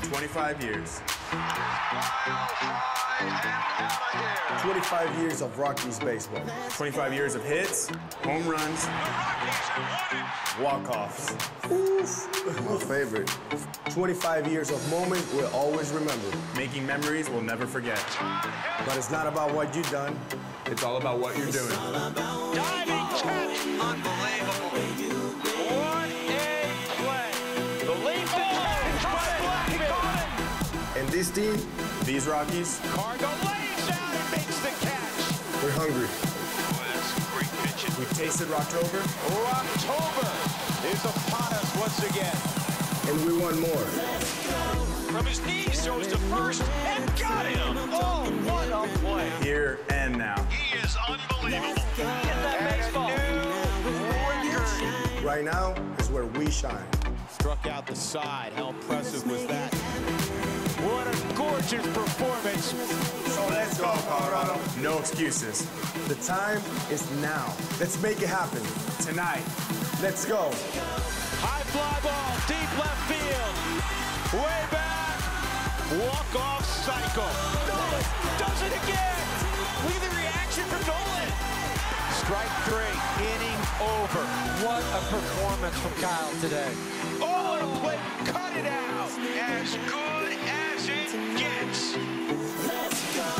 25 years. 25 years of Rockies baseball. 25 years of hits, home runs, walk-offs. My favorite. 25 years of moments we'll always remember. Making memories we'll never forget. But it's not about what you've done. It's all about what you're doing. Diving catch. Unbelievable. What a play. The lead And this team, these Rockies, Cargo lays down and makes the catch. we're hungry. Boy, that's some great pitching. we've tasted Rocktober. Rocktober is upon us once again. And we want more. From his knees, throws to first and got him. Oh, what a play. Here and now. He is unbelievable. Get that baseball. New record. Right now is where we shine. Struck out the side. How impressive was that? What a gorgeous performance. So let's go, Colorado. No excuses. The time is now. Let's make it happen. Tonight. Let's go. High fly ball, deep left field. Way back. Walk-off cycle. Nolan does it again. Look at the reaction from Nolan. Strike three, inning over. What a performance from Kyle today. Oh, what a play. Cut it out. As good as it gets. Let's go.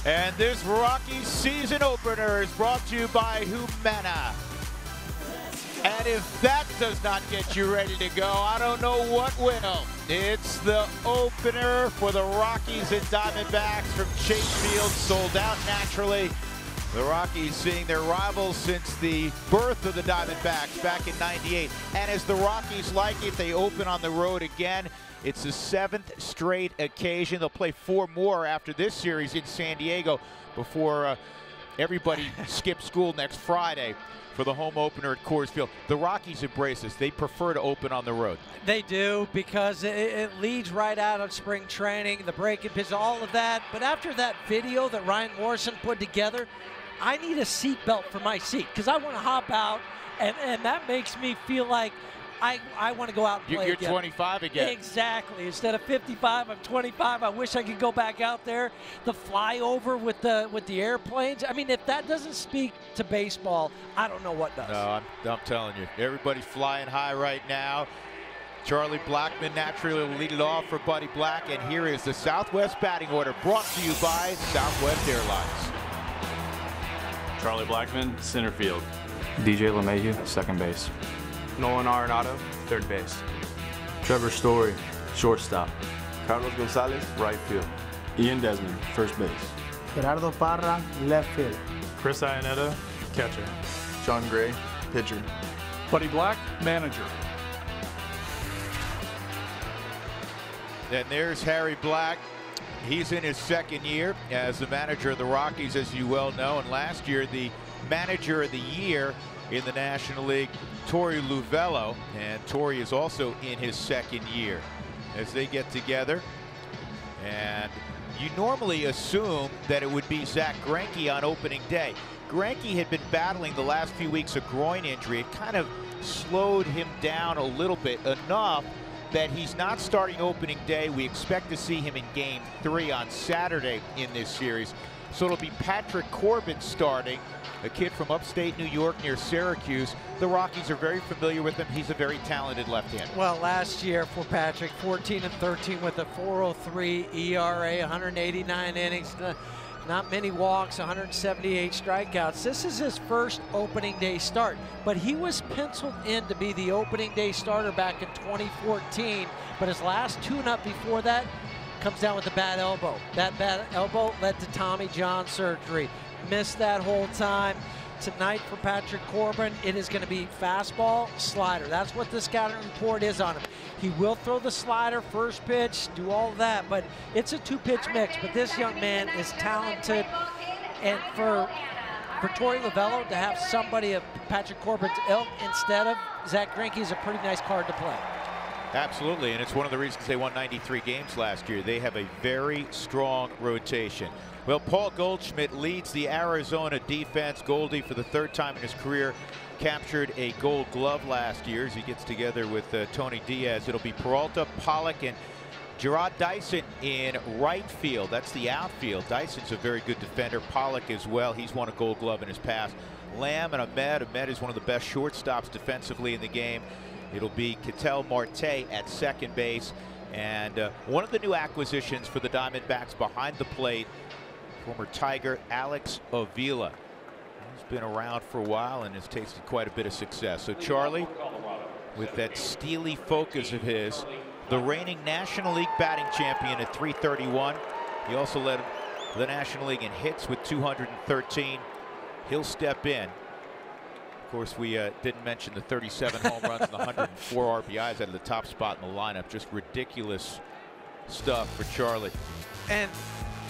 And this Rockies season opener is brought to you by Humana. And if that does not get you ready to go, I don't know what will. It's the opener for the Rockies and Diamondbacks from Chase Field, sold out naturally. The Rockies seeing their rivals since the birth of the Diamondbacks back in '98. And as the Rockies like it, they open on the road again. It's the 7th straight occasion. They'll play 4 more after this series in San Diego before everybody skips school next Friday for the home opener at Coors Field. The Rockies embrace this. They prefer to open on the road. They do, because it leads right out of spring training, the break and pitch, all of that. But after that video that Ryan Morrison put together, I need a seatbelt for my seat, because I want to hop out, and that makes me feel like I want to go out and play You're again. 25 again. Exactly. Instead of 55, I'm 25. I wish I could go back out there. The flyover with the airplanes. I mean, if that doesn't speak to baseball, I don't know what does. No, I'm telling you, everybody's flying high right now. Charlie Blackmon naturally will lead it off for Buddy Black, and here is the Southwest batting order brought to you by Southwest Airlines. Charlie Blackmon, center field. DJ LeMahieu, second base. Nolan Arenado, third base. Trevor Story, shortstop. Carlos Gonzalez, right field. Ian Desmond, first base. Gerardo Parra, left field. Chris Iannetta, catcher. Sean Gray, pitcher. Buddy Black, manager. And there's Harry Black. He's in his 2nd year as the manager of the Rockies, as you well know. And last year, the manager of the year in the National League, Torey Lovullo. And Torey is also in his 2nd year as they get together. And you normally assume that it would be Zach Greinke on opening day. Greinke had been battling the last few weeks a groin injury. It kind of slowed him down a little bit, enough that he's not starting opening day. We expect to see him in Game 3 on Saturday in this series. So it'll be Patrick Corbin starting, a kid from upstate New York near Syracuse. The Rockies are very familiar with him. He's a very talented left-hander. Well, last year for Patrick, 14-13 with a 4.03 ERA, 189 innings, not many walks, 178 strikeouts. This is his first opening day start, but he was penciled in to be the opening day starter back in 2014, but his last tune-up before that comes down with a bad elbow. That bad elbow led to Tommy John surgery. Missed that whole time. Tonight for Patrick Corbin, it is going to be fastball, slider. That's what the scouting report is on him. He will throw the slider, first pitch, do all of that, but it's a 2-pitch mix. But this young man is talented, and for Torey Lovullo to have somebody of Patrick Corbin's ilk instead of Zach Greinke is a pretty nice card to play. Absolutely, and it's one of the reasons they won 93 games last year. They have a very strong rotation. Well, Paul Goldschmidt leads the Arizona defense. Goldie, for the 3rd time in his career, captured a Gold Glove last year as he gets together with Tony Diaz. It'll be Peralta, Pollock, and Gerard Dyson in right field. That's the outfield. Dyson's a very good defender. Pollock as well. He's won a Gold Glove in his past. Lamb and Ahmed. Ahmed is one of the best shortstops defensively in the game. It'll be Ketel Marte at second base. And one of the new acquisitions for the Diamondbacks behind the plate, former Tiger Alex Avila. He's been around for a while and has tasted quite a bit of success. So Charlie, with that steely focus of his, the reigning National League batting champion at .331. He also led the National League in hits with 213. He'll step in. Of course, we didn't mention the 37 home runs and the 104 RBIs out of the top spot in the lineup. Just ridiculous stuff for Charlie. And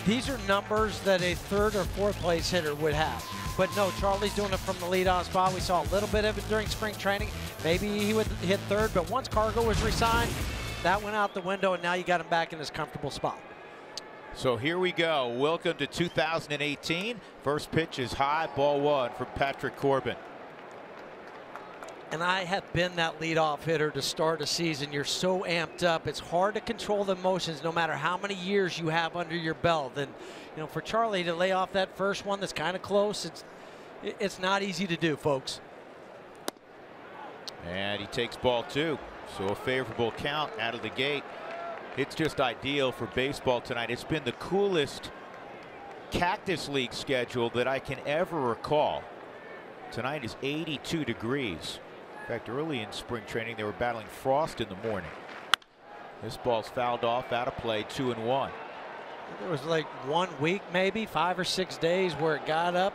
these are numbers that a 3rd or 4th place hitter would have. But no, Charlie's doing it from the leadoff spot. We saw a little bit of it during spring training. Maybe he would hit 3rd, but once Cargo was re-signed, that went out the window, and now you got him back in his comfortable spot. So here we go. Welcome to 2018. First pitch is high, ball 1 from Patrick Corbin. And I have been that leadoff hitter to start a season. You're so amped up. It's hard to control the emotions no matter how many years you have under your belt. And, you know, for Charlie to lay off that first one that's kind of close, it's not easy to do, folks. And he takes ball 2. So a favorable count out of the gate. It's just ideal for baseball tonight. It's been the coolest Cactus League schedule that I can ever recall. Tonight is 82 degrees. In fact, early in spring training, they were battling frost in the morning. This ball's fouled off, out of play, 2-1. There was like 1 week, maybe 5 or 6 days where it got up.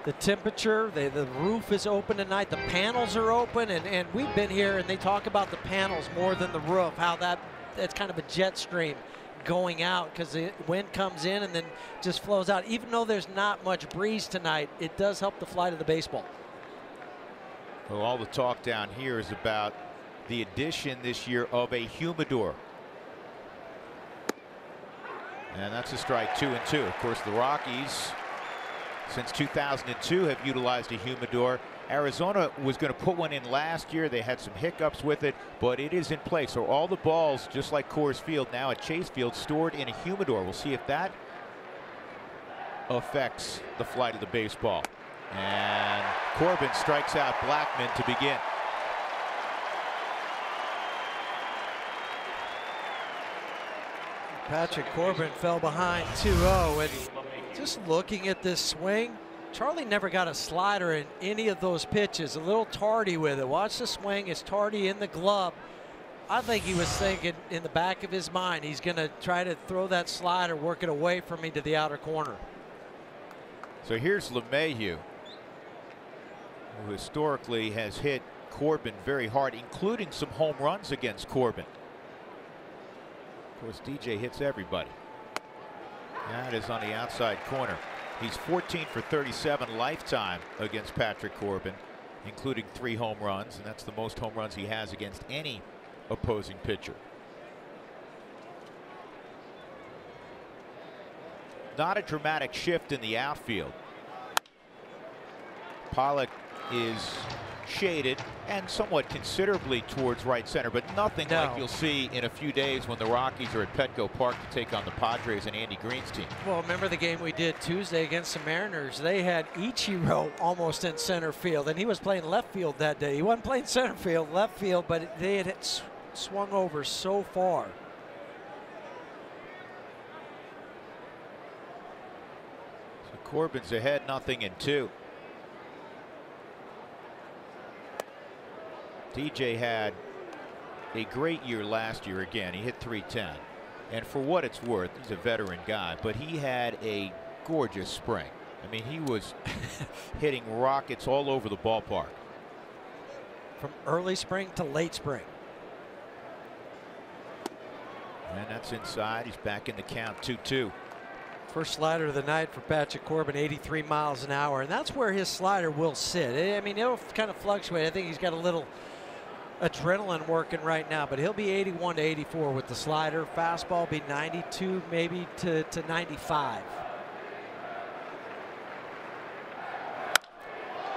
The temperature, the roof is open tonight. The panels are open, and we've been here, and they talk about the panels more than the roof, how that's kind of a jet stream going out because the wind comes in and then just flows out. Even though there's not much breeze tonight, it does help the flight of the baseball. Well, all the talk down here is about the addition this year of a humidor. And that's a strike, 2-2. Of course, the Rockies, since 2002, have utilized a humidor. Arizona was going to put one in last year. They had some hiccups with it, but it is in place. So all the balls, just like Coors Field, now at Chase Field, stored in a humidor. We'll see if that affects the flight of the baseball. And Corbin strikes out Blackman to begin. Patrick Corbin fell behind 2-0, and just looking at this swing, Charlie never got a slider in any of those pitches. A little tardy with it. Watch the swing. It's tardy in the glove. I think he was thinking in the back of his mind, he's going to try to throw that slider, work it away from me to the outer corner. So here's LeMahieu, who historically has hit Corbin very hard, including some home runs against Corbin. Of course, DJ hits everybody. That is on the outside corner. He's 14 for 37 lifetime against Patrick Corbin, including 3 home runs, and that's the most home runs he has against any opposing pitcher. Not a dramatic shift in the outfield. Pollock is shaded and somewhat considerably towards right center, but nothing like you'll see in a few days when the Rockies are at Petco Park to take on the Padres and Andy Green's team. Well, remember the game we did Tuesday against the Mariners? They had Ichiro almost in center field, and he was playing left field that day. He wasn't playing center field, left field, but they had swung over so far. So Corbin's ahead, 0-2. DJ had a great year last year again. He hit .310. And for what it's worth, he's a veteran guy, but he had a gorgeous spring. I mean, he was hitting rockets all over the ballpark. From early spring to late spring. And that's inside. He's back in the count, 2-2. First slider of the night for Patrick Corbin, 83 miles an hour. And that's where his slider will sit. I mean, it'll kind of fluctuate. I think he's got a little adrenaline working right now, but he'll be 81 to 84 with the slider. Fastball be 92 maybe to 95.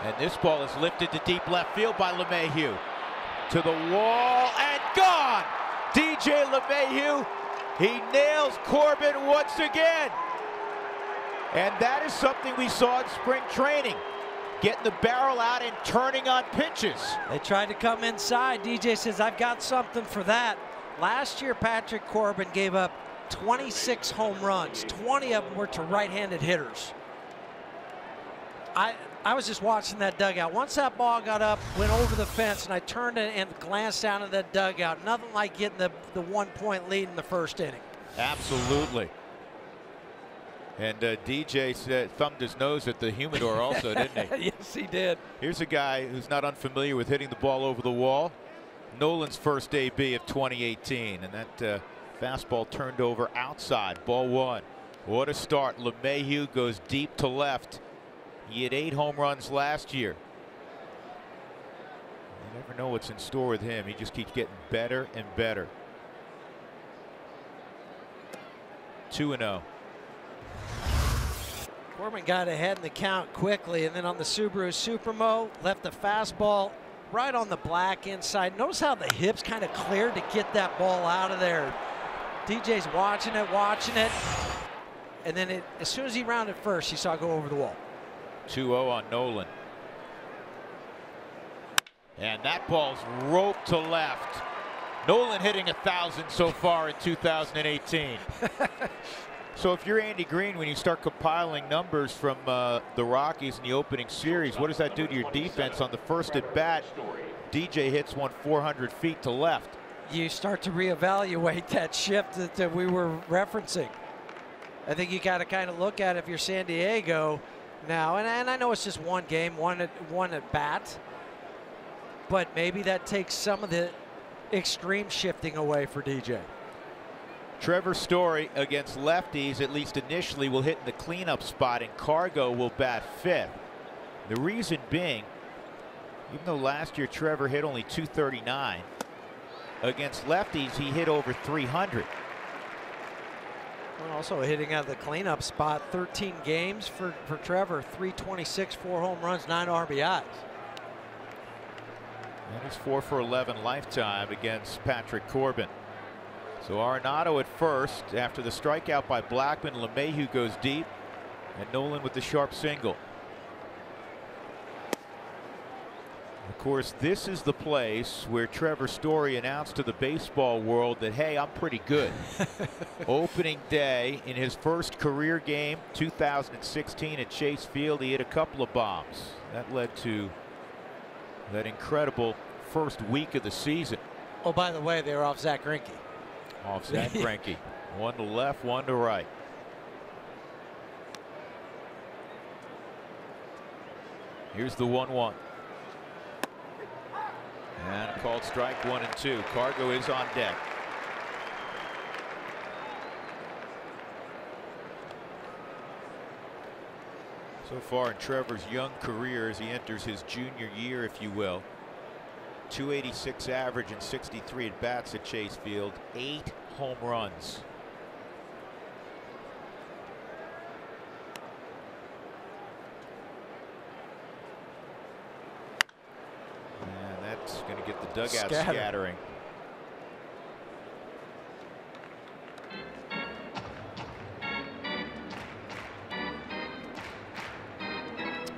And this ball is lifted to deep left field by LeMahieu. To the wall and gone! DJ LeMahieu, he nails Corbin once again. And that is something we saw in spring training. Getting the barrel out and turning on pitches. They tried to come inside. DJ says, I've got something for that. Last year, Patrick Corbin gave up 26 home runs. 20 of them were to right-handed hitters. I was just watching that dugout. Once that ball got up, went over the fence, and I turned and glanced down at that dugout. Nothing like getting the 1-point lead in the first inning. Absolutely. And DJ thumbed his nose at the humidor also, didn't he? Yes, he did. Here's a guy who's not unfamiliar with hitting the ball over the wall. Nolan's first AB of 2018, and that fastball turned over outside. Ball 1. What a start. LeMahieu goes deep to left. He had 8 home runs last year. You never know what's in store with him. He just keeps getting better and better. 2-0. Corbin got ahead in the count quickly, and then on the Subaru Supermo, left the fastball right on the black inside. Notice how the hips kind of cleared to get that ball out of there. DJ's watching it, and then as soon as he rounded first, he saw it go over the wall. 2-0 on Nolan. And that ball's roped to left. Nolan hitting 1,000 so far in 2018. So if you're Andy Green, when you start compiling numbers from the Rockies in the opening series, what does that do to your defense? On the first at bat, DJ hits one 400 feet to left. You start to reevaluate that shift that we were referencing. I think you got to kind of look at it if you're San Diego now, and I know it's just one game, one at bat, but maybe that takes some of the extreme shifting away for DJ. Trevor Story against lefties, at least initially, will hit in the cleanup spot, and Cargo will bat 5th. The reason being, even though last year Trevor hit only 239, against lefties he hit over 300. And also hitting out of the cleanup spot, 13 games for Trevor, 326, 4 home runs, 9 RBIs. And he's 4 for 11 lifetime against Patrick Corbin. So Arenado at first. After the strikeout by Blackman, LeMahieu goes deep, and Nolan with the sharp single. Of course, this is the place where Trevor Story announced to the baseball world that, hey, I'm pretty good. Opening day in his first career game, 2016 at Chase Field, he hit a couple of bombs. That led to that incredible first week of the season. Oh, by the way, they were off Zach Greinke. Off Zach Greinke. One to left, one to right. Here's the 1-1. And called strike 1 and 2. Cargo is on deck. So far in Trevor's young career, as he enters his junior year, if you will, 286 average and 63 at bats at Chase Field, 8 home runs. And that's going to get the dugout scattering.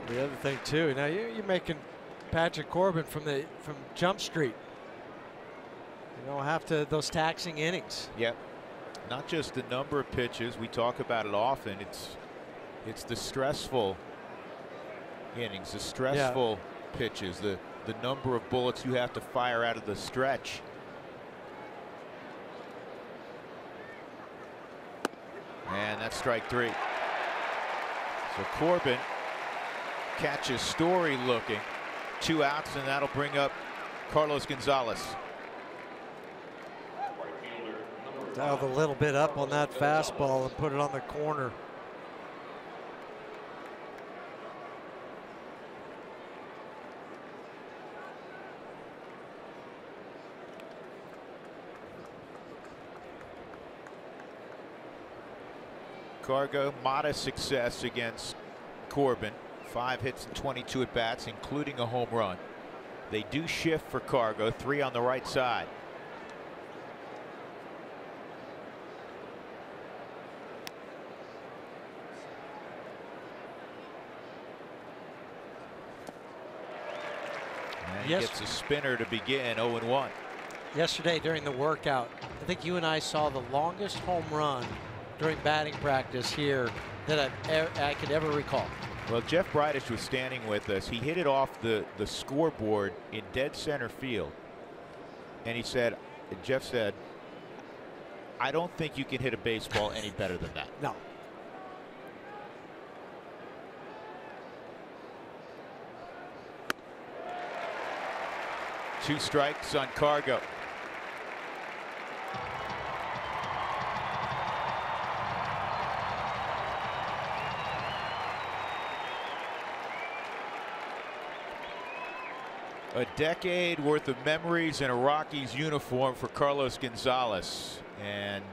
The other thing too, now you're making Patrick Corbin from Jump Street. You don't have to those taxing innings. Yep. Not just the number of pitches, we talk about it often. It's the stressful innings, the stressful pitches, the number of bullets you have to fire out of the stretch. And that's strike 3. So Corbin catches Story looking. 2 outs, and that'll bring up Carlos Gonzalez. Dialed a little bit up on that fastball and put it on the corner. Cargo, modest success against Corbin. 5 hits and 22 at bats, including a home run. They do shift for Cargo, 3 on the right side. And he gets a spinner to begin. 0-1. Yesterday during the workout, I think you and I saw the longest home run during batting practice here that I could ever recall. Well, Jeff Breidish was standing with us. He hit it off the scoreboard in dead center field. And Jeff said, I don't think you can hit a baseball any better than that. No. Two strikes on Cargo. A decade worth of memories in a Rockies uniform for Carlos Gonzalez, and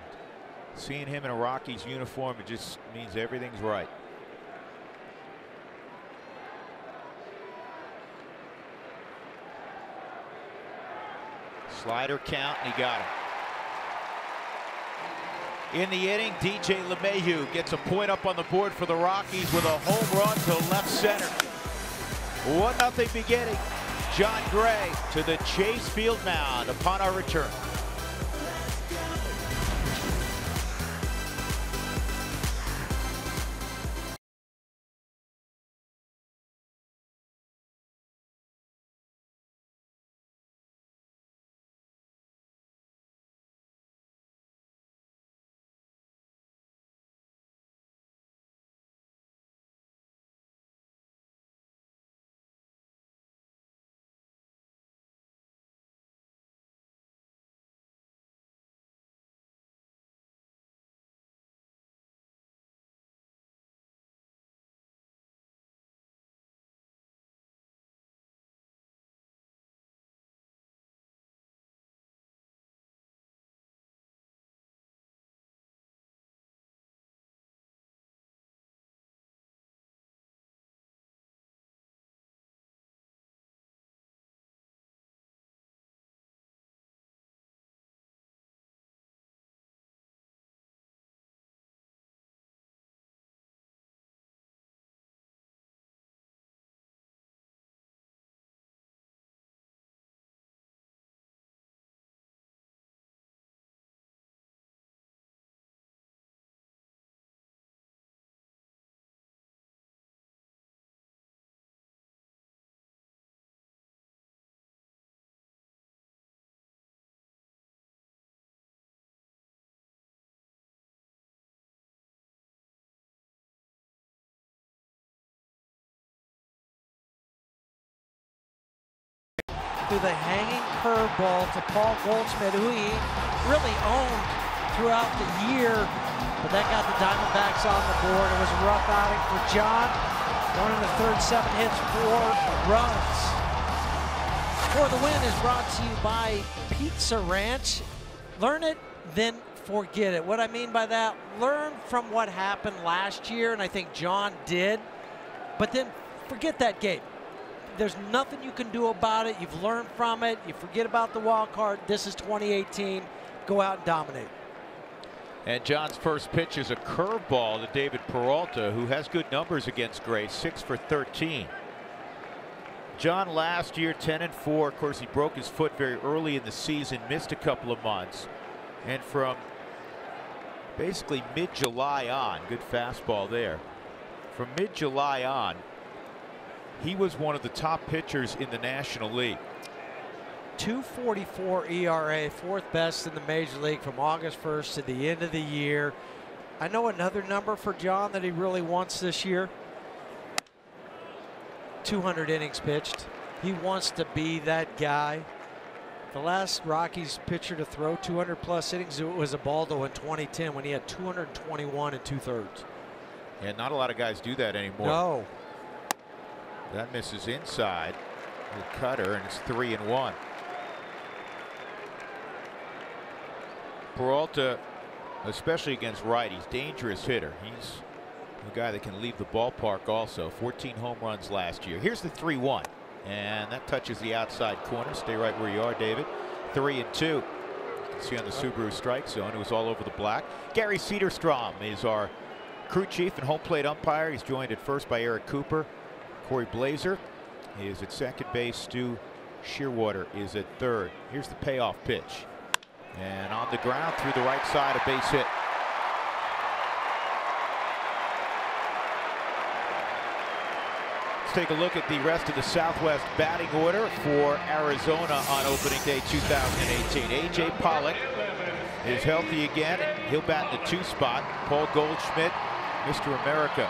seeing him in a Rockies uniform, it just means everything's right. Slider count, and he got him. In the inning, DJ LeMahieu gets a point up on the board for the Rockies with a home run to left center. 1-0 beginning. John Gray to the Chase Field mound upon our return. To the hanging curveball to Paul Goldschmidt, who he really owned throughout the year, but that got the Diamondbacks on the board. It was a rough outing for John. 1 in the third, 7 hits, 4 runs. For the Win is brought to you by Pizza Ranch. Learn it, then forget it. What I mean by that, learn from what happened last year, and I think John did, but then forget that game. There's nothing you can do about it. You've learned from it. You forget about the wild card. This is 2018. Go out and dominate. And John's first pitch is a curveball to David Peralta, who has good numbers against Gray, 6 for 13. John last year 10-4. Of course, he broke his foot very early in the season, missed a couple of months, and from basically mid-July on, good fastball there. From mid-July on, he was one of the top pitchers in the National League. 2.44 ERA, 4th best in the Major League from August 1st to the end of the year. I know another number for John that he really wants this year. 200 innings pitched. He wants to be that guy. The last Rockies pitcher to throw 200+ innings was Ubaldo in 2010 when he had 221 2/3. And not a lot of guys do that anymore. No. That misses inside. The cutter, and it's 3-1. Peralta especially against righties. Dangerous hitter. He's a guy that can leave the ballpark also. 14 home runs last year. Here's the 3-1. And that touches the outside corner. Stay right where you are, David. 3-2. You can see on the Subaru strike zone, it was all over the black. Gary Cederstrom is our crew chief and home plate umpire. He's joined at first by Eric Cooper. Corey Blazer is at second base. Stu Shearwater is at third. Here's the payoff pitch. And on the ground through the right side, a base hit. Let's take a look at the rest of the Southwest batting order for Arizona on opening day 2018. A.J. Pollock is healthy again, and he'll bat in the 2 spot. Paul Goldschmidt, Mr. America.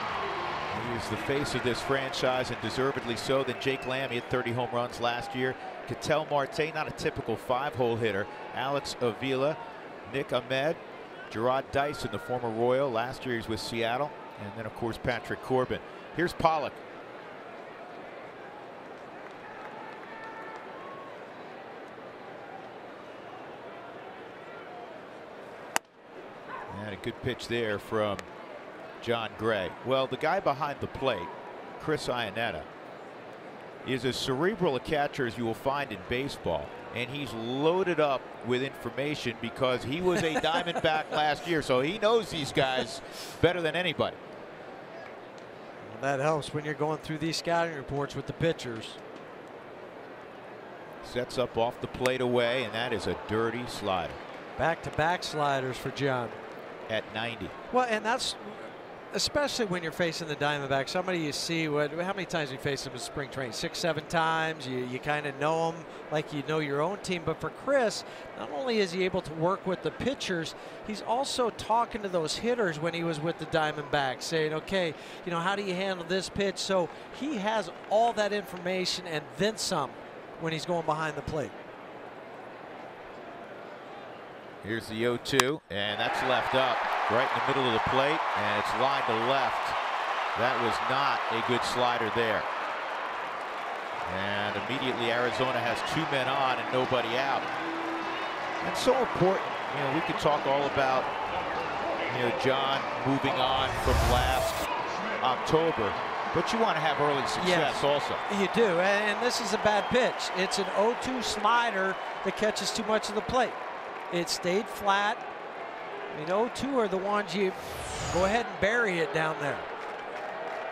He is the face of this franchise, and deservedly so. Then Jake Lamb, he had 30 home runs last year. Ketel Marte, not a typical 5-hole hitter. Alex Avila, Nick Ahmed, Gerard Dyson, the former Royal. Last year he was with Seattle. And then, of course, Patrick Corbin. Here's Pollock. And a good pitch there from John Gray. Well, the guy behind the plate, Chris Iannetta, is as cerebral a catcher as you will find in baseball, and he's loaded up with information because he was a Diamondback last year, so he knows these guys better than anybody. Well, that helps when you're going through these scouting reports with the pitchers. Sets up off the plate away, and that is a dirty slider. Back-to-back sliders for John. At 90. Well, and that's especially when you're facing the Diamondbacks. Somebody you see, how many times you face them in spring training? 6, 7 times. You kind of know them like you know your own team. But for Chris, not only is he able to work with the pitchers, he's also talking to those hitters when he was with the Diamondbacks, saying, okay, you know, how do you handle this pitch? So he has all that information and then some when he's going behind the plate. Here's the 0-2, and that's left up right in the middle of the plate, and it's lined to left. That was not a good slider there. And immediately Arizona has 2 men on and nobody out. That's so important. You know, we could talk all about, you know, John moving on from last October, but you want to have early success also. You do, and this is a bad pitch. It's an 0-2 slider that catches too much of the plate. It stayed flat. I mean, 0-2 are the ones you go ahead and bury it down there.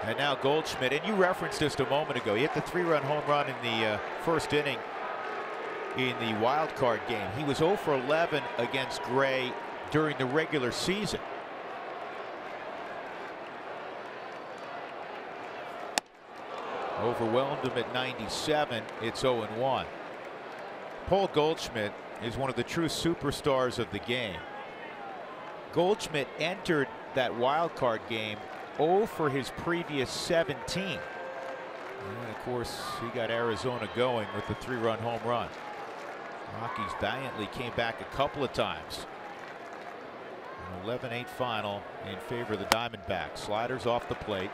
And now Goldschmidt, and you referenced this a moment ago. He hit the 3-run home run in the first inning in the wild card game. He was 0 for 11 against Gray during the regular season. Overwhelmed him at 97. It's 0-1. Paul Goldschmidt is one of the true superstars of the game. Goldschmidt entered that wild card game 0 for his previous 17. And of course, he got Arizona going with the 3-run home run. Rockies valiantly came back a couple of times. An 11-8 final in favor of the Diamondbacks. Sliders off the plate.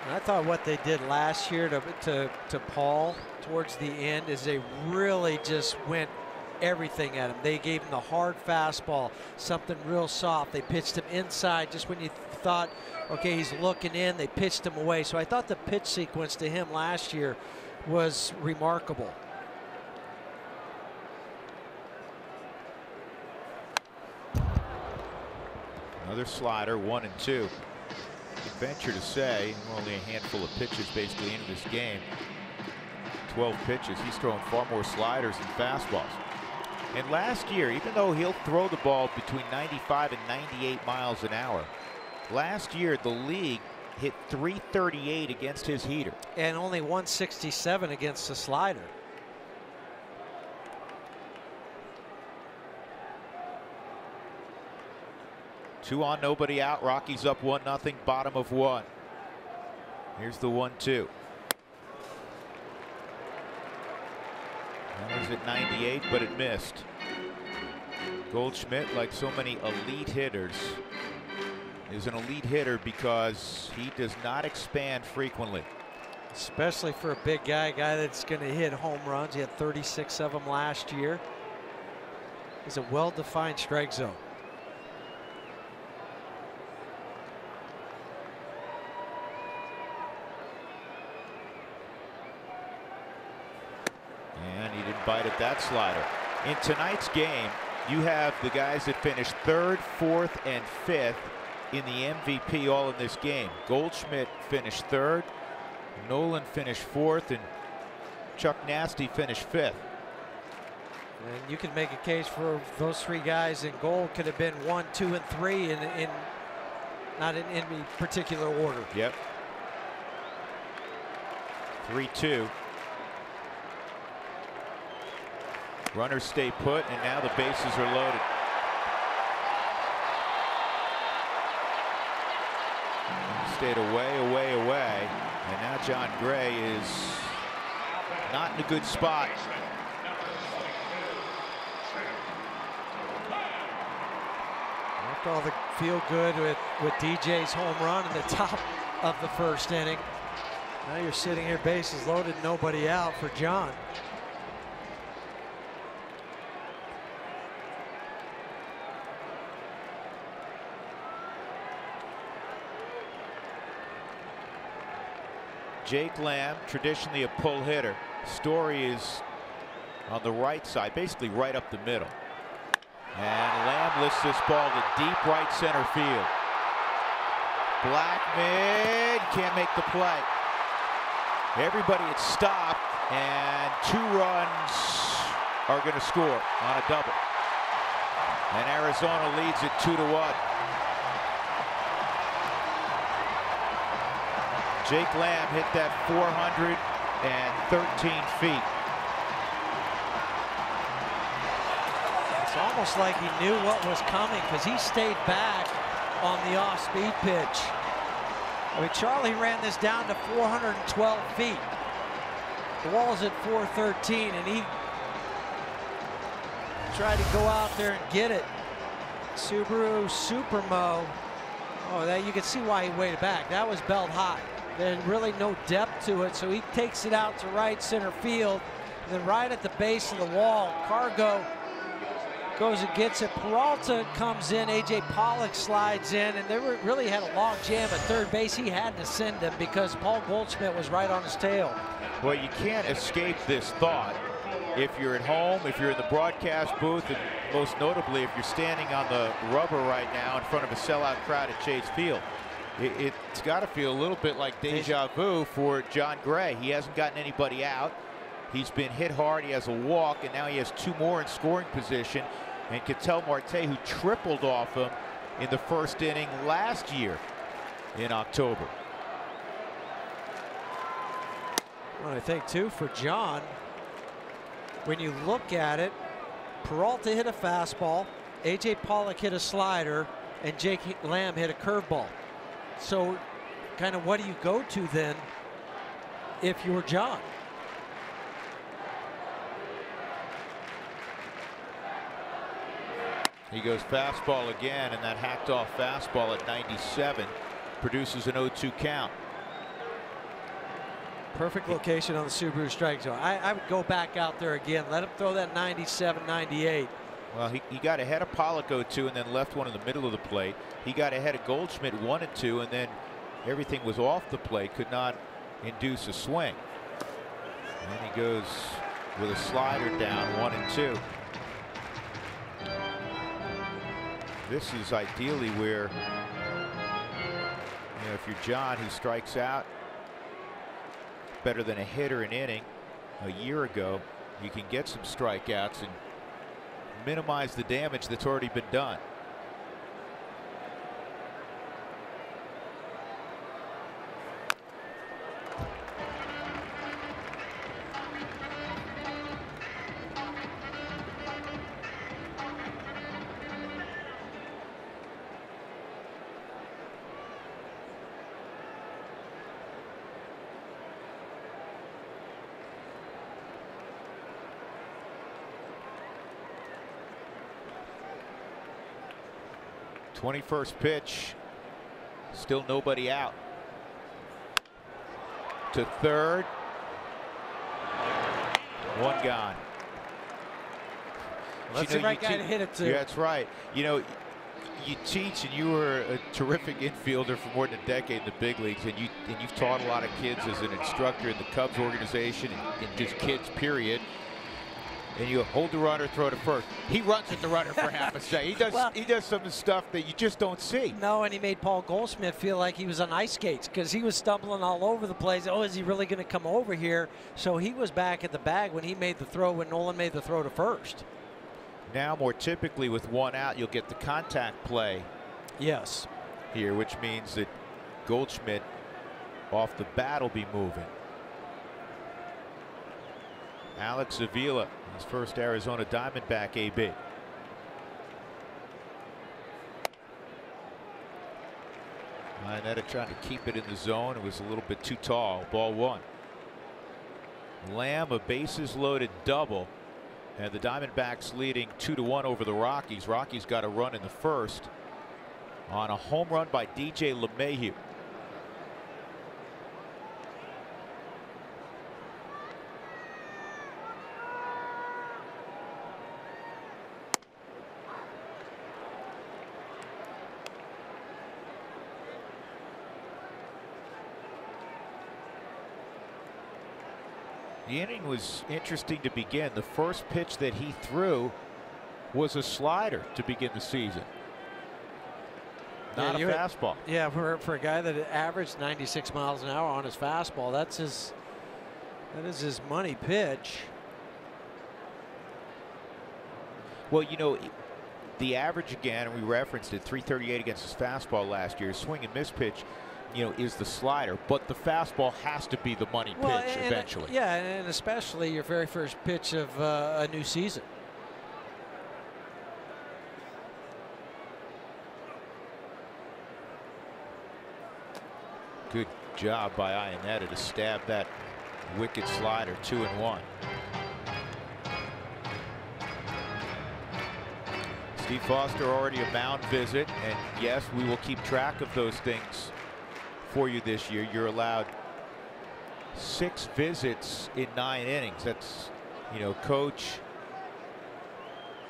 And I thought what they did last year to Paul towards the end is they really just went everything at him. They gave him the hard fastball, something real soft. They pitched him inside just when you thought, okay, he's looking in, they pitched him away. So I thought the pitch sequence to him last year was remarkable. Another slider, 1-2. I venture to say only a handful of pitches basically into this game. 12 pitches. He's throwing far more sliders than fastballs. And last year, even though he'll throw the ball between 95 and 98 miles an hour, last year the league hit 338 against his heater. And only 167 against the slider. Two on, nobody out. Rockies up 1-0, bottom of 1. Here's the 1-2. That was at 98, but it missed. Goldschmidt, like so many elite hitters, is an elite hitter because he does not expand frequently. Especially for a big guy that's going to hit home runs. He had 36 of them last year. is a well-defined strike zone. And he didn't bite at that slider. In tonight's game, you have the guys that finished 3rd, 4th, and 5th in the MVP all in this game. Goldschmidt finished 3rd, Nolan finished 4th, and Chuck Nasty finished 5th. And you can make a case for those 3 guys in goal could have been 1, 2, and 3 in not in any particular order. Yep. 3-2. Runners stay put, and now the bases are loaded. Stayed away, and now John Gray is not in a good spot. After all the feel good with DJ's home run in the top of the 1st inning, now you're sitting here, bases loaded, nobody out for John. Jake Lamb, traditionally a pull hitter. Story is on the right side, basically right up the middle. And Lamb lifts this ball to deep right center field. Blackman can't make the play. Everybody had stopped, and 2 runs are going to score on a double. And Arizona leads it 2-1. Jake Lamb hit that 413 feet. It's almost like he knew what was coming because he stayed back on the off-speed pitch. I mean, Charlie ran this down to 412 feet. The wall's at 413, and he tried to go out there and get it. Subaru Supermo. Oh, that you can see why he waited back. That was belt high. There's really no depth to it, so he takes it out to right center field. And then right at the base of the wall, Cargo goes and gets it. Peralta comes in, A.J. Pollock slides in, and they really had a log jam at third base. He had to send him because Paul Goldschmidt was right on his tail. Well, you can't escape this thought if you're at home, if you're in the broadcast booth, and most notably if you're standing on the rubber right now in front of a sellout crowd at Chase Field. It's got to feel a little bit like deja vu for John Gray. He hasn't gotten anybody out. He's been hit hard. He has a walk, and now he has 2 more in scoring position. And Ketel Marte, who tripled off him in the 1st inning last year in October. Well, I think, too, for John, when you look at it, Peralta hit a fastball, A.J. Pollock hit a slider, and Jake Lamb hit a curveball. So kind of what do you go to then if you're John? He goes fastball again, and that hacked off fastball at 97 produces an 0-2 count. Perfect location on the Subaru strike zone. I would go back out there again. Let him throw that 97, 98. Well, he got ahead of Pollock 0-2 and then left one in the middle of the plate. He got ahead of Goldschmidt 1-2, and then everything was off the plate, could not induce a swing. And he goes with a slider down 1-2. This is ideally where, if you're John, who strikes out better than a hitter an inning a year ago, you can get some strikeouts and minimize the damage that's already been done. Twenty-first pitch, still nobody out. To third, 1 gone. Well, that's the right guy to hit it to. Yeah, that's right. You know, you teach, and you were a terrific infielder for more than a decade in the big leagues, and you've taught a lot of kids as an instructor in the Cubs organization and just kids, period. And you hold the runner, throw to first. He runs at the runner for half a second. He does some stuff that you just don't see. No, and he made Paul Goldschmidt feel like he was on ice skates because he was stumbling all over the place. Oh, is he really going to come over here? So he was back at the bag when he made the throw, when Nolan made the throw to first. Now, more typically with one out, you'll get the contact play. Yes. Here, which means that Goldschmidt off the bat will be moving. Alex Avila, his first Arizona Diamondback AB. Arenado trying to keep it in the zone. It was a little bit too tall. Ball one. Lamb, a bases loaded double. And the Diamondbacks leading 2-1 over the Rockies. Rockies got a run in the first on a home run by DJ LeMahieu. The inning was interesting to begin. The first pitch that he threw was a slider to begin the season. Not a fastball. Yeah, for a guy that averaged 96 miles an hour on his fastball, that is his money pitch. Well, you know, the average again, and we referenced it, 338 against his fastball last year. Swing and miss pitch, you know, is the slider, but the fastball has to be the money pitch eventually. Yeah, and especially your very first pitch of a new season. Good job by Arenado to stab that wicked slider. 2-1. Steve Foster already a mound visit, and yes, we will keep track of those things for you this year. You're allowed 6 visits in 9 innings. That's, you know, coach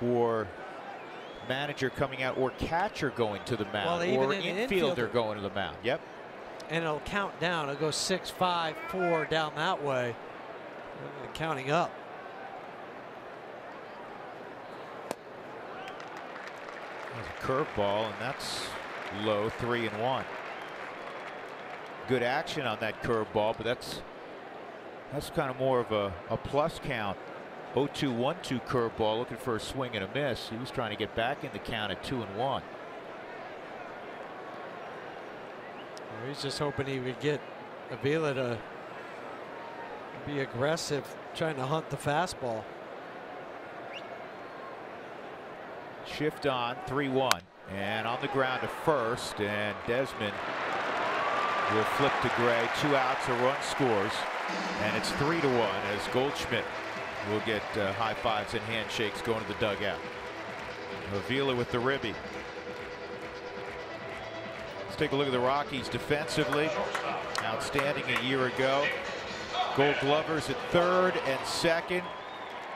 or manager coming out, or catcher going to the mound, or infielder going to the mound. Yep. And it'll count down. It'll go 6, 5, 4 down that way. And counting up. There's a curveball, and that's low. 3-1. Good action on that curveball, but that's kind of more of a plus count. 0-2-1-2 curveball, looking for a swing and a miss. He was trying to get back in the count at 2-1. He's just hoping he would get Avila to be aggressive, trying to hunt the fastball. Shift on, 3-1, and on the ground to first, and Desmond will flip to Gray. 2 outs, a run scores, and it's 3-1 as Goldschmidt will get high fives and handshakes going to the dugout. Avila with the ribby. Let's take a look at the Rockies defensively. Outstanding a year ago. Gold Glovers at third and second.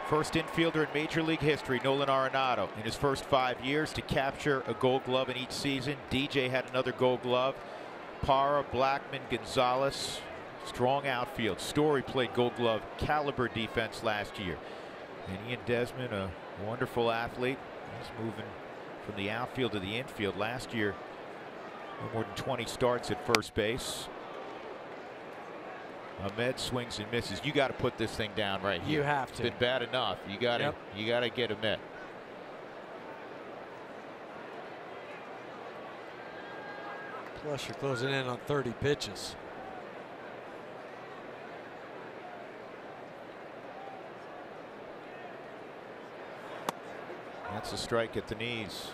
First infielder in Major League history, Nolan Arenado, in his first 5 years to capture a Gold Glove in each season. DJ had another Gold Glove. Parra, Blackman, Gonzalez, strong outfield. Story played Gold Glove caliber defense last year. And Ian Desmond, a wonderful athlete. He's moving from the outfield to the infield. Last year, more than 20 starts at first base. Ahmed swings and misses. You got to put this thing down right here. You have to. It's been bad enough. You got to. You got to get Ahmed. Plus, you're closing in on 30 pitches. That's a strike at the knees.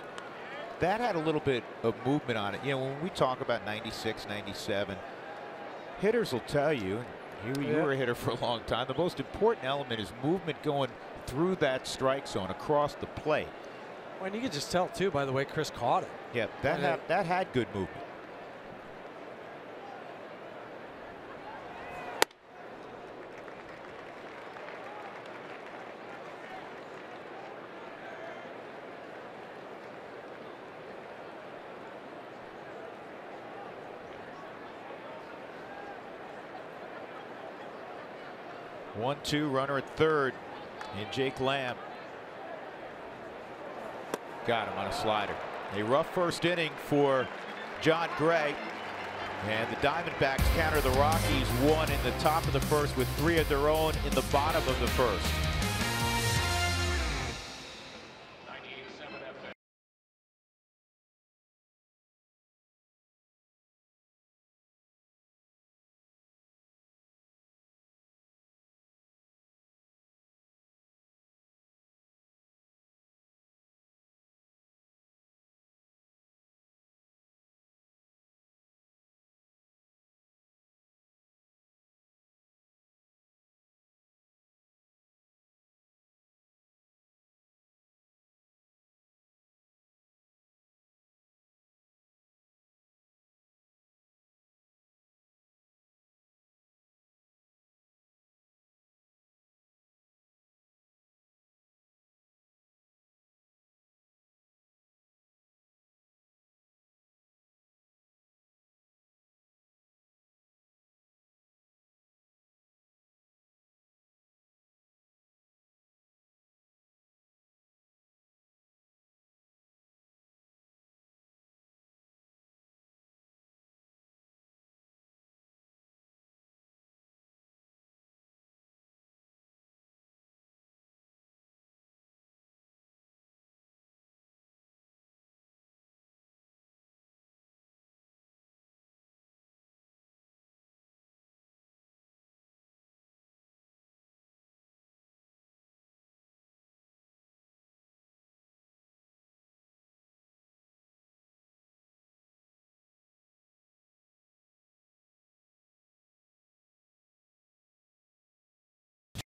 That had a little bit of movement on it. You know, when we talk about 96, 97, hitters will tell you, you were a hitter for a long time, the most important element is movement going through that strike zone across the plate. Well, and you can just tell, too, by the way Chris caught it. Yeah, that had good movement. 1-2, runner at third in Jake Lamb. Got him on a slider. A rough first inning for John Gray. And the Diamondbacks counter the Rockies 1 in the top of the first with 3 of their own in the bottom of the first.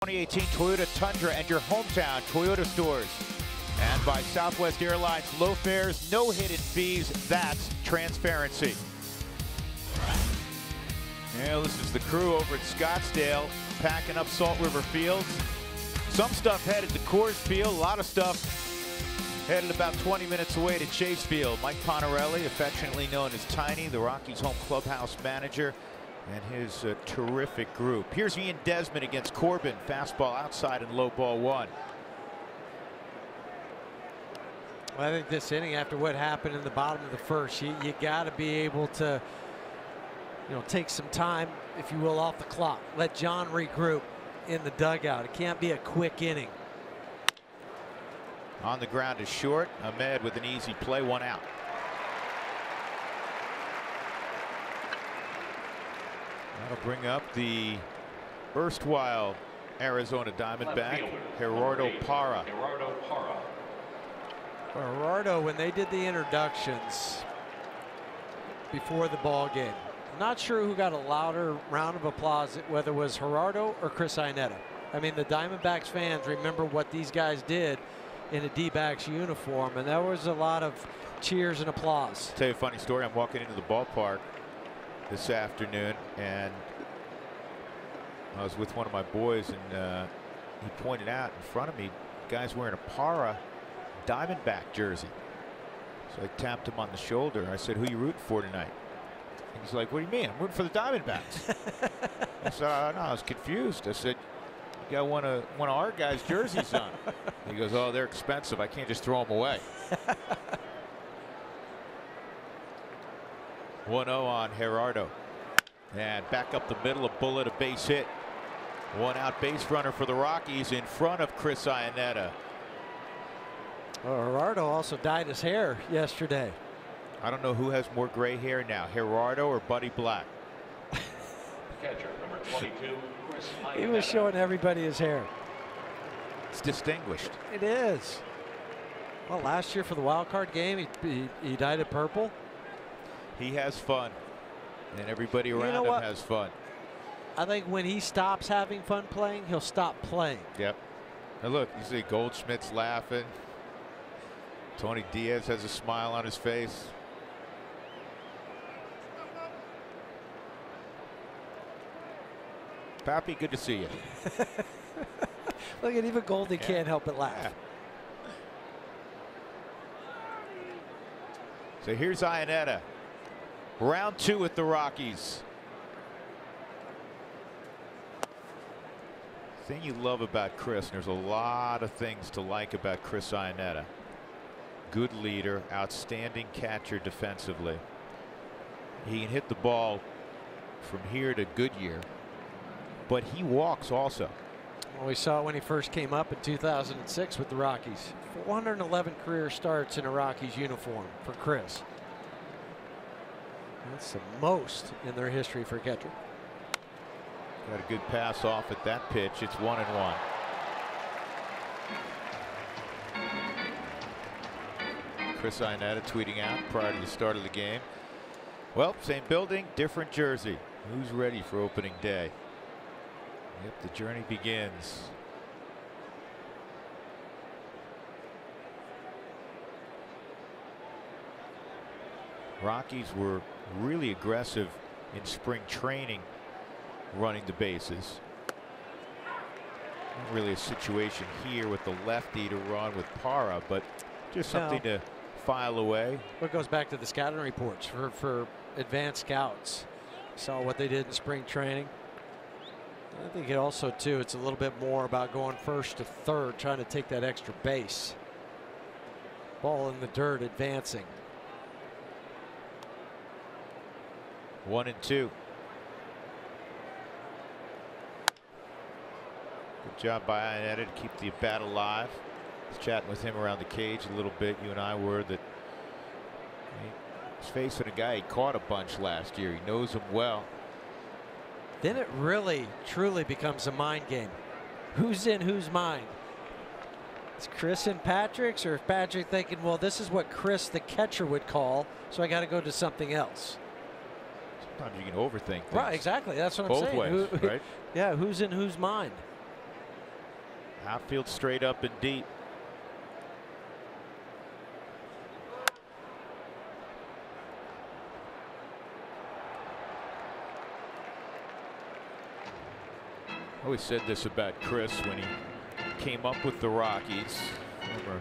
'18 Toyota Tundra and your hometown Toyota stores. And by Southwest Airlines, low fares, no hidden fees. That's transparency. Yeah, this is the crew over at Scottsdale packing up Salt River Fields. Some stuff headed to Coors Field, a lot of stuff headed about 20 minutes away to Chase Field. Mike Ponarelli, affectionately known as Tiny, the Rockies home clubhouse manager, and his terrific group. Here's Ian Desmond against Corbin. Fastball outside and low ball 1. Well, I think this inning, after what happened in the bottom of the first, you got to be able to, take some time, if you will, off the clock. Let John regroup in the dugout. It can't be a quick inning. On the ground is short. Ahmed with an easy play, 1 out. That'll bring up the erstwhile Arizona Diamondback, Gerardo Parra. Gerardo, when they did the introductions before the ball game, I'm not sure who got a louder round of applause, whether it was Gerardo or Chris Iannetta. I mean, the Diamondbacks fans remember what these guys did in a D-backs uniform, and there was a lot of cheers and applause. I'll tell you a funny story. I'm walking into the ballpark this afternoon, and I was with one of my boys, and he pointed out in front of me, guy's wearing a Parra Diamondback jersey. So I tapped him on the shoulder. I said, "Who you rooting for tonight?" And he's like, "What do you mean? I'm rooting for the Diamondbacks." I said, "No, I was confused." I said, "You got one of our guys' jerseys on." He goes, "Oh, they're expensive. I can't just throw them away." 1-0 on Gerardo. And back up the middle, a bullet, a base hit. 1 out base runner for the Rockies in front of Chris Iannetta. Well, Gerardo also dyed his hair yesterday. I don't know who has more gray hair now, Gerardo or Buddy Black. Catcher number 22, Chris Iannetta. He was showing everybody his hair. It's distinguished. It is. Well, last year for the wild card game, he dyed it purple. He has fun, and everybody around him has fun. I think when he stops having fun playing, he'll stop playing. Yep. Now look, you see Goldschmidt's laughing. Tony Diaz has a smile on his face. Pappy, good to see you. Look at even Goldie can't help but laugh. Yeah. So here's Iannetta. Round 2 with the Rockies. The thing you love about Chris, and there's a lot of things to like about Chris Arenado. Good leader, outstanding catcher defensively. He can hit the ball from here to Goodyear, but he walks also. Well, we saw it when he first came up in 2006 with the Rockies. 411 career starts in a Rockies uniform for Chris. That's the most in their history for a catcher. Got a good pass off at that pitch. It's 1-1. Chris Arenado tweeting out prior to the start of the game. Well, same building, different jersey. Who's ready for opening day? Yep, the journey begins. Rockies were really aggressive in spring training, running the bases. Not really a situation here with the lefty to run with Parra, but just something to file away. Well, it goes back to the scouting reports for advanced scouts. Saw what they did in spring training. I think it also too, it's a little bit more about going first to third, trying to take that extra base. Ball in the dirt, advancing. 1-2. Good job by Arenado to keep the bat alive. I was chatting with him around the cage a little bit. You and I were that he's facing a guy he caught a bunch last year. He knows him well. Then it really, truly becomes a mind game. Who's in whose mind? Is Chris in Patrick's, or is Patrick thinking, well, this is what Chris, the catcher, would call, so I got to go to something else? Sometimes you can overthink things. Right, exactly. That's what I'm saying. Both ways, right? Yeah, who's in whose mind? Outfield straight up and deep. I always said this about Chris when he came up with the Rockies. Former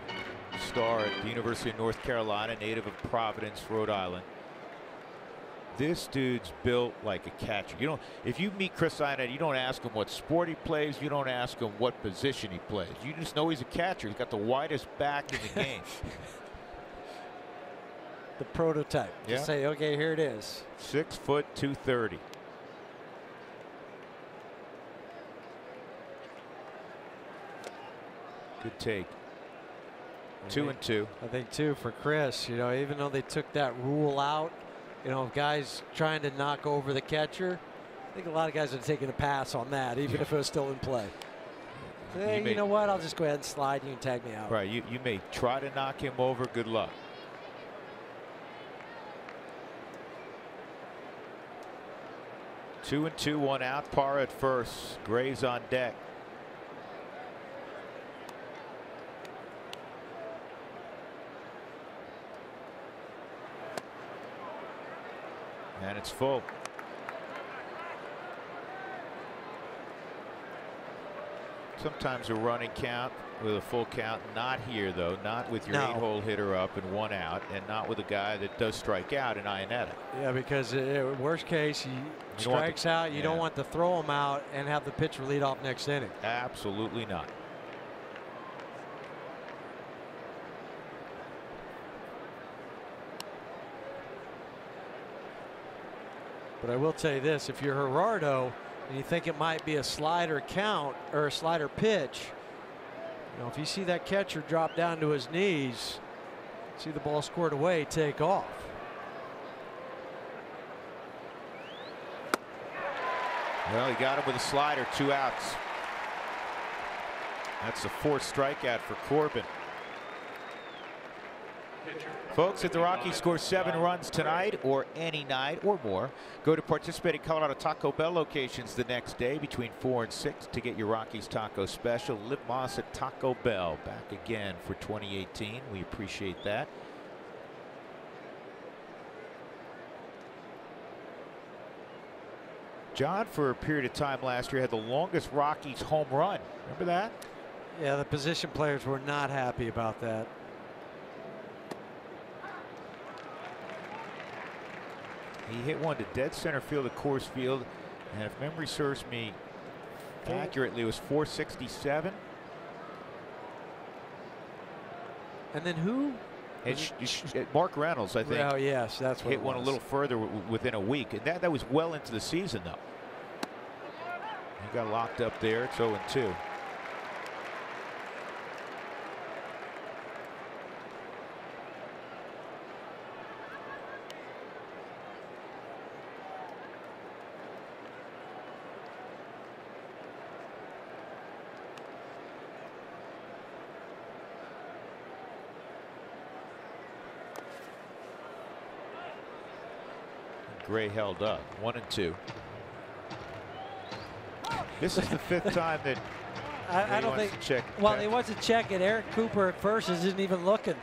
star at the University of North Carolina, native of Providence, Rhode Island. This dude's built like a catcher. You don't, if you meet Chris Arenado, you don't ask him what sport he plays. You don't ask him what position he plays. You just know he's a catcher. He's got the widest back in the game. The prototype. Yeah. Just say, okay, here it is. 6 foot 230. Good take. 2-2. I think too for Chris, you know, even though they took that rule out, you know, guys trying to knock over the catcher, I think a lot of guys are taking a pass on that, even if it was still in play. Hey, you know what? I'll just go ahead and slide. You can tag me out. Right. You may try to knock him over. Good luck. Two and two, one out. Parra at first. Gray's on deck. And it's full. Sometimes a running count with a full count. Not here, though. Not with your 8-hole hitter up and 1 out, and not with a guy that does strike out in Arenado. Yeah, because worst case, he strikes out. You don't want to throw him out and have the pitcher lead off next inning. Absolutely not. But I will tell you this, if you're Gerardo and you think it might be a slider count or a slider pitch, you know, if you see that catcher drop down to his knees, see the ball squared away, take off. Well, he got him with a slider, 2 outs. That's the 4th strikeout for Corbin. Folks, if the Rockies score 7 runs tonight or any night or more, go to participating Colorado Taco Bell locations the next day between 4 and 6 to get your Rockies taco special. Liv Moss at Taco Bell back again for 2018. We appreciate that. John, for a period of time last year, had the longest Rockies home run. Remember that? Yeah, the position players were not happy about that. He hit one to dead center field at Coors Field, and if memory serves me Accurately, it was 467. And then who? Mark Reynolds, I think. Oh, yes, that's what hit one a little further within a week. And that was well into the season, though. He got locked up there. It's 0-2. Gray held up. 1-2. This is the 5th time that I don't think. Check. Well, he wants to check it. Eric Cooper at first isn't even looking.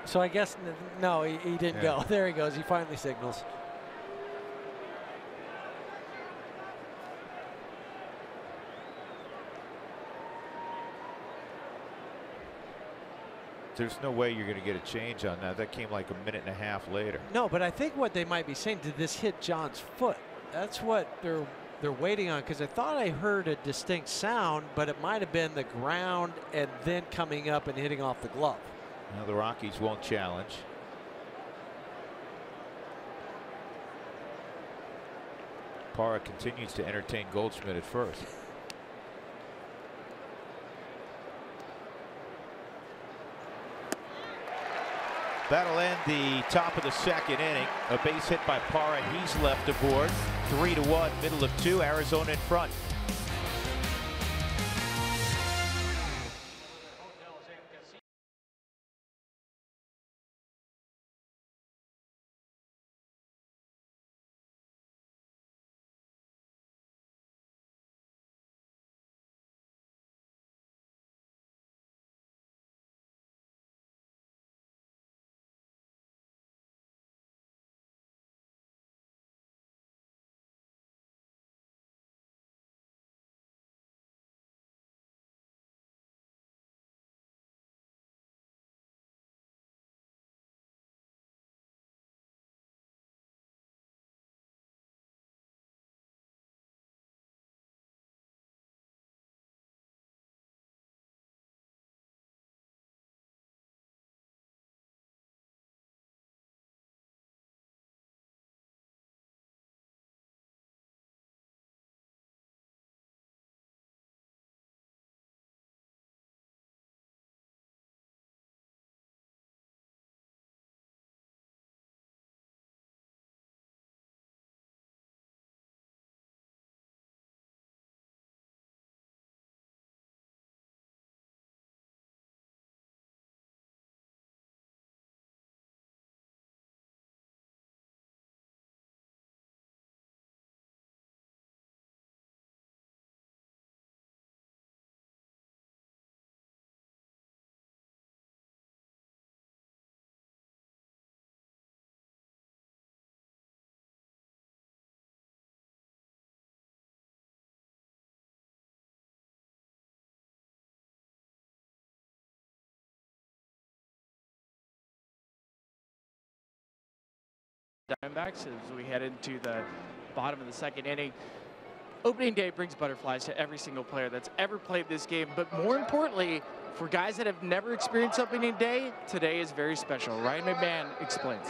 So I guess no, he didn't go. There he goes. He finally signals. There's no way you're going to get a change on that. That came like a minute and a half later. No, but I think what they might be saying, did this hit John's foot? That's what they're waiting on, because I thought I heard a distinct sound, but it might have been the ground and then coming up and hitting off the glove. Now the Rockies won't challenge. Parra continues to entertain Goldschmidt at first. That'll end the top of the 2nd inning. A base hit by Parra. He's left aboard. 3-1, middle of 2. Arizona in front. Diamondbacks as we head into the bottom of the 2nd inning. Opening day brings butterflies to every single player that's ever played this game, but more importantly, for guys that have never experienced opening day, today is very special. Ryan McMahon explains.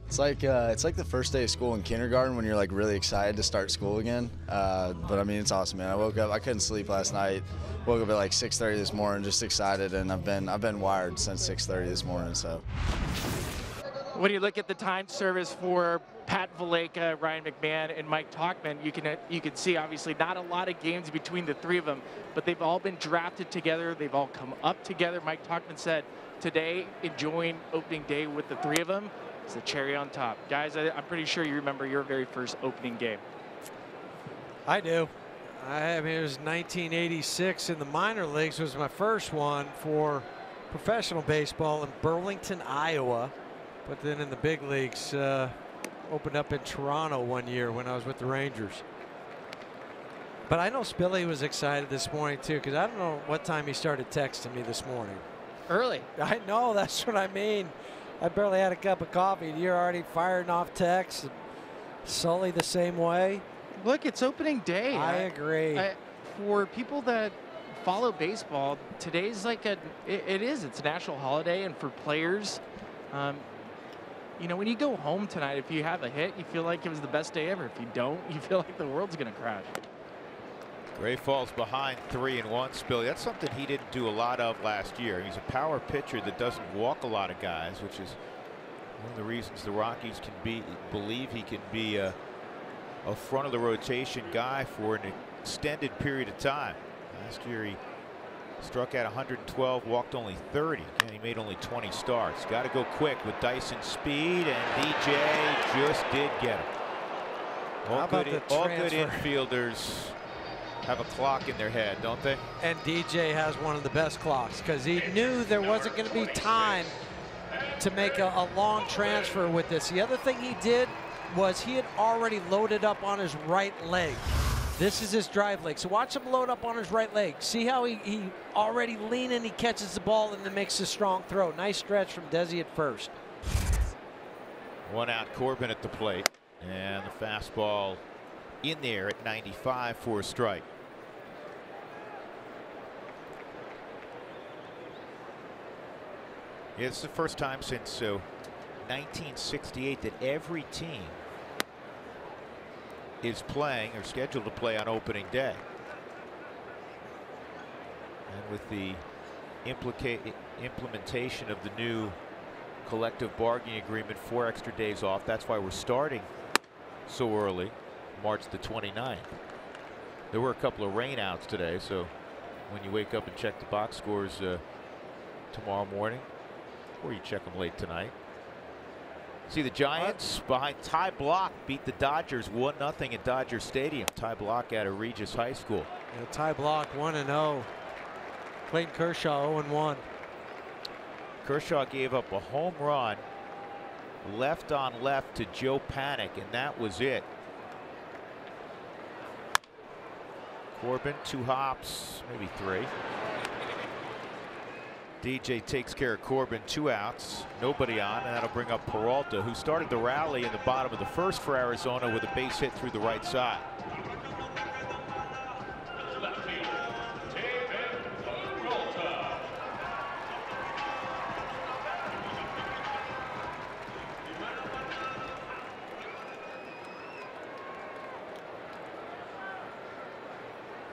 It's like the first day of school in kindergarten when you're like really excited to start school again. But I mean, it's awesome, man. I woke up, I couldn't sleep last night. Woke up at like 6:30 this morning, just excited, and I've been wired since 6:30 this morning. So. When you look at the time service for Pat Valleca, Ryan McMahon, and Mike Tauchman, you can see obviously not a lot of games between the 3 of them, but they've all been drafted together. They've all come up together. Mike Tauchman said today, enjoying opening day with the 3 of them. It's the cherry on top. Guys, I'm pretty sure you remember your very first opening game. I do. I mean, it was 1986 in the minor leagues. It was my first one for professional baseball in Burlington, Iowa. But then in the big leagues, opened up in Toronto one year when I was with the Rangers. But I know Spilly was excited this morning too, because I don't know what time he started texting me this morning. Early. I know, that's what I mean. I barely had a cup of coffee. You're already firing off texts. Sully the same way. Look, it's opening day. I agree. For people that follow baseball, today's like it's a national holiday, and for players, you know, when you go home tonight, if you have a hit, you feel like it was the best day ever. If you don't, you feel like the world's gonna crash. Gray falls behind 3-1 spill. That's something he didn't do a lot of last year. He's a power pitcher that doesn't walk a lot of guys, which is one of the reasons the Rockies can believe he can be a front of the rotation guy for an extended period of time. Last year he struck out 112, walked only 30, and he made only 20 starts. Got to go quick with Dyson speed, and DJ just did get him. All good infielders have a clock in their head, don't they? And DJ has one of the best clocks because he knew there wasn't going to be time to make a long transfer with this. The other thing he did was he had already loaded up on his right leg. This is his drive leg. So watch him load up on his right leg. See how he already leaning, he catches the ball and then makes a strong throw. Nice stretch from Desi at first. 1 out, Corbin at the plate, and the fastball in there at 95 for a strike. It's the first time since 1968 that every team is playing or scheduled to play on opening day. And with the implementation of the new collective bargaining agreement, 4 extra days off. That's why we're starting so early, March the 29th. There were a couple of rainouts today, so when you wake up and check the box scores tomorrow morning, or you check them late tonight. See the Giants behind Ty Block beat the Dodgers 1-0 at Dodger Stadium. Ty Block out of Regis High School. Yeah, Ty Block 1-0. Clayton Kershaw 0-1. Kershaw gave up a home run left on left to Joe Panic, and that was it. Corbin 2 hops, maybe 3. DJ takes care of Corbin, 2 outs, nobody on, and that'll bring up Peralta, who started the rally in the bottom of the first for Arizona with a base hit through the right side.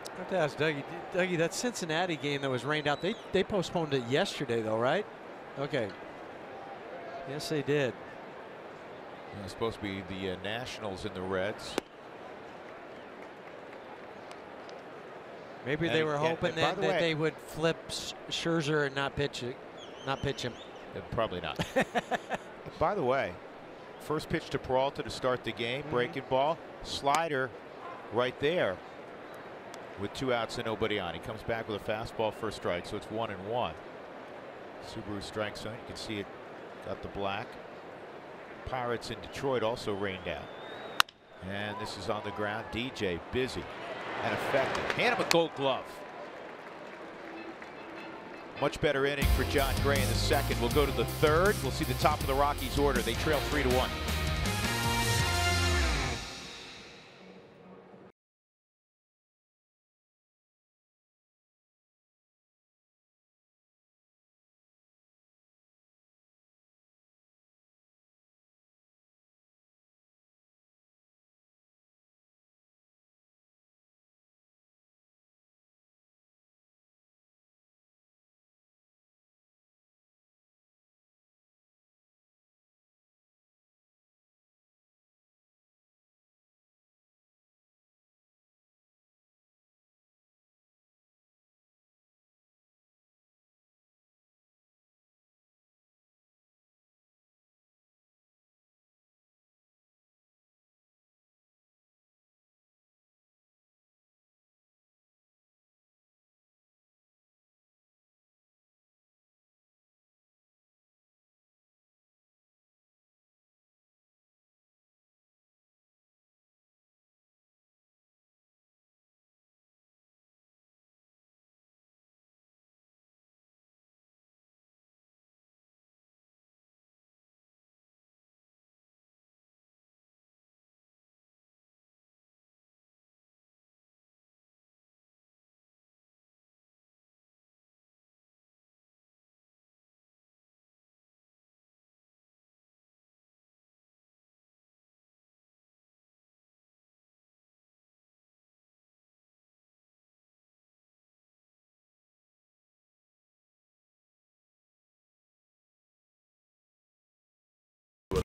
I have to ask Dougie. Dougie, that Cincinnati game that was rained out, they postponed it yesterday, though, right? Okay. Yes, they did. It's supposed to be the Nationals and the Reds. Maybe they were hoping that they would flip Scherzer and not pitch him. Probably not. By the way, first pitch to Peralta to start the game, breaking ball, slider right there. With 2 outs and nobody on. He comes back with a fastball for a strike, so it's 1-1. Subaru strike zone. You can see it got the black. Pirates in Detroit also rained out. And this is on the ground. DJ busy and effective. Hand him a Gold Glove. Much better inning for John Gray in the second. We'll go to the third. We'll see the top of the Rockies order. They trail 3-1.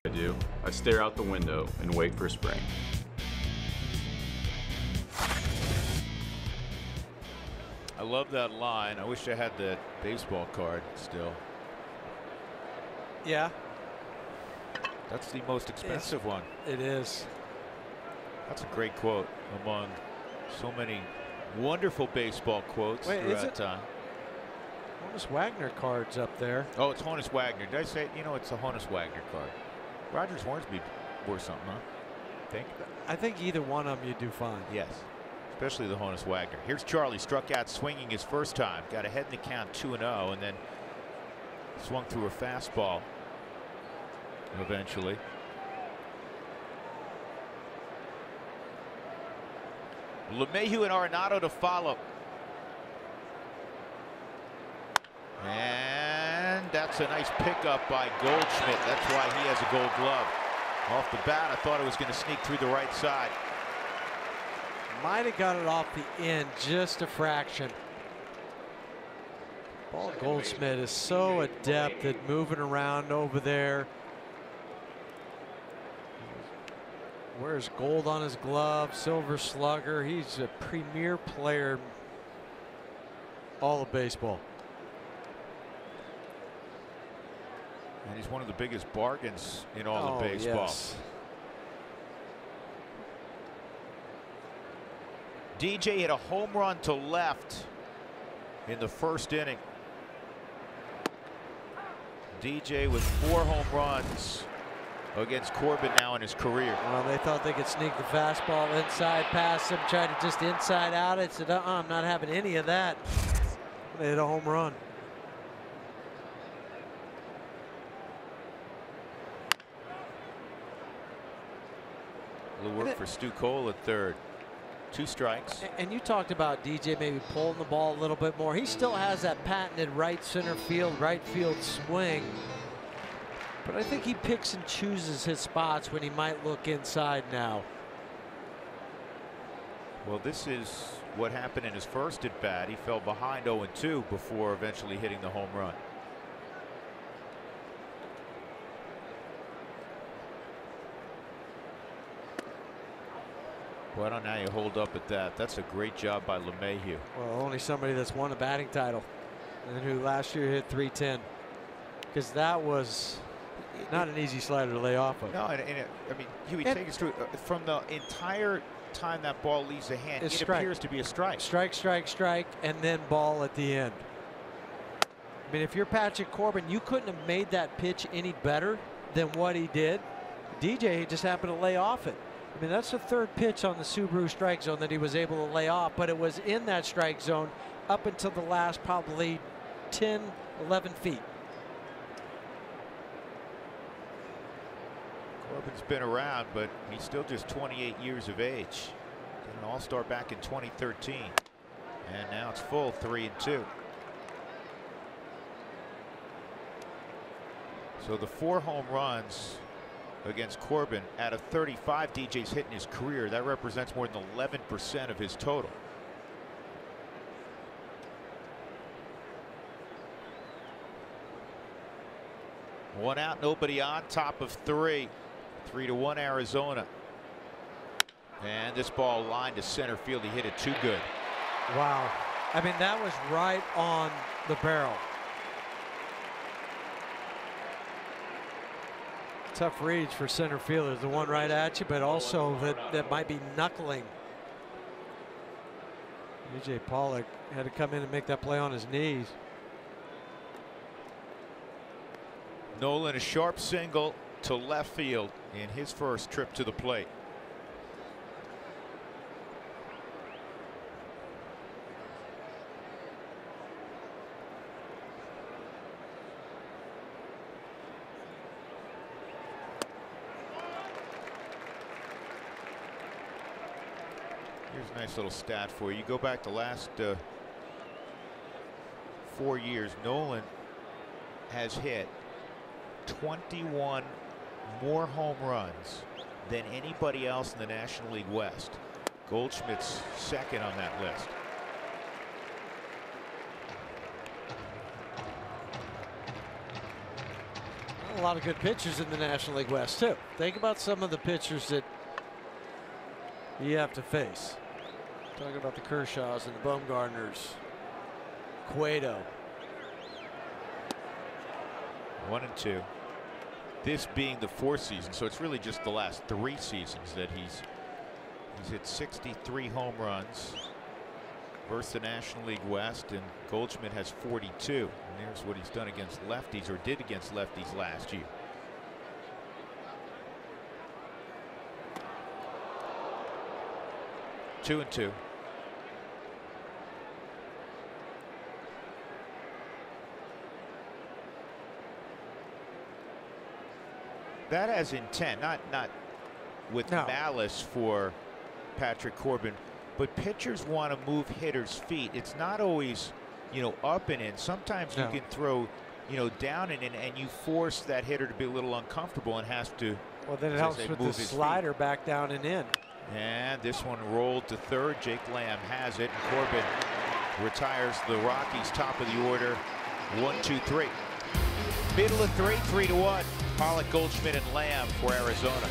I do. I stare out the window and wait for spring. I love that line. I wish I had the baseball card still. Yeah. That's the most expensive one. It is. That's a great quote among so many wonderful baseball quotes throughout time. Honus Wagner card's up there. Oh, it's Honus Wagner. Did I say, you know, it's a Honus Wagner card. Rogers Hornsby worth something, huh? I think either one of them you do fine. Yes, especially the Honus Wagner. Here's Charlie, struck out swinging his first time. Got ahead in the count 2-0 and then swung through a fastball eventually. LeMahieu and Arenado to follow. And that's a nice pickup by Goldschmidt. That's why he has a Gold Glove. Off the bat, I thought it was going to sneak through the right side. Might have got it off the end just a fraction. Paul Goldschmidt is so adept at moving around over there. Wears gold on his glove, silver slugger. He's a premier player all of baseball. And he's one of the biggest bargains in all of baseball. Yes. DJ hit a home run to left in the first inning. DJ with 4 home runs against Corbin now in his career. Well, they thought they could sneak the fastball inside past him, tried to just inside out it. Said, I'm not having any of that. They hit a home run. A little work for Stu Cole at third. 2 strikes. And you talked about DJ maybe pulling the ball a little bit more. He still has that patented right center field, right field swing. But I think he picks and chooses his spots when he might look inside now. Well, this is what happened in his first at bat. He fell behind 0-2 before eventually hitting the home run. Why don't now you hold up at that? That's a great job by LeMahieu. Well, only somebody that's won a batting title and who last year hit 310, because that was not an easy slider to lay off of. No, I mean, Huey, take us through from the entire time that ball leaves the hand. It appears to be a strike. Strike, strike, strike, and then ball at the end. I mean, if you're Patrick Corbin, you couldn't have made that pitch any better than what he did. DJ just happened to lay off it. I mean, that's the 3rd pitch on the Subaru strike zone that he was able to lay off, but it was in that strike zone up until the last probably 10, 11 feet. Corbin's been around, but he's still just 28 years of age. Got an All-Star back in 2013. And now it's full 3-2. So the 4 home runs against Corbin out of 35 DJ's hit in his career, that represents more than 11% of his total. One out, nobody on, top of 3. 3-1 Arizona. And this ball lined to center field. He hit it too good. Wow. I mean, that was right on the barrel. Tough reach for center fielders, the one right at you, but also that might be knuckling. A.J. Pollock had to come in and make that play on his knees. Nolan, a sharp single to left field in his first trip to the plate. Here's a nice little stat for you. You go back the last 4 years, Nolan has hit 21 more home runs than anybody else in the National League West. Goldschmidt's second on that list. a lot of good pitchers in the National League West, too. Think about some of the pitchers that you have to face. Talking about the Kershaws and the Bumgarners. Cueto. 1-2. This being the 4th season, so it's really just the last 3 seasons that he's hit 63 home runs versus the National League West, and Goldschmidt has 42. And there's what he's done against lefties, or did against lefties last year. Two and two. That has intent, not with malice for Patrick Corbin, but pitchers want to move hitters' feet. It's not always, you know, up and in. Sometimes you can throw, you know, down and in, and you force that hitter to be a little uncomfortable and has to. Well, then it helps with the slider back down and in. And this one rolled to third. Jake Lamb has it, and Corbin retires the Rockies' top of the order. 1-2-3. Middle of 3, 3-1. Pollock, Goldschmidt, and Lamb for Arizona.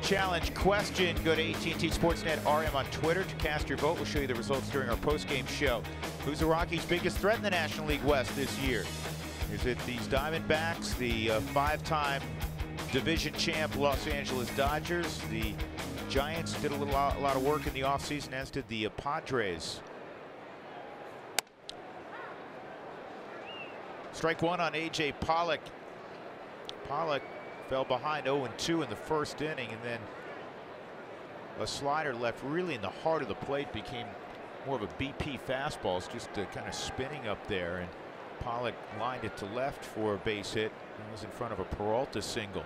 Challenge question. Go to AT&T Sportsnet RM on Twitter to cast your vote. We'll show you the results during our post-game show. Who's the Rockies' biggest threat in the National League West this year? Is it these Diamondbacks, the 5-time division champ Los Angeles Dodgers? The Giants did a lot of work in the offseason, as did the Padres. Strike one on A.J. Pollock. Pollock fell behind 0-2 in the first inning, and then a slider left really in the heart of the plate became more of a BP fastball. It's just kind of spinning up there, and Pollock lined it to left for a base hit and was in front of a Peralta single.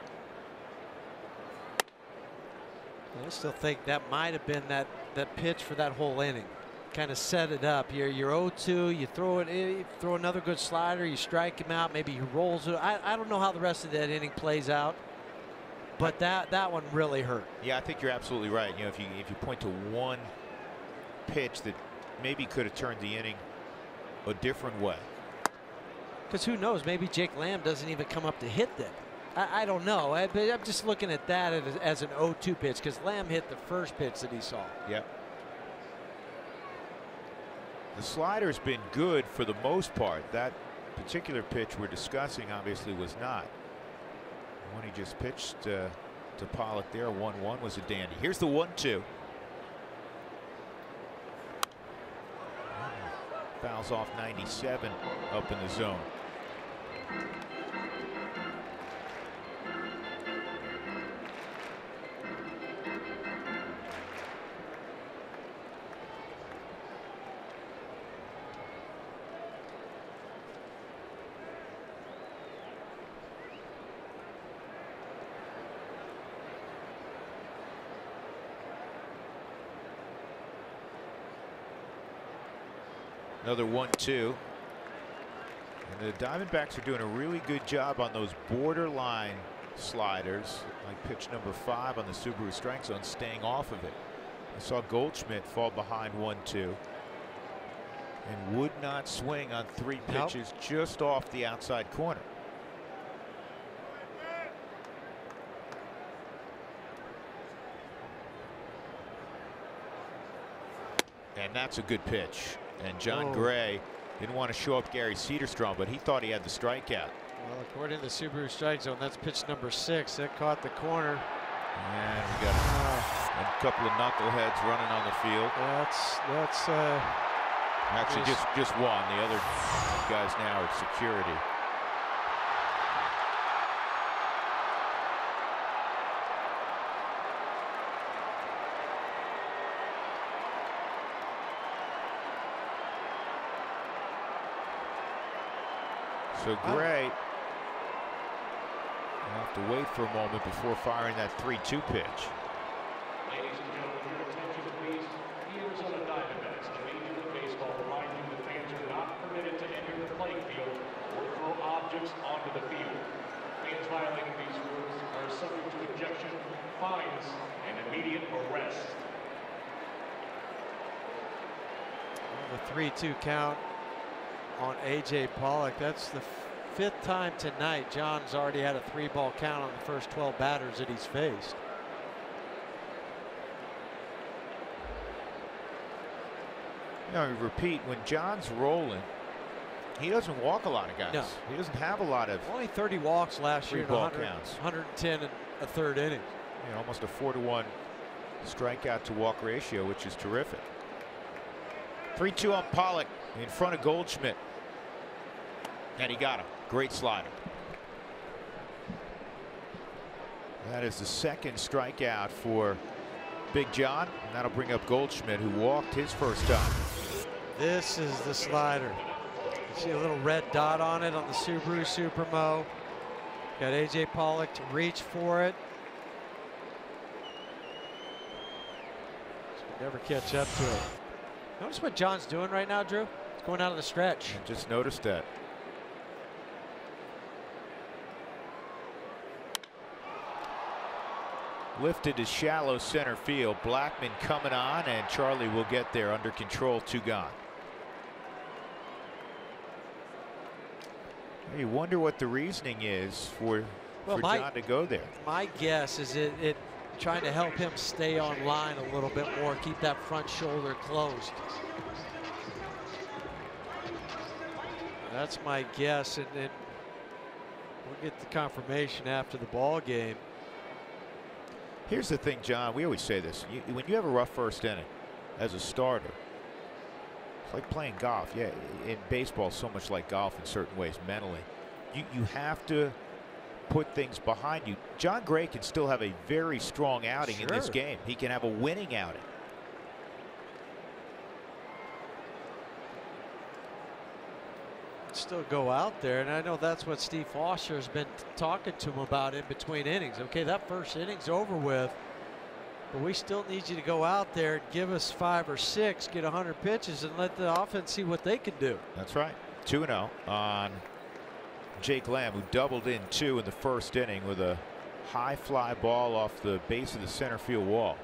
I still think that might have been that pitch for that whole inning. Kind of set it up. You're 0-2. You throw it. You throw another good slider. You strike him out. Maybe he rolls it. I don't know how the rest of that inning plays out, but that one really hurt. Yeah, I think you're absolutely right. You know, if you point to one pitch that maybe could have turned the inning a different way. Because who knows? Maybe Jake Lamb doesn't even come up to hit that. I don't know. I'm just looking at that as an 0-2 pitch, because Lamb hit the first pitch that he saw. Yep. The slider's been good for the most part. That particular pitch we're discussing obviously was not. The one he just pitched to Pollock there, 1-1, was a dandy. Here's the 1-2. Fouls off 97 up in the zone. Another 1-2. And the Diamondbacks are doing a really good job on those borderline sliders, like pitch number 5 on the Subaru strike zone, staying off of it. I saw Goldschmidt fall behind 1-2 and would not swing on 3 pitches just off the outside corner. And that's a good pitch. And John Gray didn't want to show up Gary Cedarstrom, but he thought he had the strikeout. Well, according to the Subaru strike zone, that's pitch number 6. That caught the corner. And we got a couple of knuckleheads running on the field. That's actually just one. The other guys now are security. So Gray will have to wait for a moment before firing that 3-2 pitch. Ladies and gentlemen, your attention please. The Arizona Diamondbacks, the Major League Baseball, remind you that fans are not permitted to enter the playing field or throw objects onto the field. Fans violating these rules are subject to ejection, fines, and immediate arrest. The 3-2 count on A.J. Pollock. That's the 5th time tonight. John's already had a 3-ball count on the first 12 batters that he's faced. Now, repeat, when John's rolling, he doesn't walk a lot of guys. No. He doesn't have a lot of only 30 walks last year in 3-ball counts. 110 and a third inning. You know, almost a 4-to-1 strikeout to walk ratio, which is terrific. 3-2 on Pollock in front of Goldschmidt. And he got him. Great slider. That is the 2nd strikeout for Big John. And that'll bring up Goldschmidt, who walked his first time. This is the slider. You see a little red dot on it on the Subaru Supermo. Got A.J. Pollock to reach for it. Never catch up to it. Notice what John's doing right now, Drew? He's going out of the stretch. I just noticed that. Lifted to shallow center field. Blackman coming on, and Charlie will get there under control. 2 gone. You wonder what the reasoning is for John to go there. My guess is it trying to help him stay on line a little bit more, keep that front shoulder closed. That's my guess, and then we'll get the confirmation after the ball game. Here's the thing, John. We always say this. When you have a rough first inning as a starter, it's like playing golf. Yeah, in baseball, so much like golf in certain ways mentally. You have to put things behind you. John Gray can still have a very strong outing in this game. He can have a winning outing. Still go out there, and I know that's what Steve Foster has been talking to him about in between innings. Okay, that first inning's over with, but we still need you to go out there and give us 5 or 6, get 100 pitches, and let the offense see what they can do. That's right. 2-0 on Jake Lamb, who doubled in 2 in the first inning with a high fly ball off the base of the center field wall.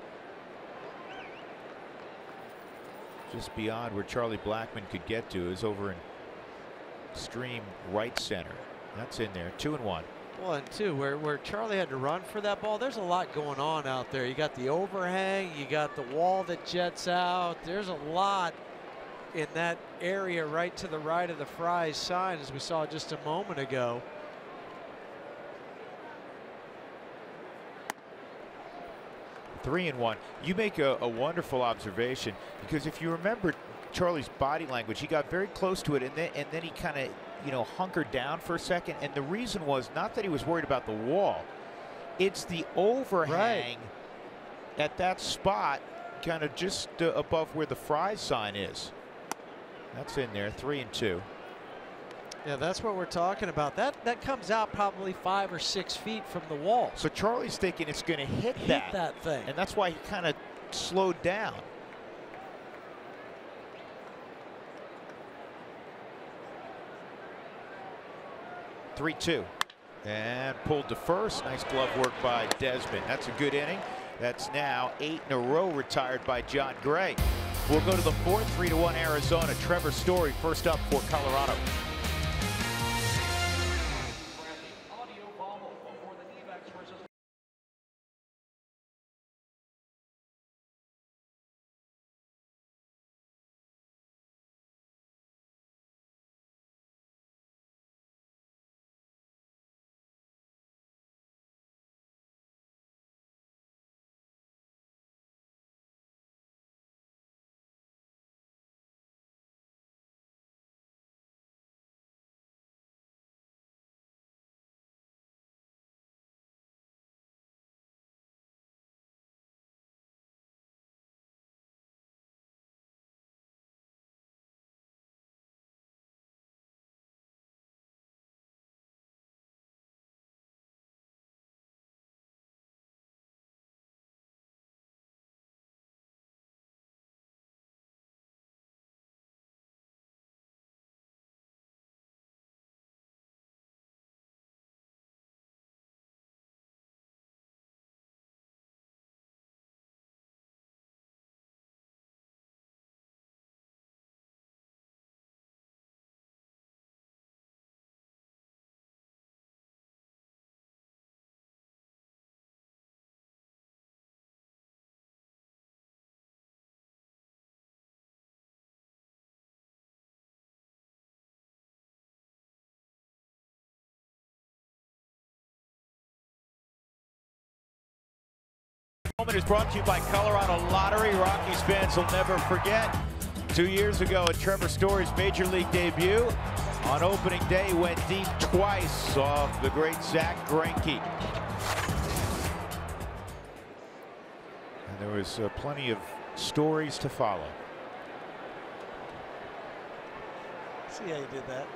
Just beyond where Charlie Blackman could get to is over in extreme right center. That's in there. 2-1. 1-2, where Charlie had to run for that ball. There's a lot going on out there. You got the overhang, you got the wall that jets out. There's a lot in that area right to the right of the Fry's sign, as we saw just a moment ago. Three and 1. You make a wonderful observation, because if you remember Charlie's body language, he got very close to it, and then he kind of, you know, hunkered down for a second. And the reason was not that he was worried about the wall, it's the overhang at that spot, kind of just above where the Fry's sign is. That's in there. 3-2. Yeah, that's what we're talking about. That comes out probably 5 or 6 feet from the wall. So Charlie's thinking it's going to hit that thing, and that's why he kind of slowed down. 3-2. And pulled to first. Nice glove work by Desmond. That's a good inning. That's now 8 in a row retired by John Gray. We'll go to the fourth. 3-1 Arizona. Trevor Story first up for Colorado. Moment is brought to you by Colorado Lottery. Rockies fans will never forget 2 years ago at Trevor Story's Major League debut. On opening day, went deep twice off the great Zach Greinke. And there was plenty of stories to follow. See how you did that?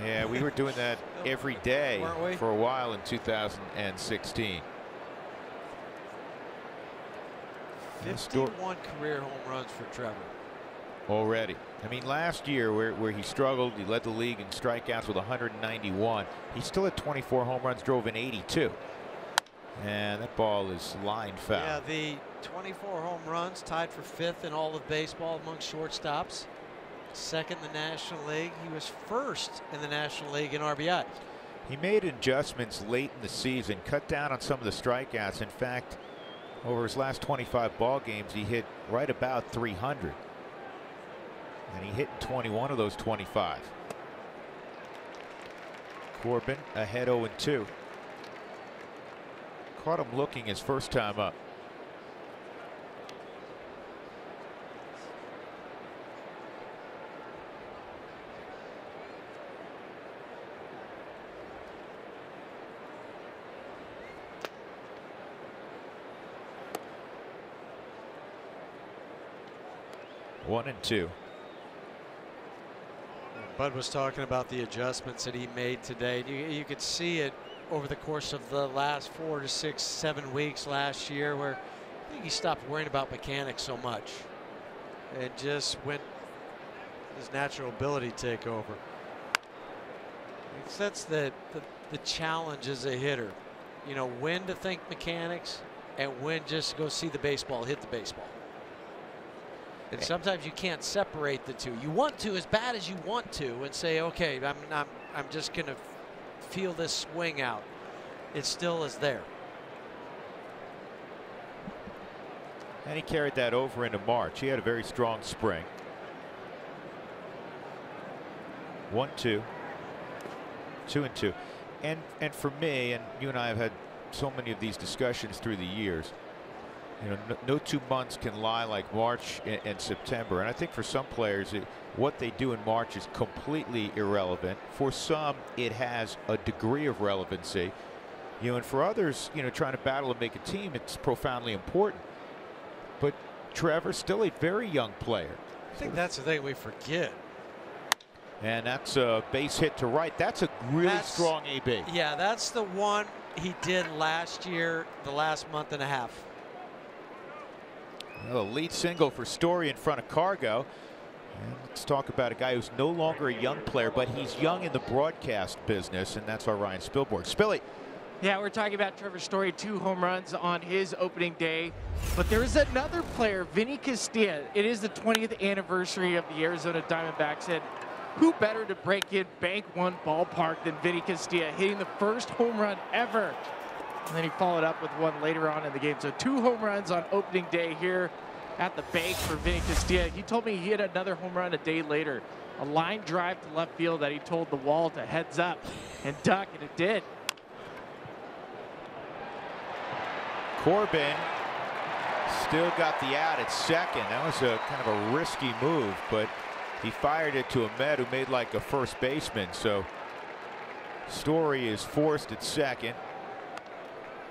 Yeah, we were doing that every day for a while in 2016. 51 career home runs for Trevor. Already. I mean, last year where he struggled, he led the league in strikeouts with 191. He still had 24 home runs, drove in 82. And that ball is line foul. Yeah, the 24 home runs, tied for 5th in all of baseball among shortstops. 2nd in the National League. He was 1st in the National League in RBI. He made adjustments late in the season, cut down on some of the strikeouts. In fact, over his last 25 ball games, he hit right about 300. And he hit 21 of those 25. Corbin ahead 0-2. Caught him looking his first time up. One and two. Bud was talking about the adjustments that he made today. You could see it over the course of the last 4 to 6, 7 weeks last year, where I think he stopped worrying about mechanics so much and just went his natural ability take over. That's the challenge as a hitter. You know, when to think mechanics and when just go see the baseball, hit the baseball. And sometimes you can't separate the two. You want to as bad as you want to and say, okay, I'm just going to feel this swing out. It still is there. And he carried that over into March. He had a very strong spring. 1-2. 2-2. And for me, and you and I have had so many of these discussions through the years, you know, no 2 months can lie like March and September. And I think for some players, what they do in March is completely irrelevant. For some, it has a degree of relevancy. You know, and for others, you know, trying to battle and make a team, it's profoundly important. But Trevor's still a very young player. I think that's the thing we forget. And that's a base hit to right. That's a really strong AB. Yeah, that's the one he did last year, the last month and a half. Well, a lead single for Story in front of Cargo. And let's talk about a guy who's no longer a young player, but he's young in the broadcast business, and that's our Ryan Spilborn. Spilly. Yeah, we're talking about Trevor Story, 2 home runs on his opening day. But there is another player, Vinny Castilla. It is the 20th anniversary of the Arizona Diamondbacks, and who better to break in Bank One Ballpark than Vinny Castilla, hitting the first home run ever. And then he followed up with one later on in the game. So 2 home runs on opening day here at the bank for Vinny Castilla. He told me he hit another home run a day later. A line drive to left field that he told the wall to heads up and duck, and it did. Corbin still got the out at second. That was a kind of a risky move, but he fired it to Ahmed, who made like a first baseman. So Story is forced at second.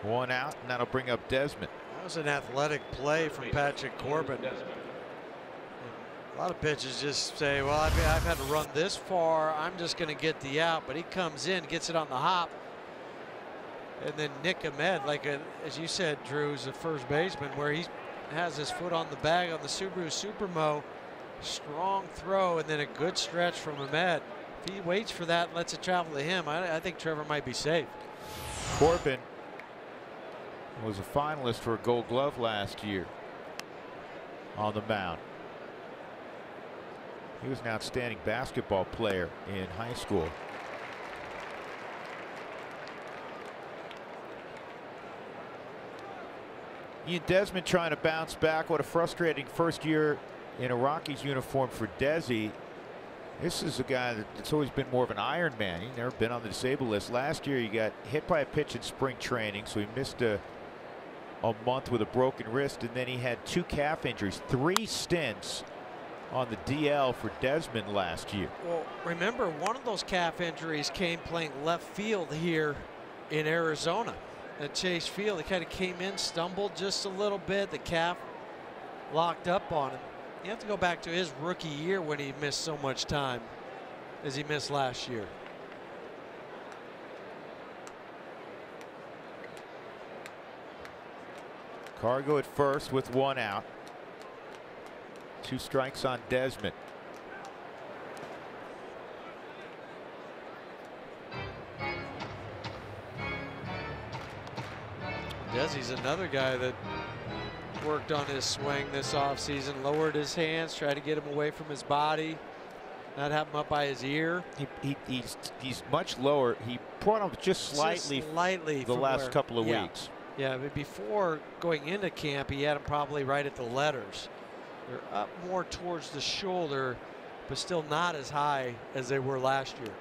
1 out, and that'll bring up Desmond. That was an athletic play from Patrick Corbin. A lot of pitchers just say, well, I've had to run this far, I'm just going to get the out. But he comes in, gets it on the hop. And then Nick Ahmed, as you said, Drew, is the first baseman, where he has his foot on the bag on the Subaru Supermo. Strong throw, and then a good stretch from Ahmed. If he waits for that and lets it travel to him, I think Trevor might be safe. Corbin was a finalist for a Gold Glove last year on the mound. He was an outstanding basketball player in high school. Ian Desmond trying to bounce back. What a frustrating first year in a Rockies uniform for Desi. This is a guy that's always been more of an Iron Man. He's never been on the disabled list. Last year he got hit by a pitch in spring training, so he missed a month with a broken wrist, and then he had 2 calf injuries. 3 stints on the DL for Desmond last year. Well, remember, one of those calf injuries came playing left field here in Arizona at Chase Field. He kind of came in, stumbled just a little bit. The calf locked up on him. You have to go back to his rookie year when he missed so much time as he missed last year. Cargo at first with 1 out. 2 strikes on Desmond. Desi's another guy that worked on his swing this offseason, lowered his hands, tried to get him away from his body, not have him up by his ear. He's much lower. He brought him just slightly the last couple of weeks. Yeah, but before going into camp, he had him probably right at the letters. They're up more towards the shoulder, but still not as high as they were last year.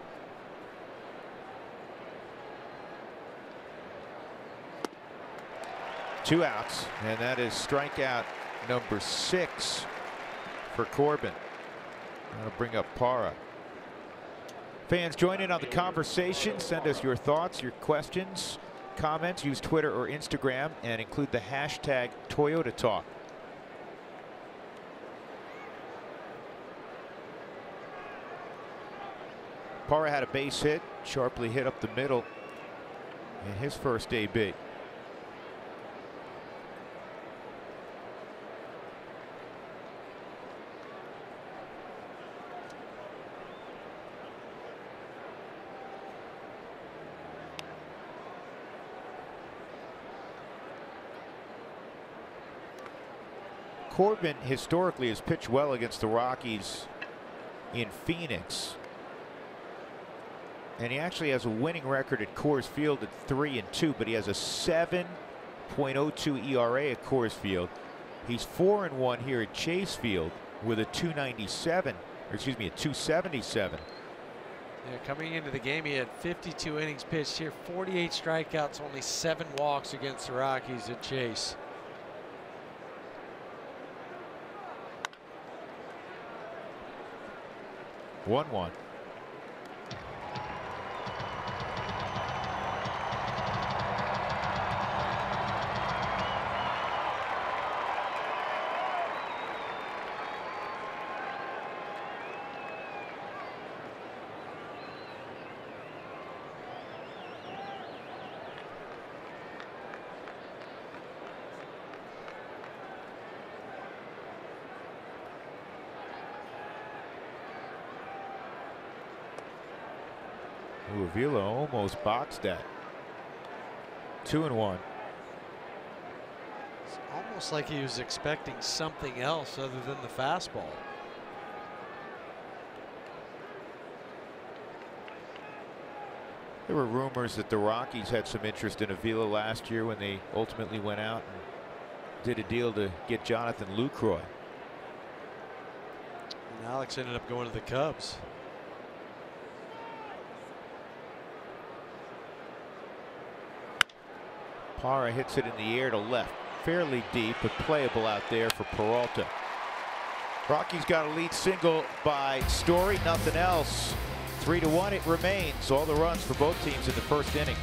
Two outs, and that is strikeout number 6 for Corbin. That'll bring up Parra. Fans, join in on the conversation. Send us your thoughts, your questions, comments. Use Twitter or Instagram and include the hashtag Toyota Talk. Parra had a base hit, sharply hit up the middle in his first AB. Corbin historically has pitched well against the Rockies in Phoenix. And he actually has a winning record at Coors Field at 3-2, but he has a 7.02 ERA at Coors Field. He's 4-1 here at Chase Field with a 297, or excuse me, a 277. Yeah, coming into the game, he had 52 innings pitched here, 48 strikeouts, only 7 walks against the Rockies at Chase. One. Ooh, Avila almost boxed that. 2-1. It's almost like he was expecting something else other than the fastball. There were rumors that the Rockies had some interest in Avila last year when they ultimately went out and did a deal to get Jonathan Lucroy. And Alex ended up going to the Cubs. Parra hits it in the air to left. Fairly deep, but playable out there for Peralta. Rockies got a lead single by Story, nothing else. 3-1 it remains. All the runs for both teams in the first inning.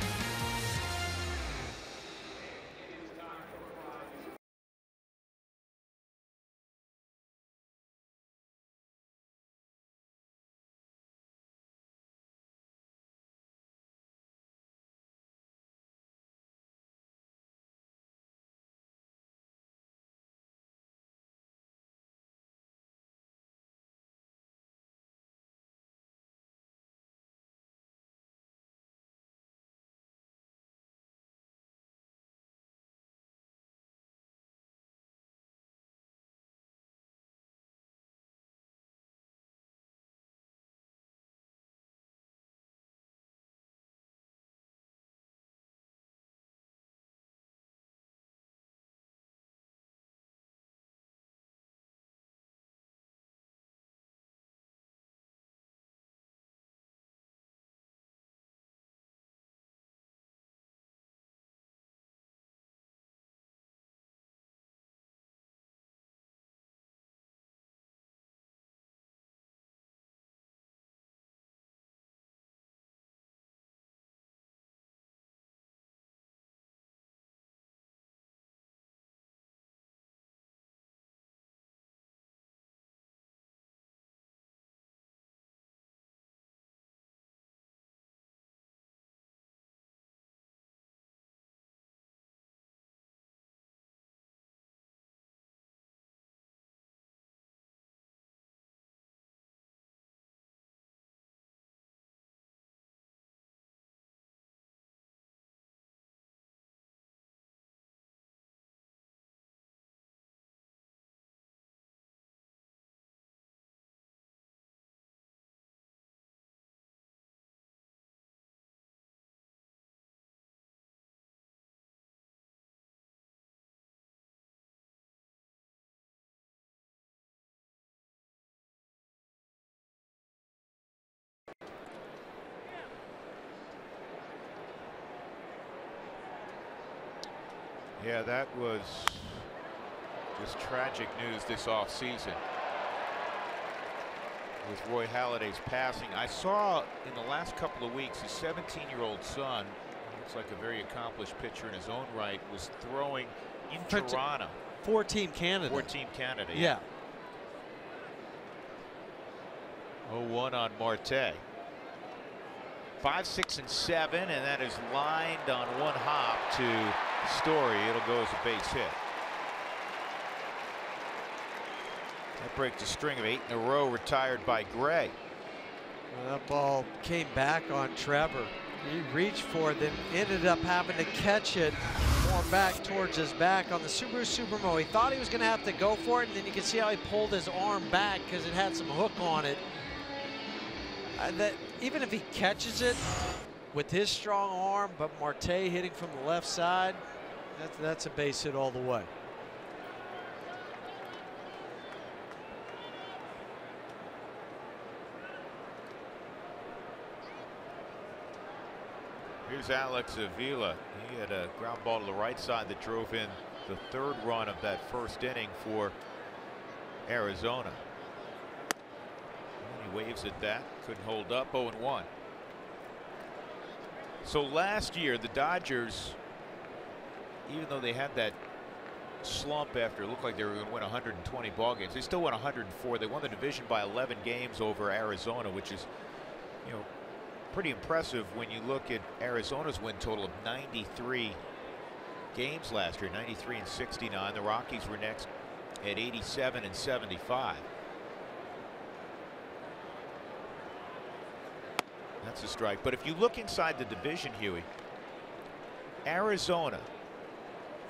Yeah, that was just tragic news this offseason with Roy Halladay's passing. I saw in the last couple of weeks his 17-year-old son, looks like a very accomplished pitcher in his own right, was throwing in Toronto. For-Team Canada. For-Team Canada, yeah. 0-1 on Marte. 5, 6, and 7, and that is lined on one hop to Story. It'll go as a base hit. That breaks a string of 8 in a row retired by Gray. Well, that ball came back on Trevor. He reached for it, then ended up having to catch it more back towards his back on the Subaru Supermo. He thought he was going to have to go for it, and then you can see how he pulled his arm back because it had some hook on it. Even if he catches it with his strong arm, but Marte hitting from the left side, that's a base hit all the way. Here's Alex Avila. He had a ground ball to the right side that drove in the third run of that first inning for Arizona. And he waves at that. Couldn't hold up. 0-1. So last year, the Dodgers, even though they had that slump after it looked like they were going to win 120 ball games, they still won 104. They won the division by 11 games over Arizona, which is, you know, pretty impressive when you look at Arizona's win total of 93 games last year, 93 and 69. The Rockies were next at 87 and 75. That's That's a strike. But if you look inside the division, Huey, Arizona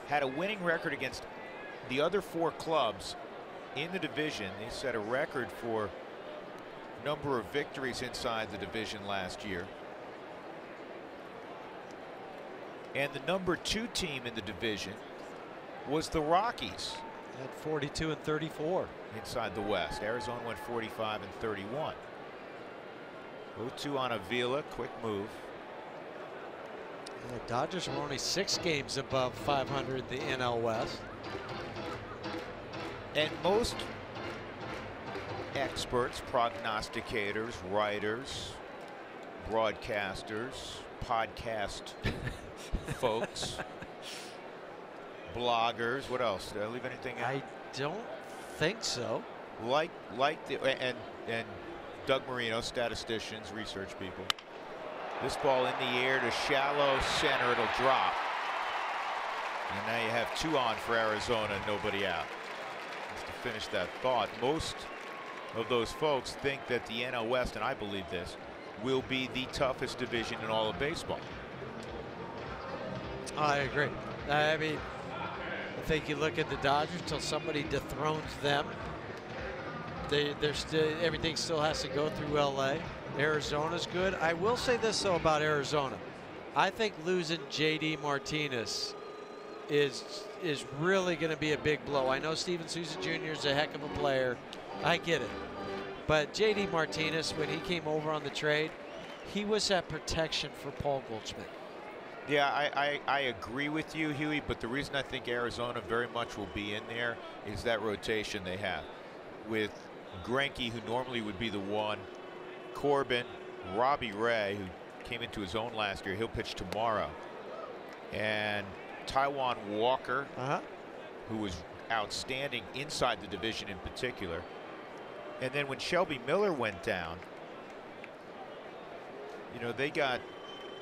had a winning record against the other 4 clubs in the division. They set a record for number of victories inside the division last year. And the number 2 team in the division was the Rockies. At 42 and 34. Inside the West. Arizona went 45 and 31. 0-2 on Avila, quick move. The Dodgers were only 6 games above 500 the NL West. And most experts, prognosticators, writers, broadcasters, podcast folks, bloggers, what else? Did I leave anything out? I don't think so. Like and Doug Marino, statisticians, research people. This ball in the air to shallow center, it'll drop. And now you have 2 on for Arizona, nobody out. Just to finish that thought, most of those folks think that the NL West, and I believe this, will be the toughest division in all of baseball. I agree. I mean, I think you look at the Dodgers until somebody dethrones them. They're still, everything still has to go through LA. Arizona's good. I will say this though about Arizona. I think losing JD Martinez is really going to be a big blow. I know Steven Souza Jr. is a heck of a player. I get it. But JD Martinez, when he came over on the trade, he was that protection for Paul Goldschmidt. Yeah, I agree with you, Huey, but the reason I think Arizona very much will be in there is that rotation they have with Greinke, who normally would be the one, Corbin, Robbie Ray, who came into his own last year, he'll pitch tomorrow, and Taijuan Walker, who was outstanding inside the division in particular. And then when Shelby Miller went down, you know, they got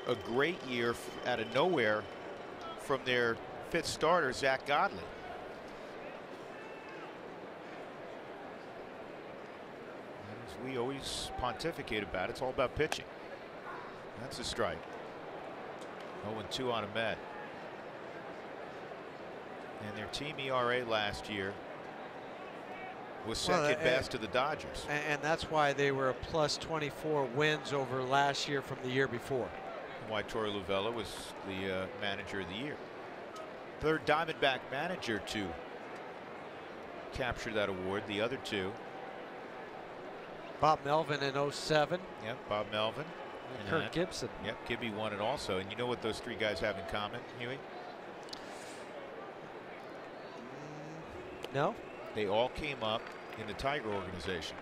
a great year out of nowhere from their 5th starter, Zach Godley. As we always pontificate about, it's all about pitching. That's a strike. 0-2 on Ahmed. And their team ERA last year was second best to the Dodgers. And that's why they were a +24 wins over last year from the year before. Why Torey Lovullo was the manager of the year. 3rd Diamondback manager to capture that award. The other 2. Bob Melvin in 07. Yep, Bob Melvin. And Kirk Gibson. Yep, Gibby won it also. And you know what those 3 guys have in common, Huey? No. They all came up in the Tiger organization.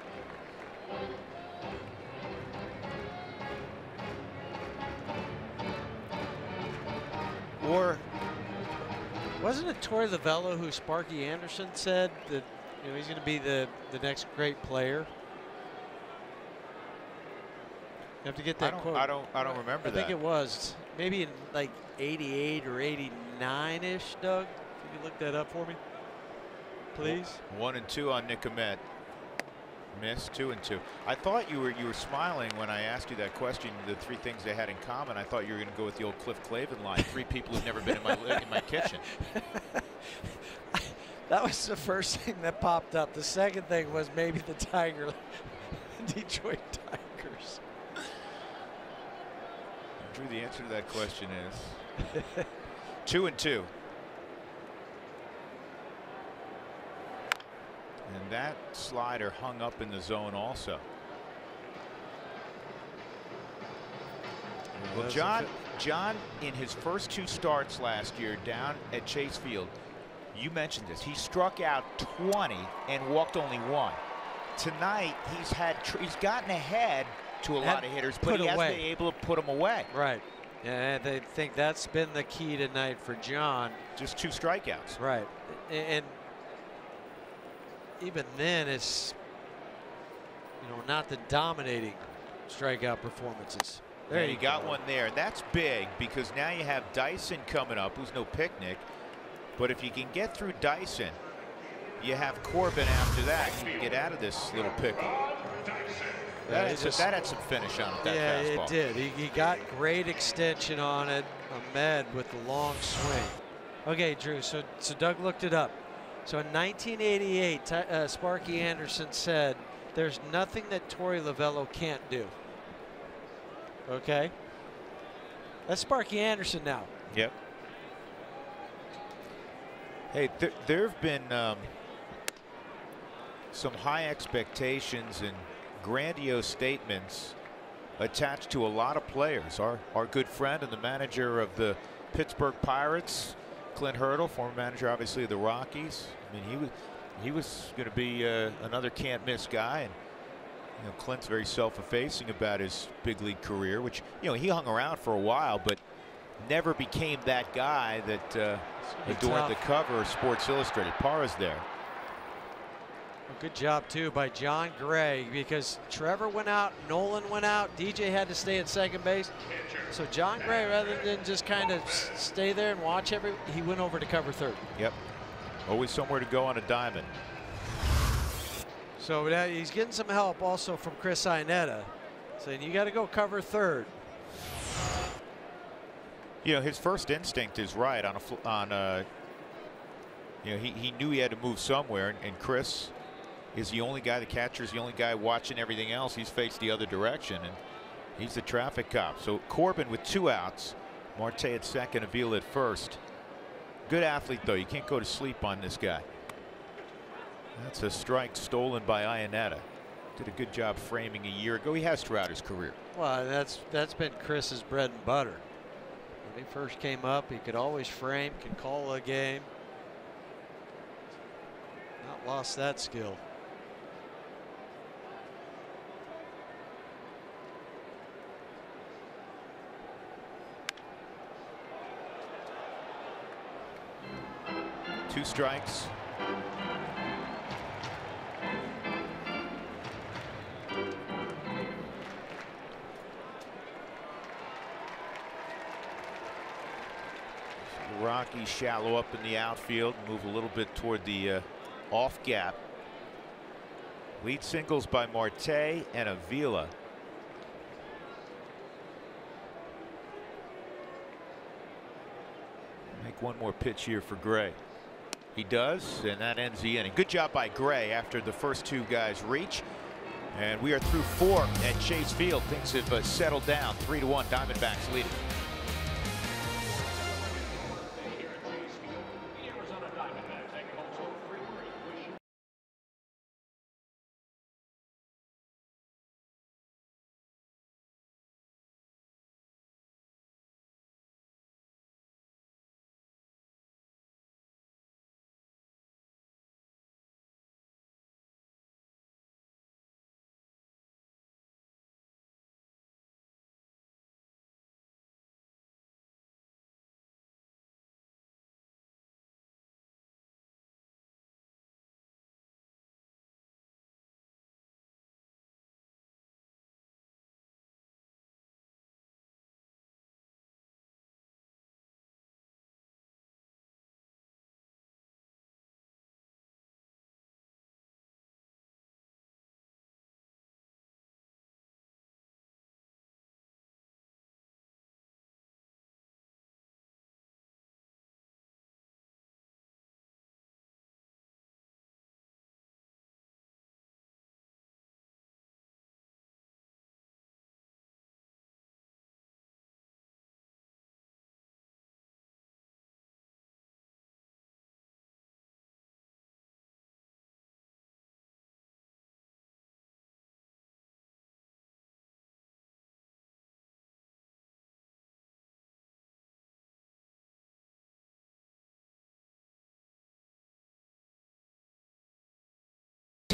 Or wasn't it Torey Lovullo who Sparky Anderson said that, you know, he's going to be the next great player? You have to get that quote. I don't remember that. I think it was maybe in like 88 or 89-ish, Doug. If you could look that up for me, please. 1-2 on Nick Ahmed. Missed. 2-2. I thought you were smiling when I asked you that question. The 3 things they had in common. I thought you were going to go with the old Cliff Clavin line. 3 people who've never been in my kitchen. That was the first thing that popped up. The second thing was maybe the Detroit Tigers. Drew, the answer to that question is 2-2. And that slider hung up in the zone also. Well, John, in his first 2 starts last year down at Chase Field, you mentioned this. He struck out 20 and walked only 1. Tonight, he's gotten ahead to a lot of hitters, but he hasn't been able to put them away. Right. And I think that's been the key tonight for John. Just 2 strikeouts. Right. And even then, it's, you know, not the dominating strikeout performances. There you got one there. That's big because now you have Dyson coming up, who's no picnic. But if you can get through Dyson, you have Corbin after that. You can get out of this little pickle. That had some finish on it, that fastball. It did. He got great extension on it. Ahmed with the long swing. Okay, Drew, so Doug looked it up. So in 1988, Sparky Anderson said, there's nothing that Torey Lovullo can't do. Okay? That's Sparky Anderson now. Yep. Hey, there have been some high expectations and grandiose statements attached to a lot of players. Our good friend and the manager of the Pittsburgh Pirates, Clint Hurdle, former manager obviously of the Rockies. I mean, he was going to be another can't miss guy, and you know, Clint's very self-effacing about his big league career, which, you know, he hung around for a while but never became that guy that adorned the cover of Sports Illustrated. Parra's there. Well, good job too by John Gray, because Trevor went out, Nolan went out, DJ had to stay at second base. So John Gray, rather than just kind of stay there and watch he went over to cover third. Yep. Always somewhere to go on a diamond. So he's getting some help also from Chris Inetta, saying you got to go cover third. You know, his first instinct is right you know, he knew he had to move somewhere, and Chris is the only guy, the catcher's the only guy watching everything else. He's faced the other direction, and he's the traffic cop. So Corbin with 2 outs, Marte at second, Avila at first. Good athlete, though. You can't go to sleep on this guy. That's a strike stolen by Iannetta. Did a good job framing a year ago. He has throughout his career. Well, that's been Chris's bread and butter. When he first came up, he could always frame, could call a game. Not lost that skill. Two strikes. The Rockies shallow up in the outfield, move a little bit toward the off gap. Lead singles by Marte and Avila. Make one more pitch here for Gray. He does, and that ends the inning. Good job by Gray after the first 2 guys reach. And we are through 4 at Chase Field. Things have settled down. 3-1, Diamondbacks leading.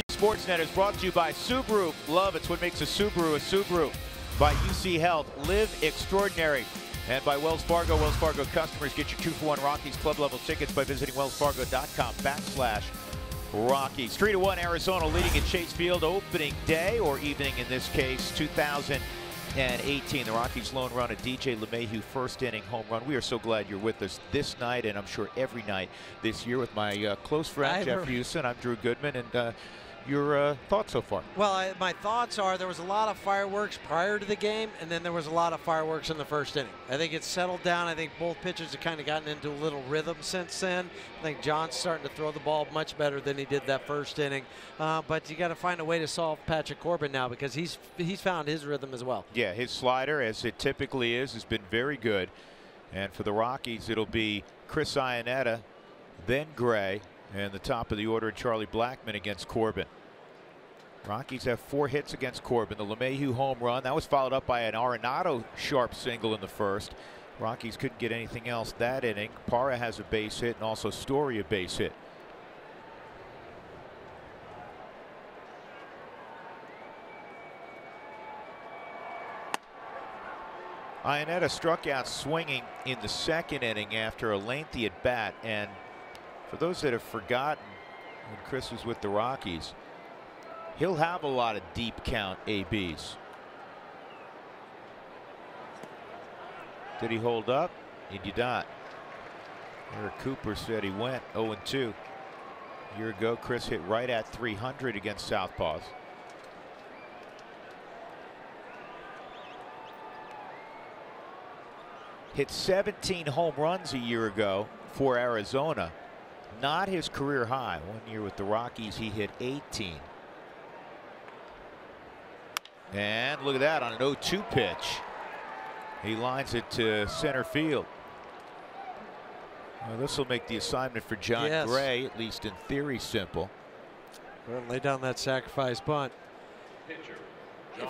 Sportsnet is brought to you by Subaru. Love, it's what makes a Subaru a Subaru. By UC Health, live extraordinary. And by Wells Fargo. Wells Fargo customers get your 2-for-1 Rockies club level tickets by visiting wellsfargo.com/Rockies. 3-1 Arizona leading at Chase Field opening day, or evening in this case, 2018. The Rockies lone run, a DJ LeMahieu first inning home run. We are so glad you're with us this night, and I'm sure every night this year, with my close friend Jeff Houston. I'm Drew Goodman, and Your thoughts so far? Well, my thoughts are there was a lot of fireworks prior to the game, and then there was a lot of fireworks in the first inning. I think it's settled down. I think both pitchers have kind of gotten into a little rhythm since then. I think John's starting to throw the ball much better than he did that first inning. But you got to find a way to solve Patrick Corbin now, because he's found his rhythm as well. Yeah, his slider, as it typically is, has been very good. And for the Rockies, it'll be Chris Iannetta, then Gray, and the top of the order, Charlie Blackmon against Corbin. Rockies have 4 hits against Corbin. The LeMahieu home run, that was followed up by an Arenado sharp single in the first. Rockies couldn't get anything else that inning. Parra has a base hit, and also Story a base hit. Iannetta struck out swinging in the second inning after a lengthy at bat. And for those that have forgotten when Chris was with the Rockies, he'll have a lot of deep count ABs. Did he hold up? He did not. Eric Cooper said he went 0-2. A year ago, Chris hit right at 300 against Southpaws. Hit 17 home runs a year ago for Arizona. Not his career high. 1 year with the Rockies, he hit 18. And look at that on an 0-2 pitch. He lines it to center field. Well, this will make the assignment for John Gray, at least in theory, simple. Well, lay down that sacrifice bunt.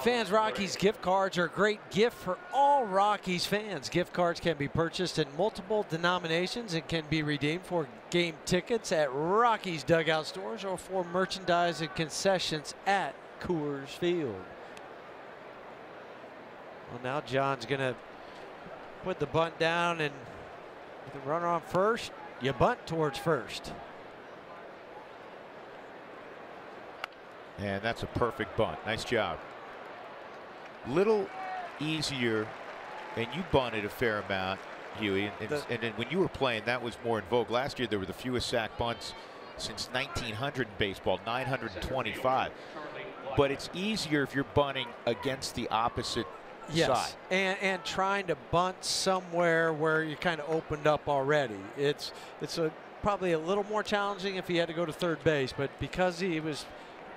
Fans Rockies gift cards are a great gift for all Rockies fans. Gift cards can be purchased in multiple denominations and can be redeemed for game tickets at Rockies dugout stores or for merchandise and concessions at Coors Field. Well, now John's going to put the bunt down, and with the runner on first, you bunt towards first. And that's a perfect bunt. Nice job. Little easier, and you bunted a fair amount, Huey. And then when you were playing, that was more in vogue. Last year, there were the fewest sack bunts since 1900 in baseball, 925. But it's easier if you're bunting against the opposite side. And trying to bunt somewhere where you kind of opened up already. It's probably a little more challenging if he had to go to third base, but because he was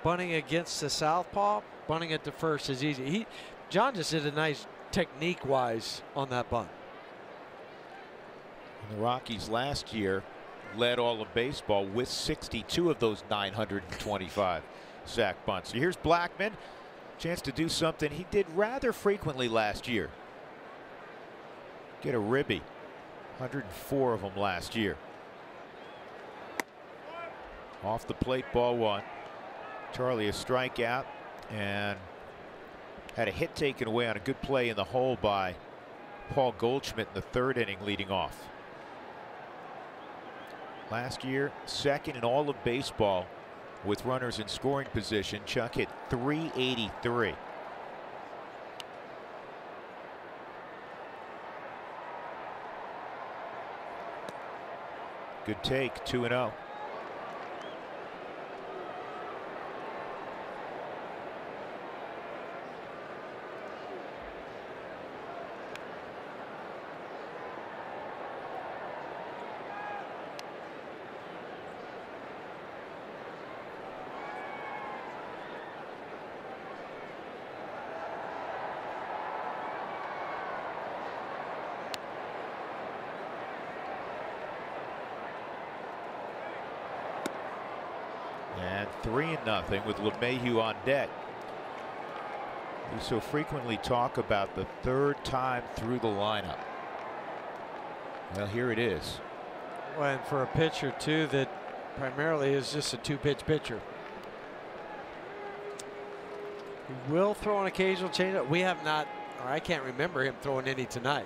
bunting against the southpaw, bunting it to first is easy. John just did a nice technique-wise on that bunt. And the Rockies last year led all of baseball with 62 of those 925 sack bunts. So here's Blackmon. Chance to do something he did rather frequently last year. Get a ribby. 104 of them last year. Off the plate, ball 1. Charlie a strikeout, and had a hit taken away on a good play in the hole by Paul Goldschmidt in the third inning, leading off. Last year, second in all of baseball with runners in scoring position. Chuck hit .383. Good take, 2-0. And 3-0 with LeMahieu on deck. We so frequently talk about the third time through the lineup. Well, here it is. Well, and for a pitcher, too, that primarily is just a two-pitch pitcher. He will throw an occasional changeup. We have not, or I can't remember him throwing any tonight.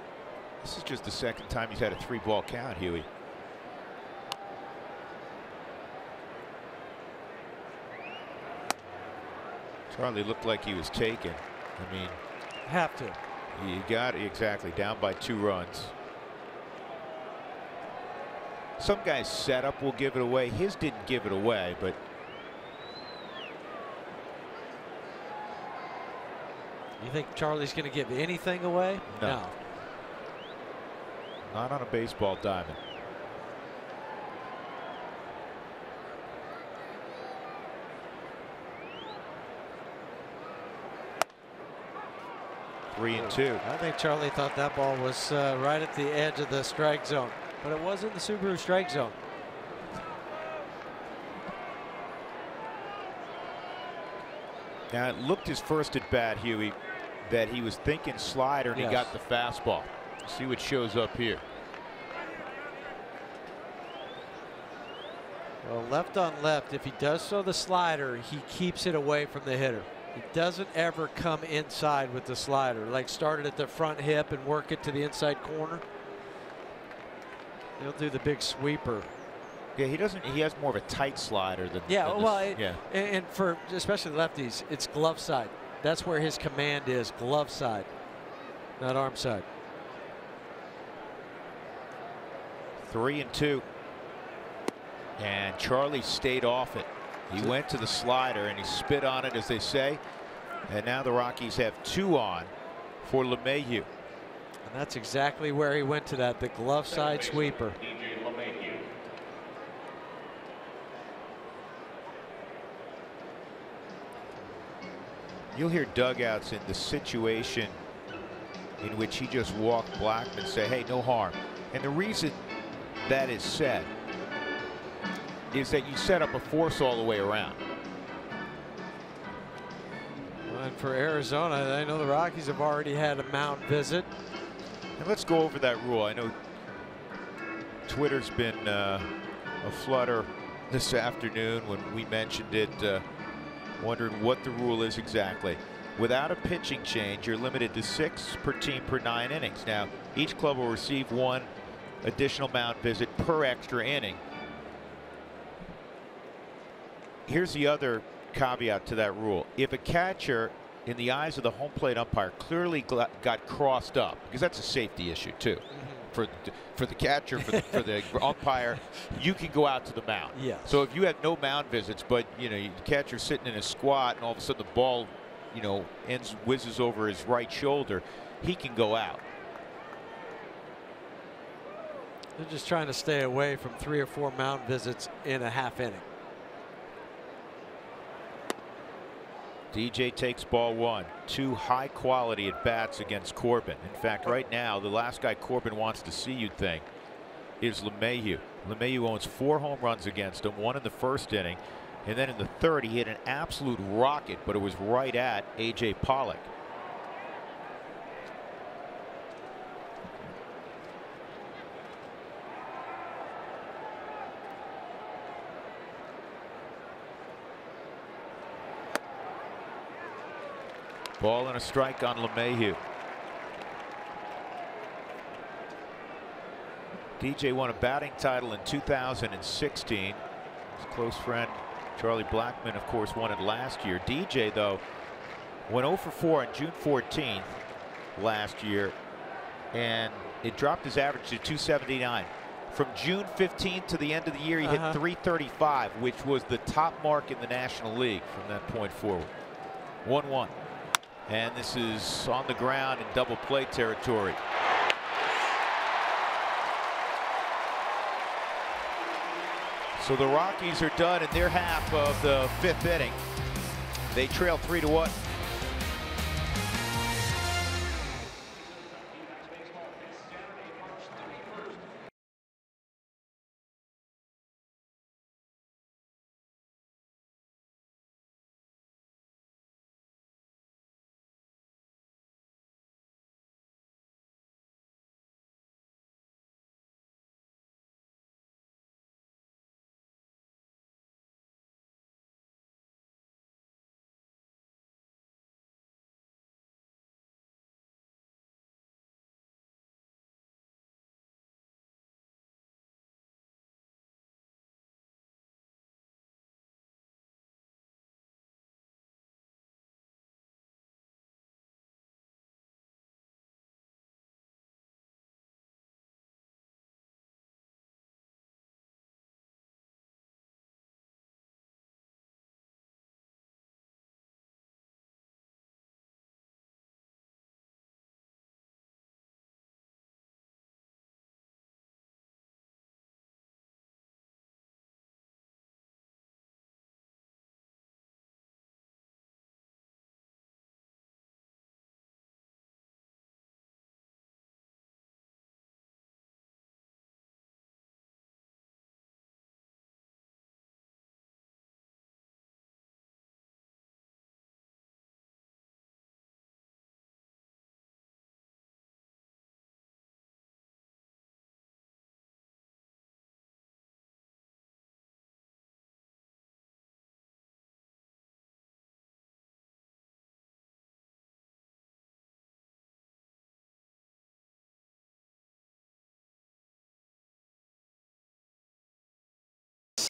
This is just the second time he's had a 3-ball count, Huey. Charlie looked like he was taken. I mean, have to. You got it, exactly, down by 2 runs. Some guys' setup will give it away. His didn't give it away, but You think Charlie's going to give anything away? No. Not on a baseball diamond. Three and two. I think Charlie thought that ball was right at the edge of the strike zone, but it was in the Subaru strike zone. Now it looked his first at bat, Huey, that he was thinking slider and he got the fastball. See what shows up here. Well, left on left, if he does throw the slider, he keeps it away from the hitter. He doesn't ever come inside with the slider, like start it at the front hip and work it to the inside corner. He'll do the big sweeper. Yeah, he doesn't. He has more of a tight slider than. Yeah, than well, this, and for especially lefties, it's glove side. That's where his command is, glove side, not arm side. 3 and 2. And Charlie stayed off it. He went to the slider and he spit on it, as they say. And now the Rockies have 2 on for LeMahieu. And that's exactly where he went to that, the glove side sweeper. You'll hear dugouts in the situation in which he just walked Blackman say, hey, no harm. And the reason that is said is that you set up a force all the way around. Well, and for Arizona, I know the Rockies have already had a mound visit. And let's go over that rule. I know Twitter's been a flutter this afternoon when we mentioned it, wondering what the rule is exactly. Without a pitching change, you're limited to 6 per team per 9 innings. Now, each club will receive 1 additional mound visit per extra inning. Here's the other caveat to that rule. If a catcher, in the eyes of the home plate umpire, clearly got crossed up, because that's a safety issue too. For the catcher, for the umpire, you can go out to the mound. Yes. So if you have no mound visits, but the catcher's sitting in a squat and all of a sudden the ball, whizzes over his right shoulder, he can go out. They're just trying to stay away from 3 or 4 mound visits in a half inning. DJ takes ball 1. 2 high quality at bats against Corbin. In fact, right now, the last guy Corbin wants to see, you'd think, is LeMahieu. LeMahieu owns 4 home runs against him, 1 in the first inning. And then in the third, he hit an absolute rocket, but it was right at A.J. Pollock. Ball and a strike on LeMahieu. DJ won a batting title in 2016. His close friend Charlie Blackman, of course, won it last year. DJ, though, went 0 for 4 on June 14th last year, and it dropped his average to 279. From June 15th to the end of the year, he hit 335, which was the top mark in the National League from that point forward. 1-1. And this is on the ground in double play territory. So the Rockies are done in their half of the 5th inning. They trail 3-1.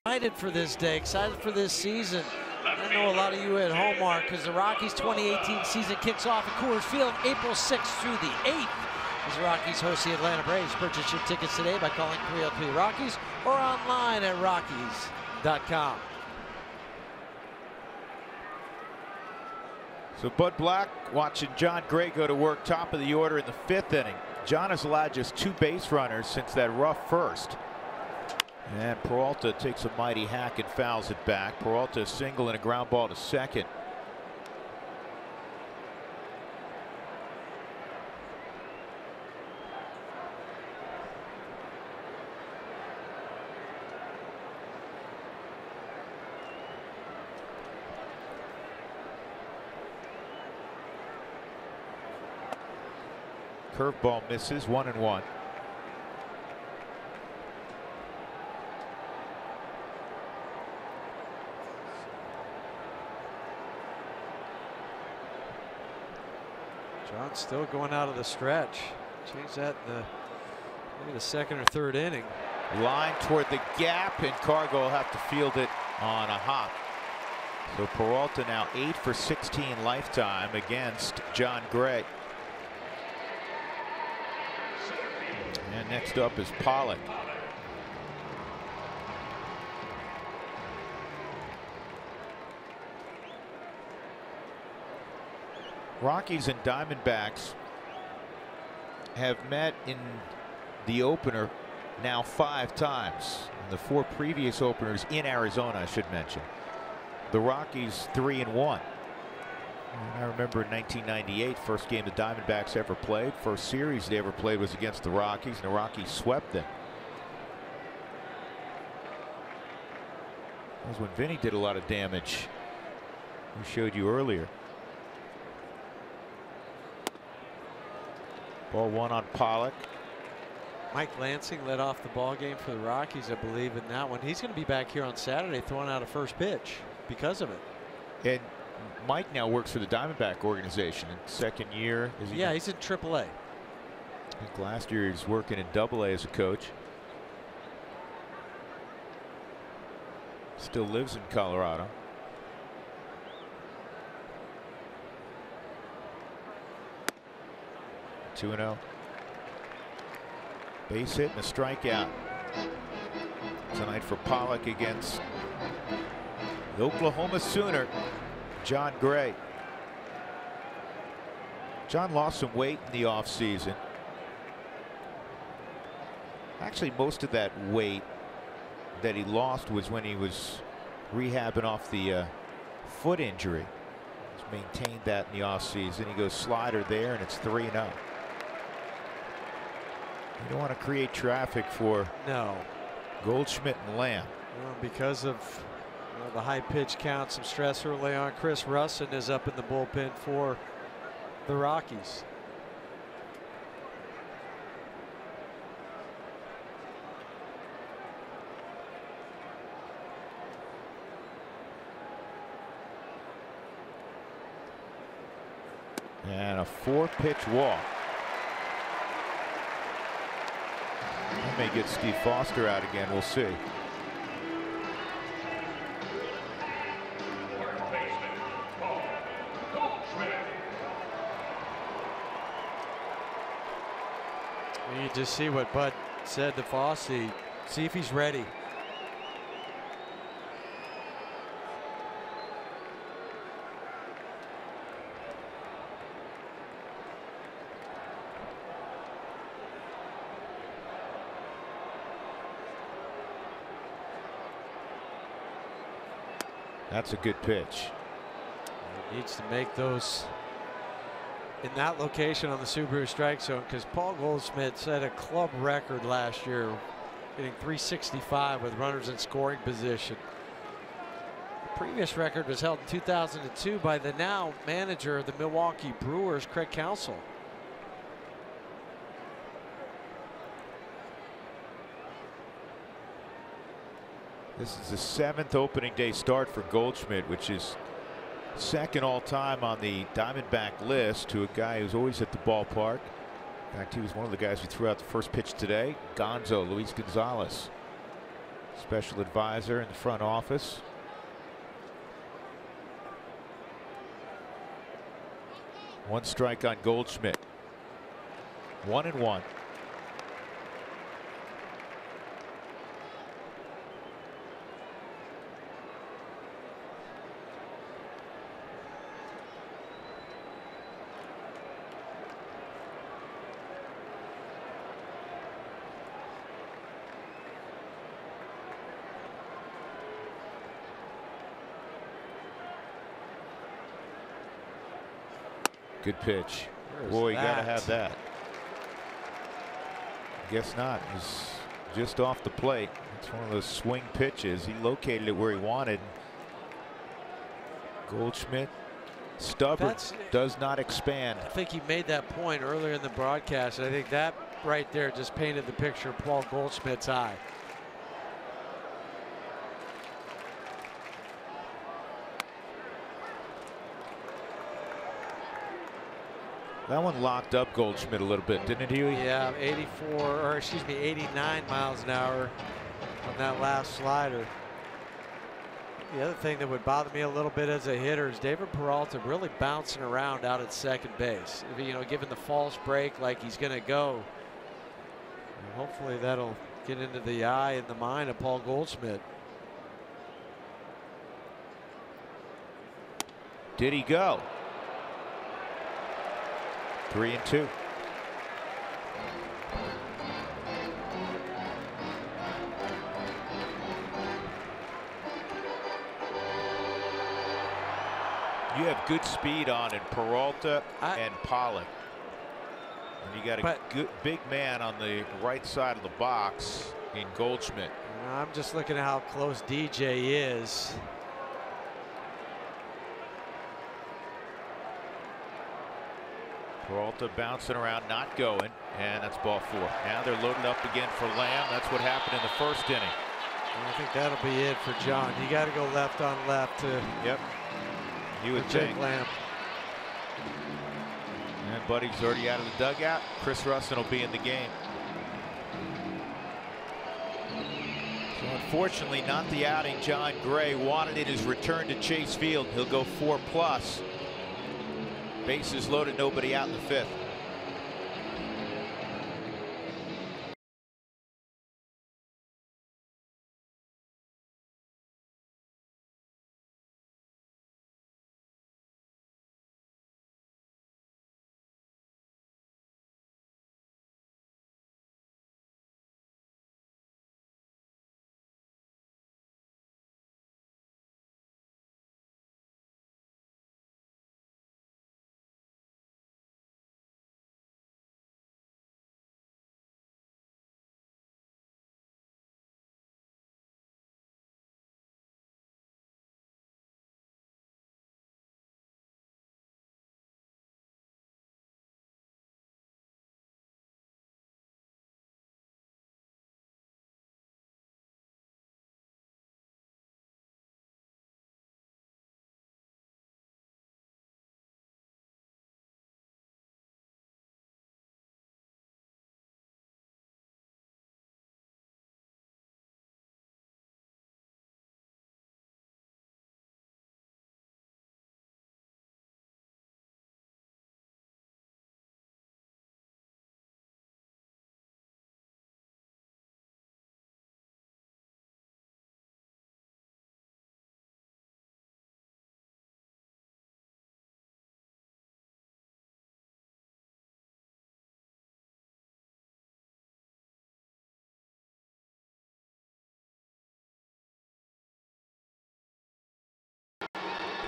Excited for this day, excited for this season. I know a lot of you at home are, because the Rockies 2018 season kicks off at Coors Field April 6th through the 8th. As the Rockies host the Atlanta Braves. Purchase your tickets today by calling 303-ROCKIES or online at Rockies.com. So Bud Black watching John Gray go to work top of the order in the 5th inning. John has allowed just 2 base runners since that rough first. And Peralta takes a mighty hack and fouls it back. Peralta a single and a ground ball to second. Curveball misses, 1-1. John's still going out of the stretch. Change that in maybe the 2nd or 3rd inning. Line toward the gap, and Cargo will have to field it on a hop. So Peralta now 8 for 16 lifetime against John Gray. And next up is Pollock. Rockies and Diamondbacks have met in the opener now 5 times. And the 4 previous openers in Arizona, I should mention. The Rockies 3-1. I remember in 1998, first game the Diamondbacks ever played. First series they ever played was against the Rockies, and the Rockies swept them. That was when Vinny did a lot of damage. We showed you earlier. Ball 1 on Pollock. Mike Lansing led off the ball game for the Rockies, I believe, in that one. He's going to be back here on Saturday throwing out a first pitch because of it. And Mike now works for the Diamondback organization in 2nd year. Is he? Yeah, he's in AAA. I think last year he was working in AA as a coach. Still lives in Colorado. (2-0). Base hit and a strikeout tonight for Pollock against the Oklahoma Sooner, John Gray. John lost some weight in the offseason. Actually, most of that weight that he lost was when he was rehabbing off the foot injury. He's maintained that in the offseason. He goes slider there, and it's 3-0. You don't want to create traffic for Goldschmidt and Lamb. Well, because of the high pitch count, some stress early on. Chris Russin is up in the bullpen for the Rockies. And a 4-pitch walk. That may get Steve Foster out again. We'll see. You just see what Bud said to Fossey. See if he's ready. That's a good pitch. He needs to make those in that location on the Subaru strike zone, because Paul Goldschmidt set a club record last year, hitting .365 with runners in scoring position. The previous record was held in 2002 by the now manager of the Milwaukee Brewers, Craig Counsell. This is the 7th opening day start for Goldschmidt, which is second all time on the Diamondback list to a guy who's always at the ballpark. In fact, he was one of the guys who threw out the first pitch today, Luis Gonzalez. special advisor in the front office. One strike on Goldschmidt. 1-1. Good pitch. Boy, you gotta have that. Guess not. He's just off the plate. It's one of those swing pitches. He located it where he wanted. Goldschmidt, stubborn, does not expand. I think he made that point earlier in the broadcast. I think that right there just painted the picture of Paul Goldschmidt's eye. That one locked up Goldschmidt a little bit, didn't it, Huey? Yeah, 89 miles an hour on that last slider. The other thing that would bother me a little bit as a hitter is David Peralta really bouncing around out at second base. You know, given the false break like he's going to go. And hopefully that'll get into the eye and the mind of Paul Goldschmidt. Did he go? 3-2. You have good speed on it, Peralta and Pollock. And you got a good big man on the right side of the box in Goldschmidt. I'm just looking at how close DJ is. Peralta bouncing around, not going, and that's ball 4. Now they're loaded up again for Lamb. That's what happened in the first inning. And I think that'll be it for John. You got to go left on left to. Yep. You would Jake think. Lamb. And Buddy's already out of the dugout. Chris Russin will be in the game. So unfortunately, not the outing John Gray wanted in his return to Chase Field. He'll go 4+. Bases loaded, nobody out in the 5th.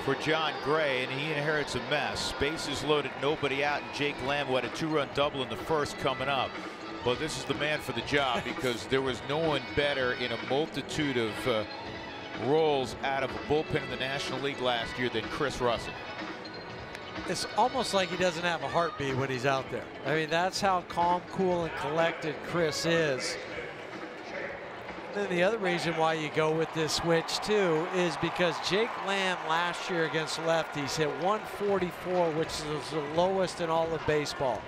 For John Gray, and he inherits a mess. Bases loaded, nobody out, and Jake Lamb, who had a 2-run double in the first, coming up. But this is the man for the job because there was no one better in a multitude of roles out of a bullpen in the National League last year than Chris Russin. It's almost like he doesn't have a heartbeat when he's out there. I mean, that's how calm, cool, and collected Chris is. Then the other reason why you go with this switch too is because Jake Lamb last year against lefties hit 144, which is the lowest in all of baseball.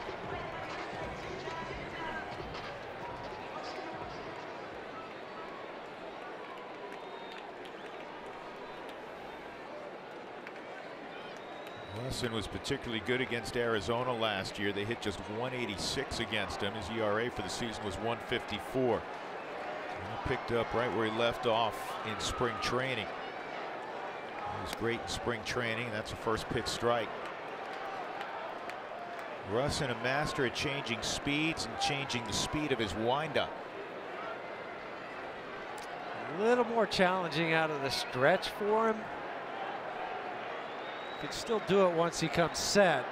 Russin was particularly good against Arizona last year. They hit just 186 against him. His ERA for the season was 154. He picked up right where he left off in spring training. He was great in spring training. That's a first pitch strike. Russin, a master at changing speeds and changing the speed of his windup. A little more challenging out of the stretch for him. Could still do it once he comes set.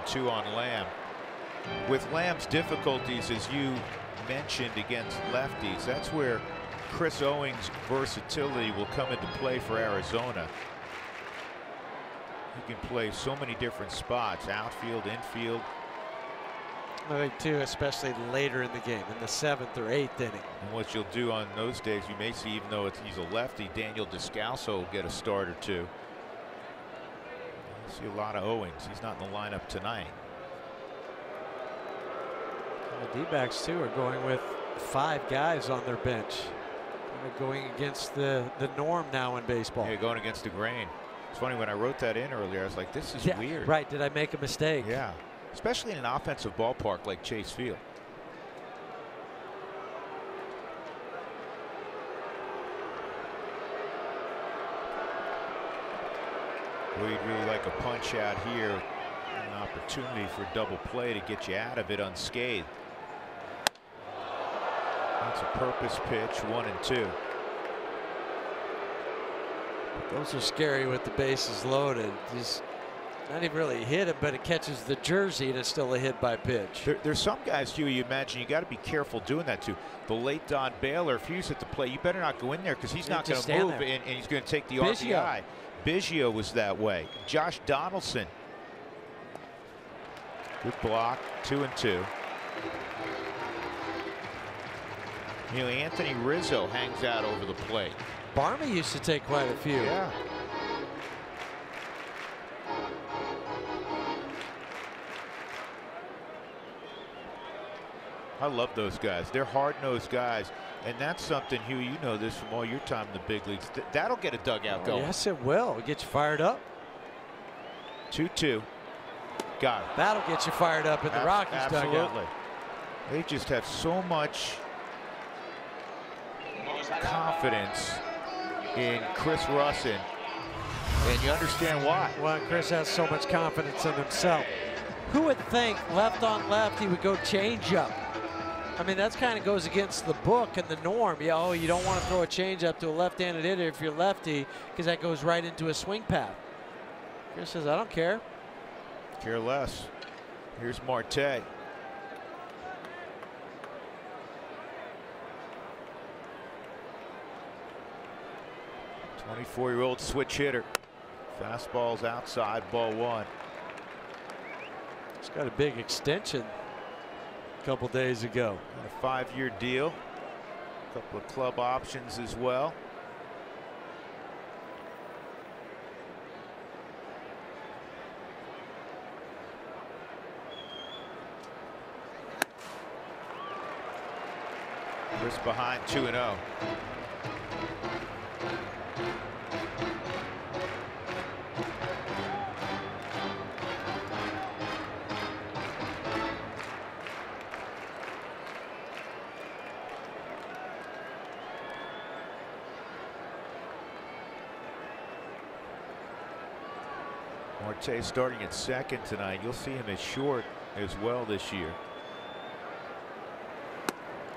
0-2 on Lamb. With Lamb's difficulties, as you mentioned, against lefties, that's where Chris Owings' versatility will come into play for Arizona. He can play so many different spots, outfield, infield. I think too, especially later in the game, in the 7th or 8th inning. And what you'll do on those days, you may see, even though he's a lefty, Daniel Descalso will get a start or two. You see a lot of Owings. He's not in the lineup tonight. The D-backs too are going with 5 guys on their bench. They're going against the norm now in baseball. Yeah, going against the grain. It's funny, when I wrote that in earlier, I was like, this is weird. Right, did I make a mistake? Yeah, especially in an offensive ballpark like Chase Field. We'd really like a punch out here, an opportunity for double play to get you out of it unscathed. That's a purpose pitch, 1-2. Those are scary with the bases loaded. Just not even really hit it, but it catches the jersey and it's still a hit by pitch. There's some guys, Huey, you imagine you got to be careful doing that too. The late Don Baylor, if he's at the plate, you better not go in there because he's not going to move and he's going to take the RBI. Biggio was that way. Josh Donaldson. Good block, 2-2. You know, Anthony Rizzo hangs out over the plate. Barmy used to take quite a few. Yeah. I love those guys. They're hard-nosed guys. And that's something, Hugh, you know this from all your time in the big leagues. That'll get a dugout going. Yes, it will. It gets you fired up. 2-2. Got it. That'll get you fired up in the Rockies dugout. Absolutely. They just have so much confidence in Chris Russin, and you understand why. Well, Chris has so much confidence in himself. Who would think left on left he would go change up? I mean, that kind of goes against the book and the norm. You don't want to throw a change up to a left-handed hitter if you're lefty, because that goes right into a swing path. Chris says, I don't care. Care less. Here's Marte. '24-year-old switch hitter. Fastball's outside, ball 1. He's got a big extension a couple days ago. A 5-year deal. A couple of club options as well. Chris behind 2-0. Marte starting at second tonight. You'll see him as short as well this year.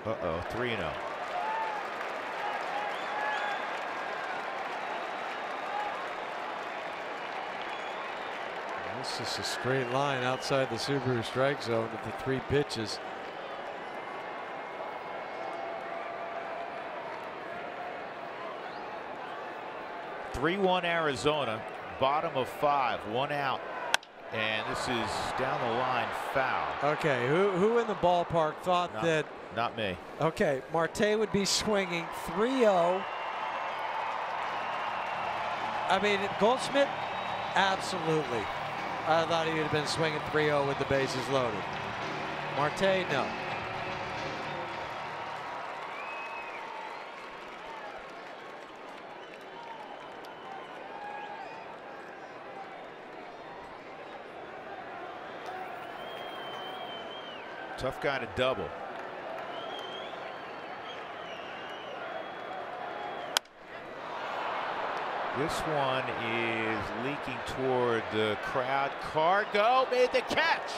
Uh-oh, 3-0. This is a straight line outside the Subaru strike zone with the 3 pitches. (3-1) Arizona, bottom of 5, 1 out, and this is down the line, foul. Okay, who in the ballpark thought that? Not me. Okay, Marte would be swinging 3-0. I mean, Goldschmidt, absolutely. I thought he would have been swinging 3-0 with the bases loaded. Marte, no. Tough guy to double. This one is leaking toward the crowd. Cargo made the catch.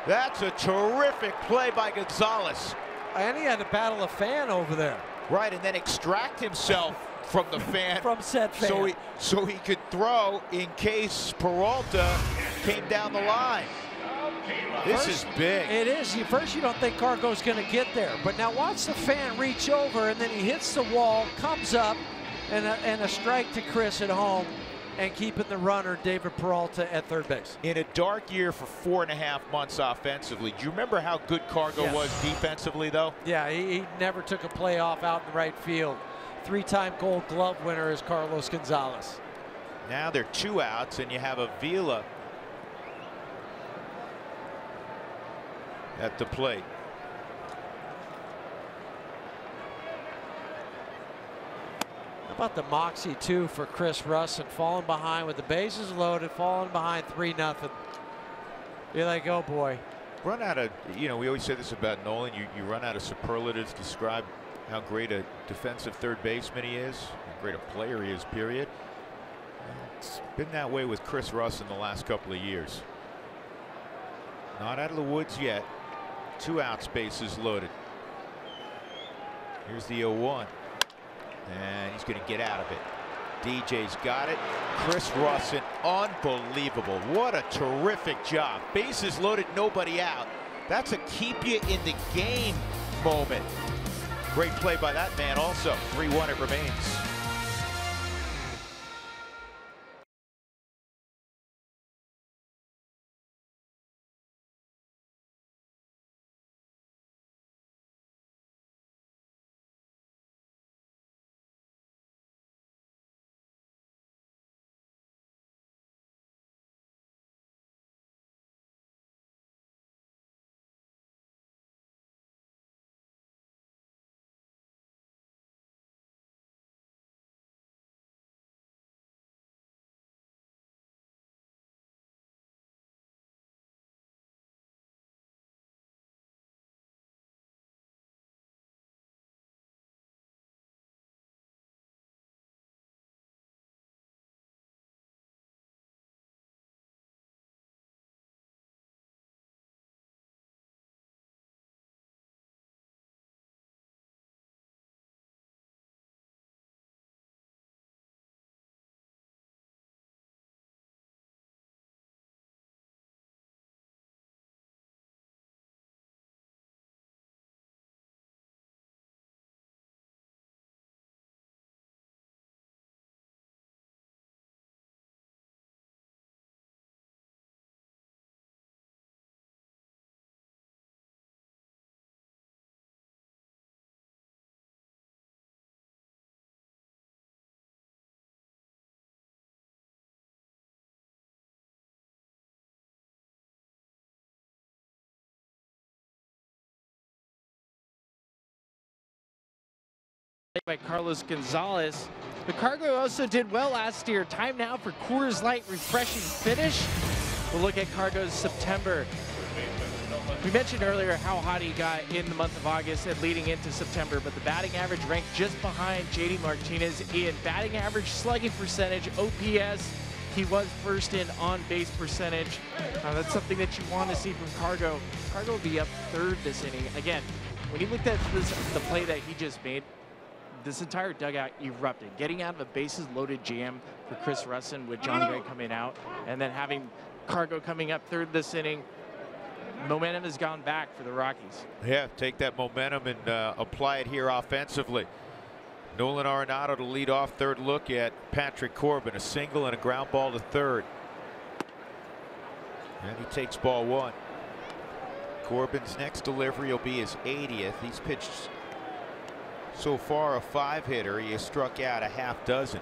That's a terrific play by Gonzalez. And he had to battle a fan over there. Right, and then extract himself from the fan. From said fan. So he could throw in case Peralta came down the line. This is big. It is. First, you don't think Cargo's going to get there. But now watch the fan reach over, and then he hits the wall, comes up, and a strike to Chris at home, and keeping the runner, David Peralta, at third base. In a dark year for 4.5 months offensively, do you remember how good Cargo was defensively, though? Yeah, he never took a play off out in the right field. 3-time Gold Glove winner is Carlos Gonzalez. Now they're 2 outs, and you have Avila at the plate. How about the moxie, too, for Chris Rusin, falling behind with the bases loaded, falling behind 3-0. You're like, oh, boy. Run out of, we always say this about Nolan, you run out of superlatives to describe how great a defensive third baseman he is, how great a player he is, period. It's been that way with Chris Rusin the last couple of years. Not out of the woods yet. 2 outs, bases loaded. Here's the 0-1. And he's going to get out of it. DJ's got it. Chris Rusin, unbelievable. What a terrific job. Bases loaded, nobody out. That's a keep you in the game moment. Great play by that man also. 3-1 it remains. By Carlos Gonzalez. The Cargo also did well last year. Time now for Coors Light refreshing finish. We'll look at Cargo's September. We mentioned earlier how hot he got in the month of August and leading into September, but the batting average ranked just behind JD Martinez in batting average, slugging percentage, OPS. He was first in on-base percentage. That's something that you want to see from Cargo. Cargo will be up third this inning. Again, when you looked at the play that he just made, this entire dugout erupted. Getting out of a bases-loaded jam for Chris Rusin with John Gray coming out, and then having Cargo coming up third this inning. Momentum has gone back for the Rockies. Yeah, take that momentum and apply it here offensively. Nolan Arenado to lead off. Third look at Patrick Corbin. A single and a ground ball to third. And he takes ball 1. Corbin's next delivery will be his 80th. He's pitched so far a 5-hitter. He has struck out a half dozen.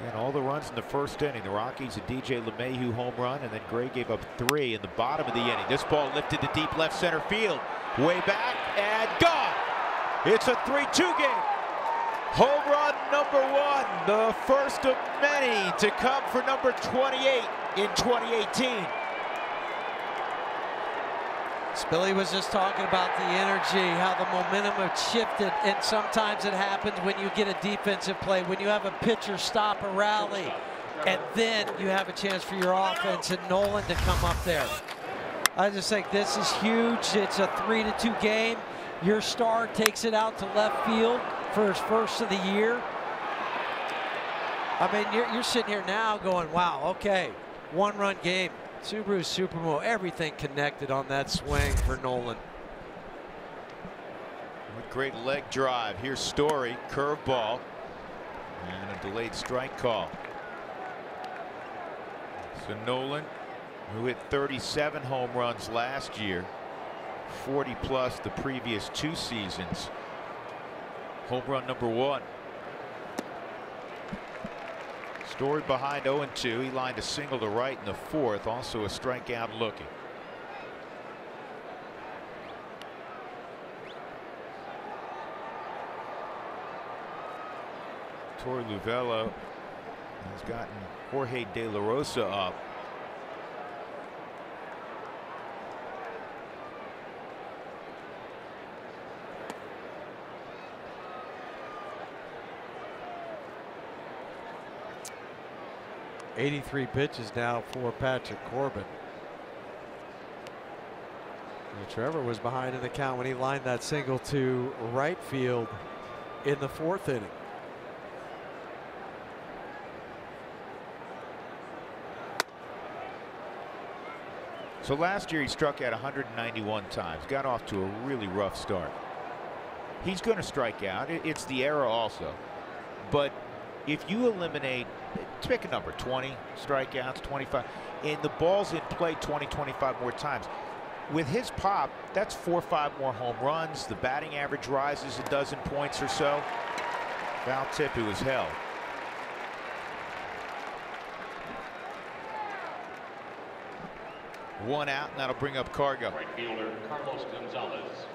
And all the runs in the first inning. The Rockies, a DJ LeMahieu home run, and then Gray gave up 3 in the bottom of the inning. This ball lifted to deep left center field. Way back and gone. It's a 3-2 game. Home run number 1, the first of many to come for number 28 in 2018. pitch. Billy was just talking about the energy, how the momentum had shifted, and sometimes it happens when you get a defensive play, when you have a pitcher stop a rally, and then you have a chance for your offense and Nolan to come up there. I just think this is huge. It's a 3-2 game. Your star takes it out to left field for his first of the year. I mean, you're sitting here now going, wow, okay, one-run game. Subaru Supermo, everything connected on that swing for Nolan. With great leg drive. Here's Story, curveball, and a delayed strike call. So Nolan, who hit 37 home runs last year, 40 plus the previous 2 seasons. Home run number 1. Story behind 0-2. He lined a single to right in the 4th. Also a strikeout looking. Torey Lovullo has gotten Jorge De La Rosa up. '83 pitches now for Patrick Corbin. And Trevor was behind in the count when he lined that single to right field in the 4th inning. So last year he struck out 191 times, got off to a really rough start. He's going to strike out. It's the era also. But if you eliminate, pick a number, 20 strikeouts, 25, and the ball's in play 20, 25 more times. With his pop, that's 4 or 5 more home runs. The batting average rises a dozen points or so. Foul tip, it was held. One out, and that'll bring up Cargo. Right fielder Carlos Gonzalez.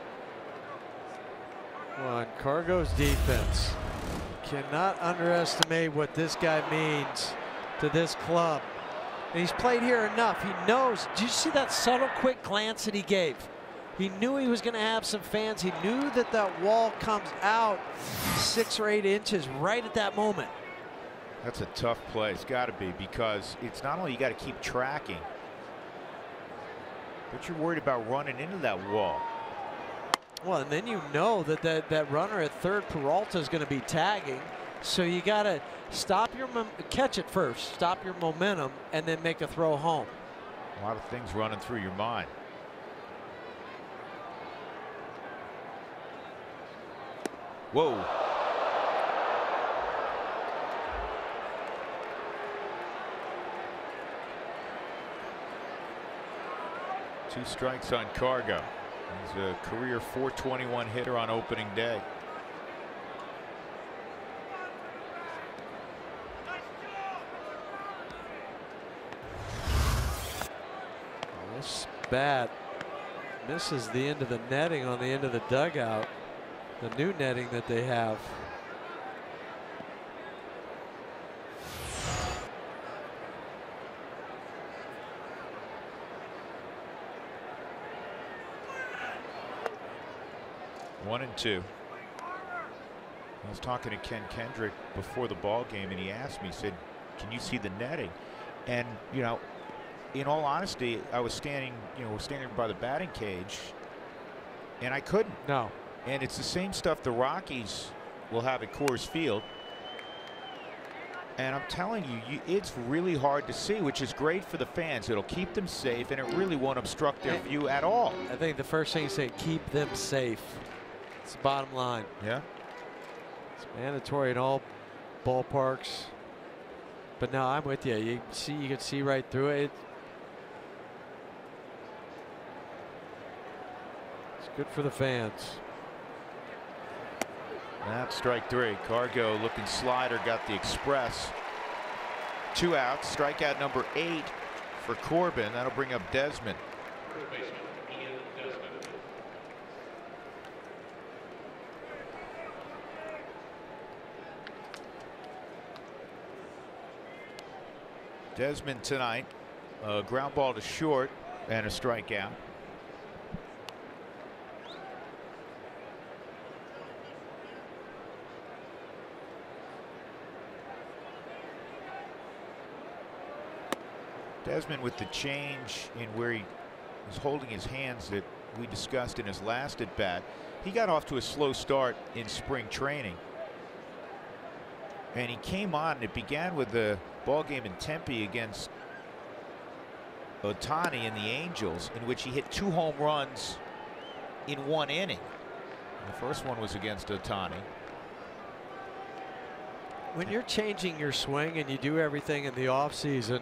On Cargo's defense. Cannot underestimate what this guy means to this club. And he's played here enough. He knows. Did you see that subtle, quick glance that he gave? He knew he was going to have some fans. He knew that that wall comes out 6 or 8 inches right at that moment. That's a tough play. It's got to be, because it's not only you got to keep tracking, but you're worried about running into that wall. Well, and then you know that that runner at third, Peralta, is going to be tagging. So you got to stop your catch it first, stop your momentum, and then make a throw home. A lot of things running through your mind. Whoa. Two strikes on Cargo. He's a career .421 hitter on opening day. This bat misses the end of the netting on the end of the dugout. The new netting that they have. One and two. I was talking to Ken Kendrick before the ball game, and he asked me, he said, can you see the netting? And, you know, in all honesty, I was standing, we're standing by the batting cage, and I couldn't. No. And it's the same stuff the Rockies will have at Coors Field. And I'm telling you, it's really hard to see, which is great for the fans. It'll keep them safe, and it really won't obstruct their view at all. I think the first thing you say, keep them safe. It's the bottom line. Yeah. It's mandatory in all ballparks. But no, I'm with you. You can see right through it. It's good for the fans. That's strike 3. Cargo looking slider, got the express. 2 outs. Strikeout number 8 for Corbin. That'll bring up Desmond. Desmond tonight, a ground ball to short and a strikeout. Desmond with the change in where he was holding his hands that we discussed in his last at bat. He got off to a slow start in spring training. And he came on. It began with the ball game in Tempe against Ohtani and the Angels, in which he hit 2 home runs in 1 inning. The first one was against Ohtani. When you're changing your swing and you do everything in the offseason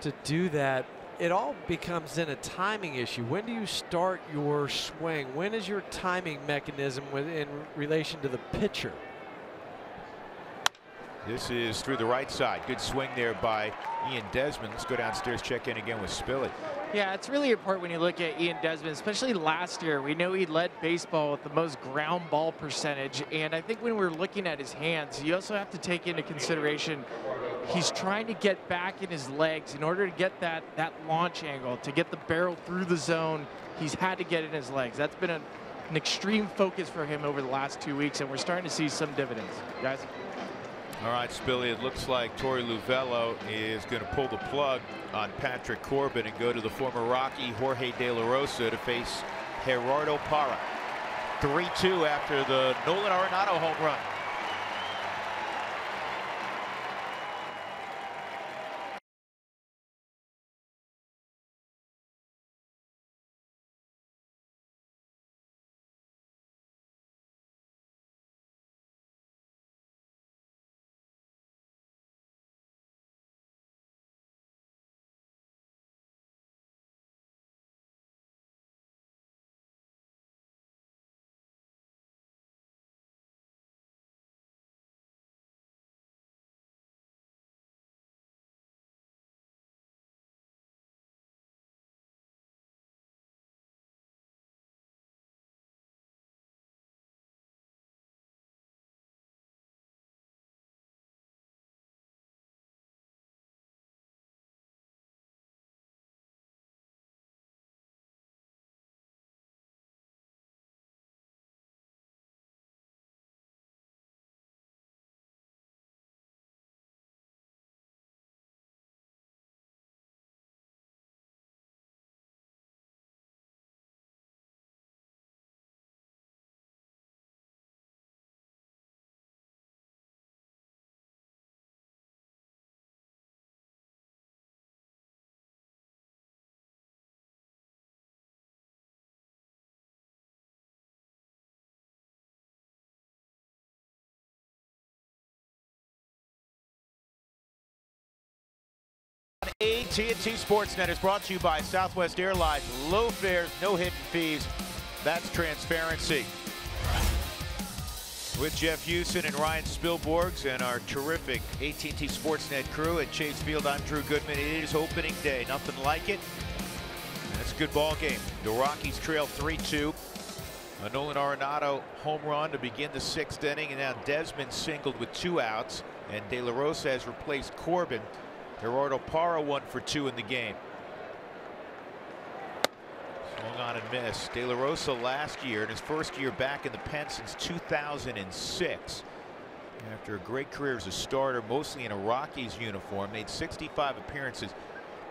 to do that, it all becomes then a timing issue. When do you start your swing? When is your timing mechanism in relation to the pitcher? This is through the right side. Good swing there by Ian Desmond. Let's go downstairs, check in again with Spilly. Yeah, it's really important when you look at Ian Desmond, especially last year. We know he led baseball with the most ground ball percentage, and I think when we're looking at his hands, you also have to take into consideration he's trying to get back in his legs in order to get that launch angle, to get the barrel through the zone. He's had to get in his legs. That's been an extreme focus for him over the last 2 weeks, and we're starting to see some dividends, guys. All right, Spilly, it looks like Torey Luvello is going to pull the plug on Patrick Corbin and go to the former Rocky Jorge De La Rosa to face Gerardo Parra. 3-2 after the Nolan Arenado home run. AT&T Sportsnet is brought to you by Southwest Airlines. Low fares, no hidden fees. That's transparency. With Jeff Houston and Ryan Spilborghs and our terrific AT&T Sportsnet crew at Chase Field, I'm Drew Goodman. It is opening day. Nothing like it. And it's a good ball game. The Rockies trail 3-2. A Nolan Arenado home run to begin the 6th inning, and now Desmond singled with 2 outs, and De La Rosa has replaced Corbin. Gerardo Parra 1 for 2 in the game. Swung on and missed. De La Rosa last year, in his first year back in the pen since 2006. After a great career as a starter, mostly in a Rockies uniform, made 65 appearances.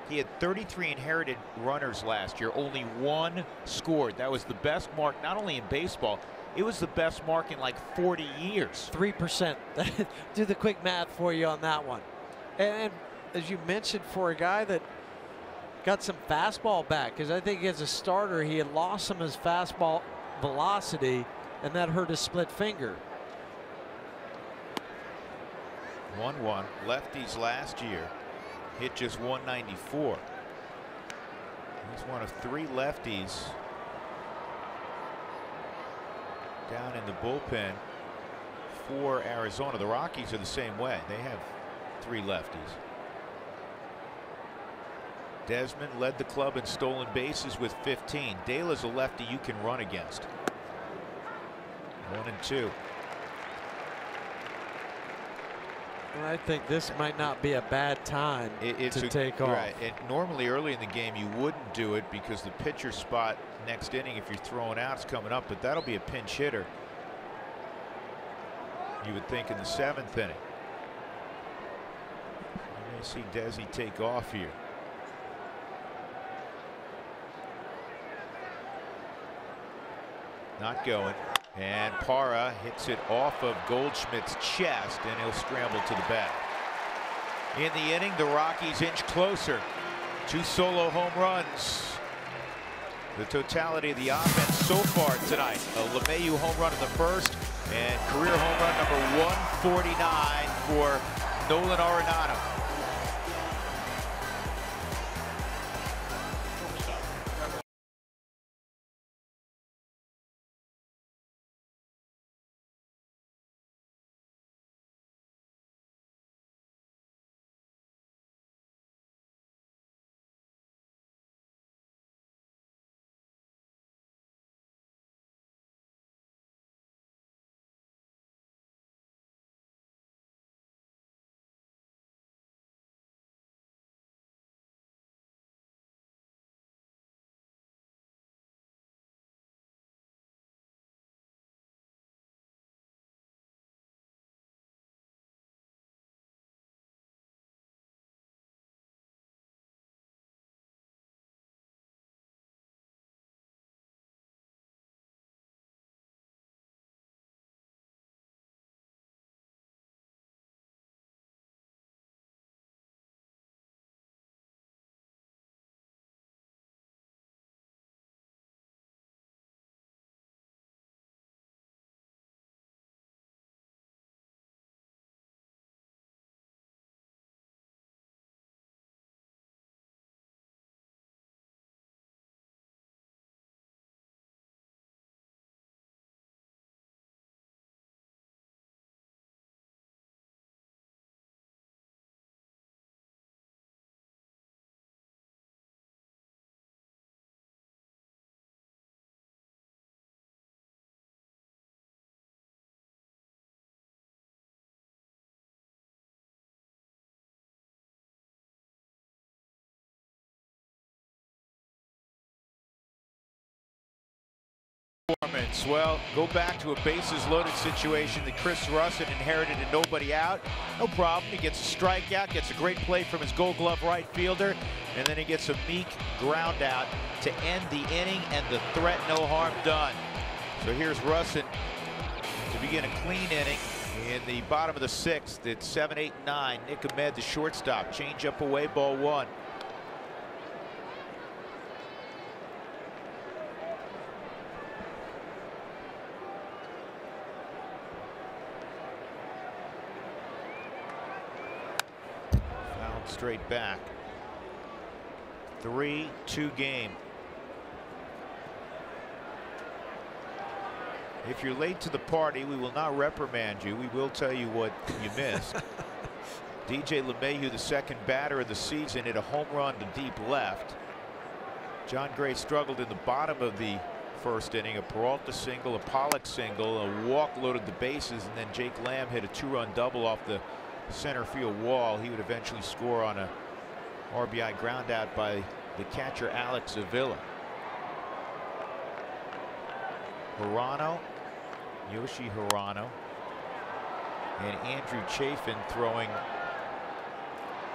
He had 33 inherited runners last year, only 1 scored. That was the best mark, not only in baseball, it was the best mark in like 40 years. 3%. Do the quick math for you on that one. And as you mentioned, for a guy that got some fastball back, because I think as a starter he had lost some of his fastball velocity, and that hurt his split finger. 1-1. Lefties last year hit just 194. He's one of 3 lefties down in the bullpen for Arizona. The Rockies are the same way. They have 3 lefties. Desmond led the club in stolen bases with 15. Dela's a lefty you can run against. 1-2. And I think this might not be a bad time to take off. Right. And normally early in the game you wouldn't do it because the pitcher spot next inning, if you're throwing out, is coming up, but that'll be a pinch hitter, you would think, in the 7th inning. me see Desi take off here. Not going. And Parra hits it off of Goldschmidt's chest, and he'll scramble to the bag. In the inning, the Rockies inch closer. 2 solo home runs. The totality of the offense so far tonight. A LeMahieu home run in the first, and career home run number 149 for Nolan Arenado. Well, go back to a bases loaded situation that Chris Russin inherited and nobody out. No problem. He gets a strikeout, gets a great play from his Gold Glove right fielder, and then he gets a meek ground out to end the inning and the threat, no harm done. So here's Russin to begin a clean inning in the bottom of the 6th. It's 7, 8, 9. Nick Ahmed, the shortstop. Change up away, ball 1. Straight back. 3-2 game. If you're late to the party, we will not reprimand you. We will tell you what you missed. DJ LeMahieu, the second batter of the season, hit a home run to deep left. John Gray struggled in the bottom of the first inning. A Peralta single, a Pollock single, a walk loaded the bases, and then Jake Lamb hit a 2-run double off the center field wall. He would eventually score on a RBI ground out by the catcher Alex Avila. Hirano, Yoshi Hirano, and Andrew Chafin throwing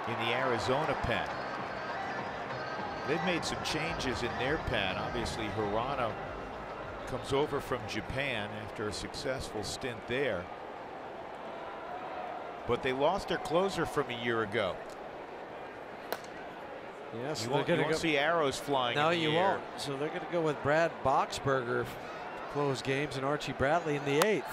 in the Arizona pen. They've made some changes in their pen. Obviously Hirano comes over from Japan after a successful stint there. But they lost their closer from a year ago. Yes, you won't see arrows flying. No, in the you air. won't. So they're going to go with Brad Boxberger, close games, and Archie Bradley in the 8th.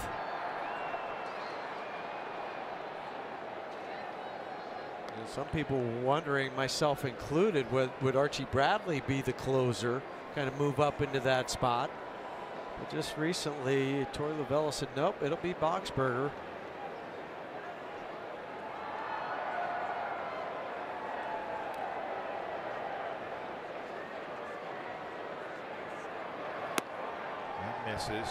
And some people wondering, myself included, would Archie Bradley be the closer, kind of move up into that spot? But just recently, Torey Lovella said, nope, it'll be Boxberger. Misses.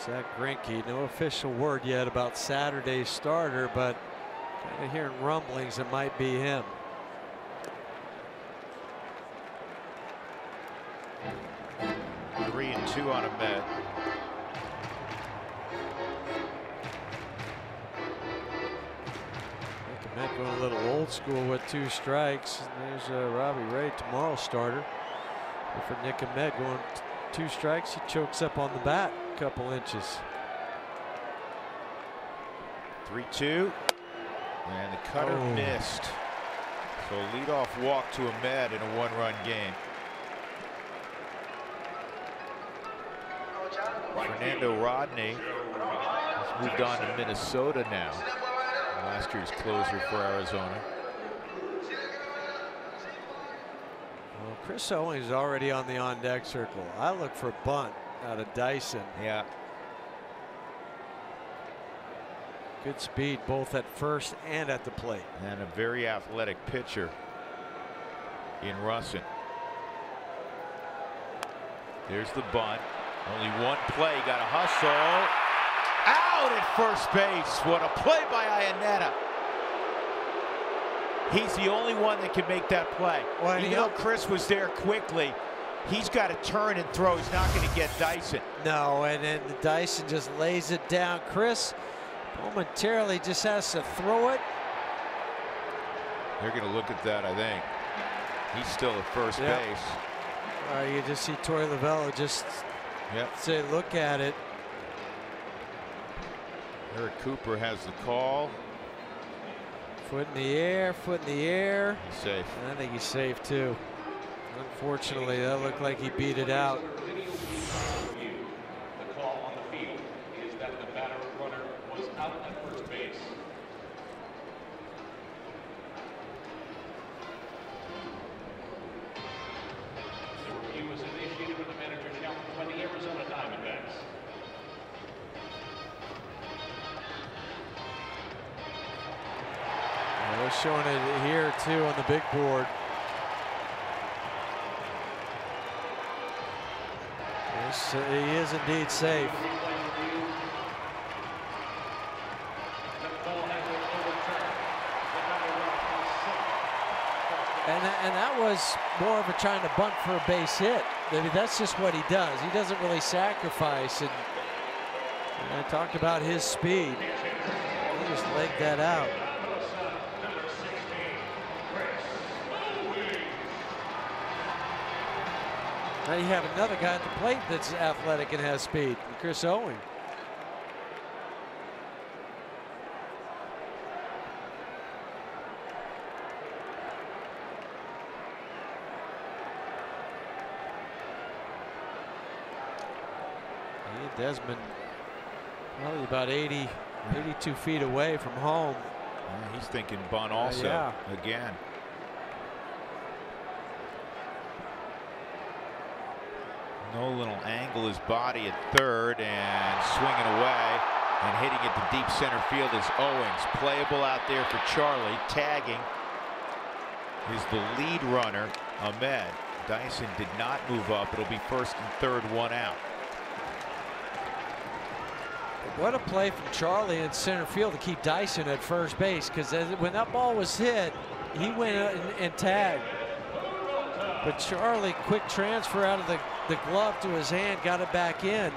Zach Greinke, no official word yet about Saturday's starter, but kind of hearing rumblings it might be him. 3-2 on Ahmed. Ahmed going a little old school with 2 strikes. And there's Robbie Ray, tomorrow's starter. But for Nick Ahmed going 2 strikes, he chokes up on the bat a couple inches. 3-2. And the cutter missed. So a leadoff walk to Ahmed in a 1-run game. Fernando Rodney has moved on to Minnesota now. Last year's closer for Arizona. Well, Chris Owings is already on the on-deck circle. I look for a bunt out of Dyson. Yeah. Good speed both at first and at the plate. And a very athletic pitcher in Russin. There's the bunt. Only one play. Got a hustle. Out at first base. What a play by Arenado. He's the only one that can make that play. Well, you know Chris was there quickly. He's got to turn and throw. He's not going to get Dyson. No, and then Dyson just lays it down. Chris momentarily just has to throw it. They're going to look at that, I think. He's still at first base. You just see Torey Lovullo just say, look at it. Eric Cooper has the call. Foot in the air, foot in the air. He's safe. I think he's safe too. Unfortunately, that looked like he beat it out. The call on the field is that the batter runner was out at first base. The review was initiated with the manager challenge by the Arizona Diamondbacks. They're showing it here too on the big board. Yes, he is indeed safe. And that was more of a trying to bunt for a base hit. I mean, that's just what he does. He doesn't really sacrifice. And I talked about his speed. He just legged that out. Now you have another guy at the plate that's athletic and has speed, Chris Owings. Desmond probably about 82 feet away from home. Yeah, he's thinking bunt also again. Nolan will angle his body at third and swinging away and hitting it to deep center field is Owings. Playable out there for Charlie. Tagging is the lead runner, Ahmed. Dyson did not move up. It'll be first and third, 1 out. What a play from Charlie in center field to keep Dyson at first base, because when that ball was hit, he went and tagged. But Charlie, quick transfer out of the glove to his hand, got it back in.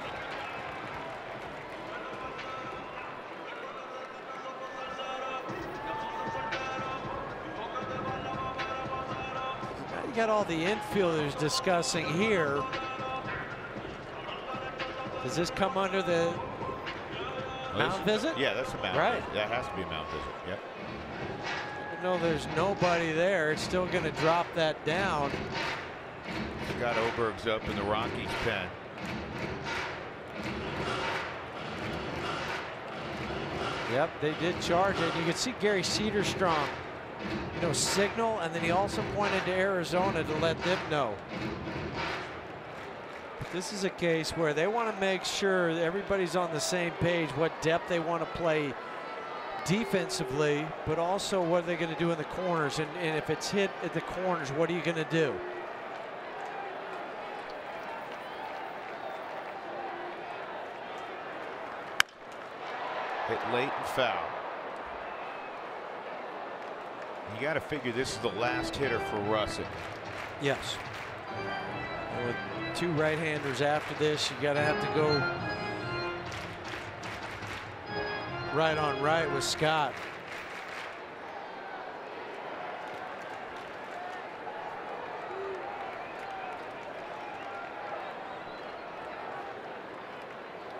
Now you got all the infielders discussing here. Does this come under the mound visit? Yeah, that's a mound visit. That has to be a mound visit. Yep. Even though there's nobody there, it's still going to drop that down. Scott Oberg's up in the Rockies pen. Yep, they did charge it. You can see Gary Cedarstrom, signal, and then he also pointed to Arizona to let them know. This is a case where they want to make sure that everybody's on the same page, what depth they want to play defensively, but also what are they going to do in the corners, and if it's hit at the corners, what are you going to do? Hit late and foul. You got to figure this is the last hitter for Russin. Yes. 2 right-handers after this. You gotta have to go right on right with Scott.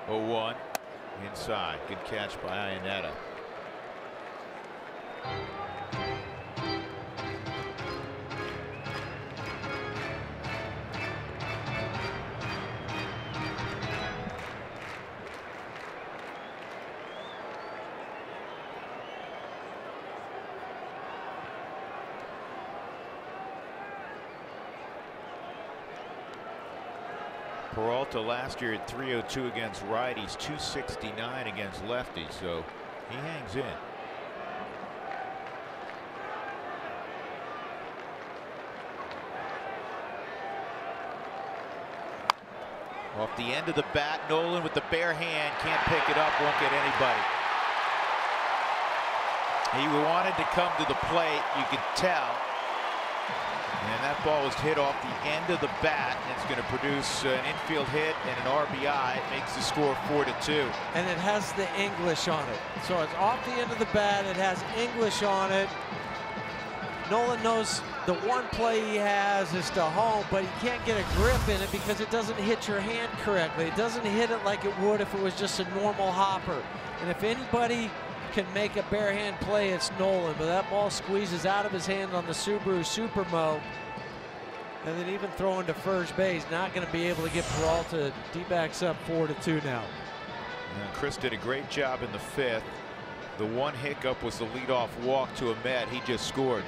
Oh, 1 inside. Good catch by Arenado. Peralta last year at 302 against righties, 269 against lefties, so he hangs in. Off the end of the bat, Nolan with the bare hand, can't pick it up, won't get anybody. He wanted to come to the plate, you could tell. And that ball was hit off the end of the bat, and it's going to produce an infield hit and an RBI. It makes the score 4-2. And it has the English on it. So it's off the end of the bat, it has English on it. Nolan knows the one play he has is to home, but he can't get a grip in it because it doesn't hit your hand correctly. It doesn't hit it like it would if it was just a normal hopper. And if anybody can make a bare hand play, it's Nolan, but that ball squeezes out of his hand on the Subaru Supermo, and then even throwing to first base, not going to be able to get Peralta. D-backs up 4-2 now. Chris did a great job in the 5th. The one hiccup was the leadoff walk to Ahmed. He just scored.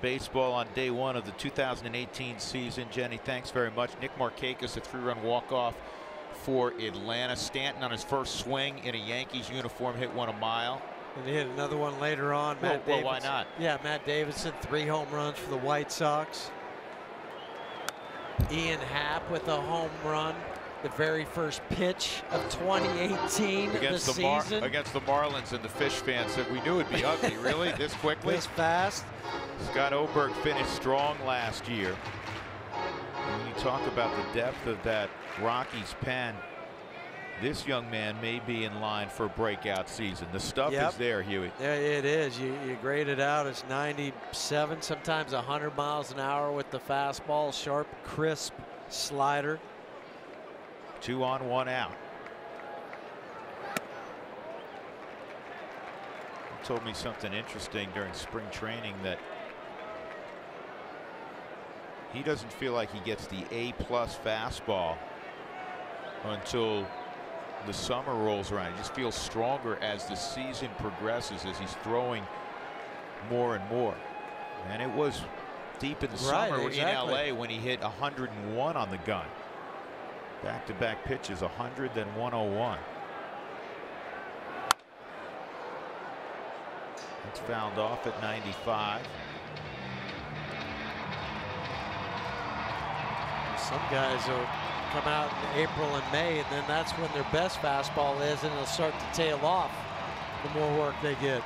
Baseball on day 1 of the 2018 season. Jenny, thanks very much. Nick Markakis, a 3-run walk-off for Atlanta. Stanton on his first swing in a Yankees uniform hit one a mile. And he hit another one later on. Matt well, why not? Yeah, Matt Davidson, 3 home runs for the White Sox. Ian Happ with a home run. The very first pitch of 2018 against the season. Against the Marlins, and the Fish fans said, we knew it'd be ugly. Really? This quickly? This fast? Scott Oberg finished strong last year. When you talk about the depth of that Rockies pen, this young man may be in line for a breakout season. The stuff is there, Huey. Yeah, it is. You grade it out. It's 97, sometimes 100 miles an hour with the fastball. Sharp, crisp slider. 2 on, 1 out. told me something interesting during spring training, that he doesn't feel like he gets the A+ fastball until the summer rolls around. He just feels stronger as the season progresses, as he's throwing more and more. And it was deep in the summer in LA when he hit 101 on the gun. Back-to-back pitches, 100 then 101. It's fouled off at 95. Some guys will come out in April and May, and then that's when their best fastball is, and it'll start to tail off the more work they get.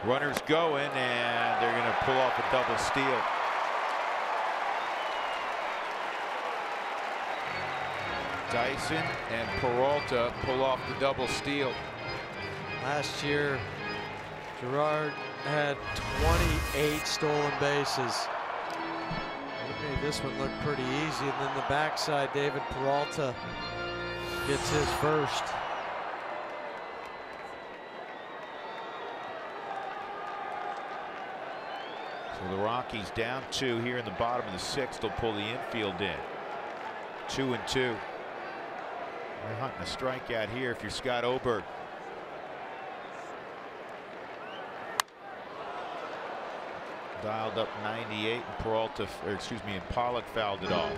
Runners going, and they're going to pull off a double steal. Dyson and Peralta pull off the double steal. Last year, Gerard had 28 stolen bases. He made this one look pretty easy, and then the backside, David Peralta gets his first. So the Rockies down 2 here in the bottom of the 6th. They'll pull the infield in. 2-2. You're hunting a strikeout here if you're Scott Oberg. Dialed up 98, and Peralta, or excuse me, and Pollock fouled it off.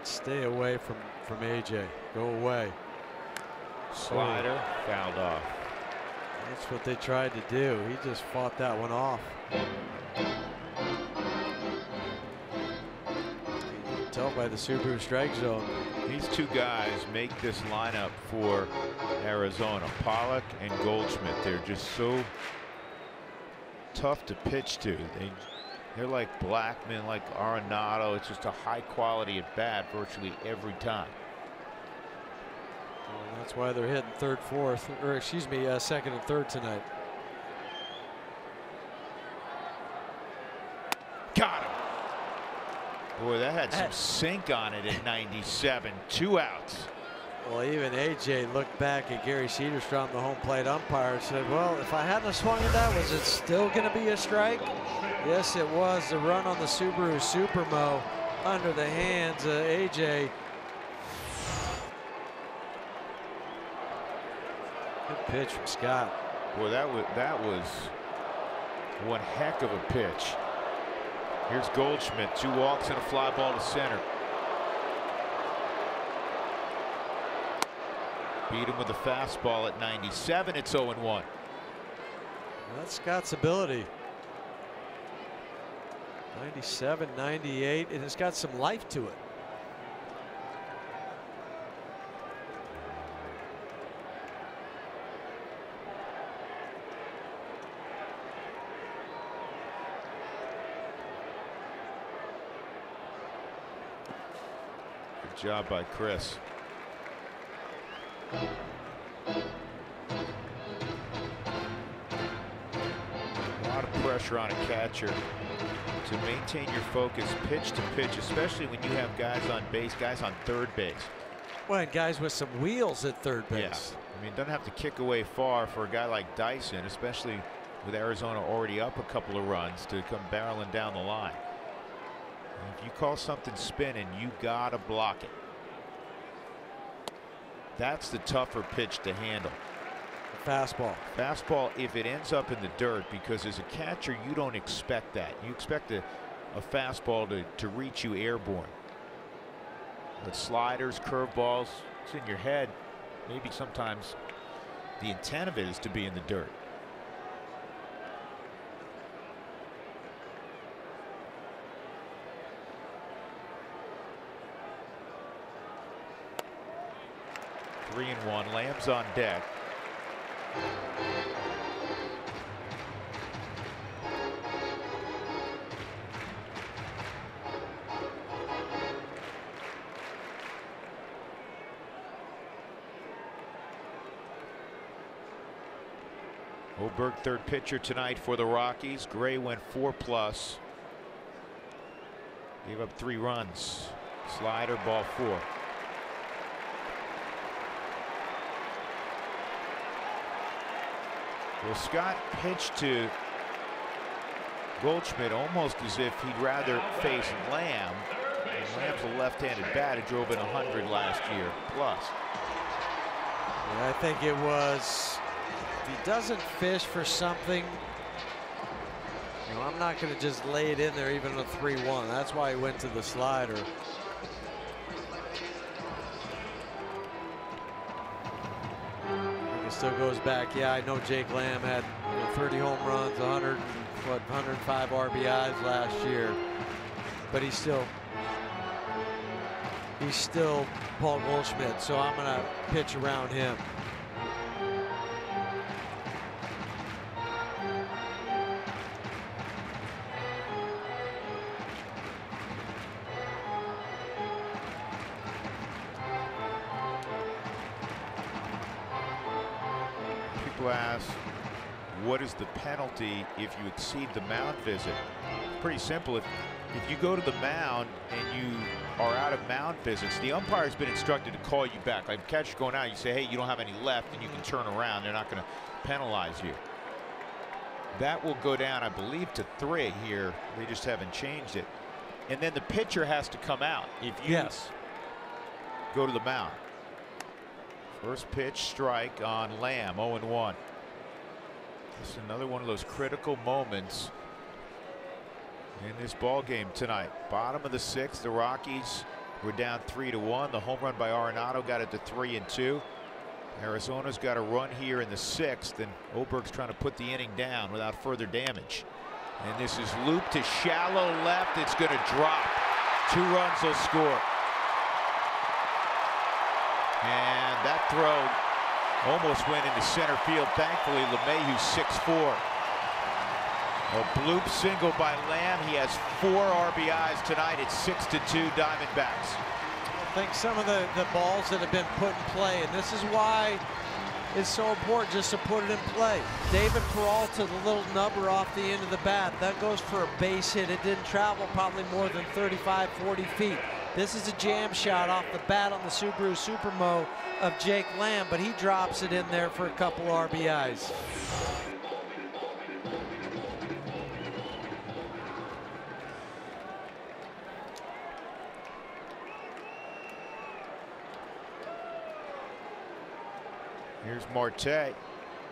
Stay away from AJ. Go away. Slider fouled off. That's what they tried to do. He just fought that one off. You can tell by the Subaru strike zone. These two guys make this lineup for Arizona. Pollock and Goldschmidt. They're just so tough to pitch to. They're like Blackman, like Arenado. It's just a high quality at bat virtually every time. Well, that's why they're hitting third, fourth, or excuse me, second and third tonight. Got him. Boy, that had some sink on it at 97. 2 outs. Well, even AJ looked back at Gary Cederstrom, the home plate umpire, and said, well, if I hadn't swung at that, was it still going to be a strike? Yes, it was. The run on the Subaru Supermo under the hands of AJ. Good pitch from Scott. Boy, that was one heck of a pitch. Here's Goldschmidt, 2 walks and a fly ball to center. Beat him with a fastball at 97. It's 0-1. That's Scott's ability. 97, 98, and it's got some life to it. Good job by Chris. A lot of pressure on a catcher to maintain your focus pitch to pitch, especially when you have guys on base, guys on third base. Well, and guys with some wheels at third base. Yeah. I mean, doesn't have to kick away far for a guy like Dyson, especially with Arizona already up a couple of runs, to come barreling down the line. And if you call something spinning, you gotta block it. That's the tougher pitch to handle. Fastball. Fastball if it ends up in the dirt, because as a catcher you don't expect that. You expect a fastball to reach you airborne. But sliders, curveballs, it's in your head. Maybe sometimes the intent of it is to be in the dirt. 3-1. Lamb's on deck. Oberg, third pitcher tonight for the Rockies. Gray went 4+. Gave up 3 runs. Slider, ball 4. Well, Scott pitched to Goldschmidt almost as if he'd rather face Lamb. And Lamb's a left-handed bat who drove in 100 last year plus. Yeah, I think it was, if he doesn't fish for something, you know, I'm not going to just lay it in there even a 3-1. That's why he went to the slider. It still goes back. Yeah, I know Jake Lamb had 30 home runs, 105 RBIs last year, but he's still Paul Goldschmidt, so I'm going to pitch around him. People ask, what is the penalty if you exceed the mound visit? Pretty simple. If you go to the mound and you are out of mound visits, the umpire's been instructed to call you back. Like catcher going out, you say, hey, you don't have any left, and you can turn around. They're not going to penalize you. That will go down, I believe, to 3 here. They just haven't changed it. And then the pitcher has to come out if you go to the mound. First pitch strike on Lamb, 0-1. This is another one of those critical moments in this ball game tonight. Bottom of the 6th, the Rockies were down 3-1. The home run by Arenado got it to 3-2. Arizona's got a run here in the 6th, and Oberg's trying to put the inning down without further damage. And this is looped to shallow left. It's going to drop. 2 runs will score. And that throw almost went into center field. Thankfully, LeMahieu 6'4". A bloop single by Lamb. He has 4 RBIs tonight. It's 6-2 Diamondbacks. I think some of the balls that have been put in play, and this is why it's so important just to put it in play. David Peralta, the little nubber off the end of the bat, that goes for a base hit. It didn't travel probably more than 35, 40 feet. This is a jam shot off the bat on the Subaru Supermo of Jake Lamb, but he drops it in there for a couple RBIs. Here's Marte,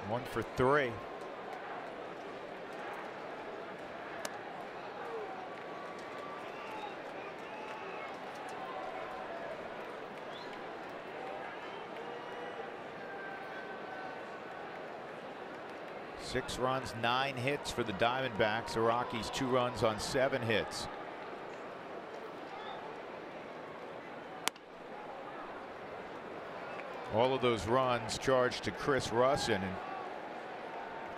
1 for 3. Six runs, 9 hits for the Diamondbacks. The Rockies 2 runs on 7 hits. All of those runs charged to Chris Russin, and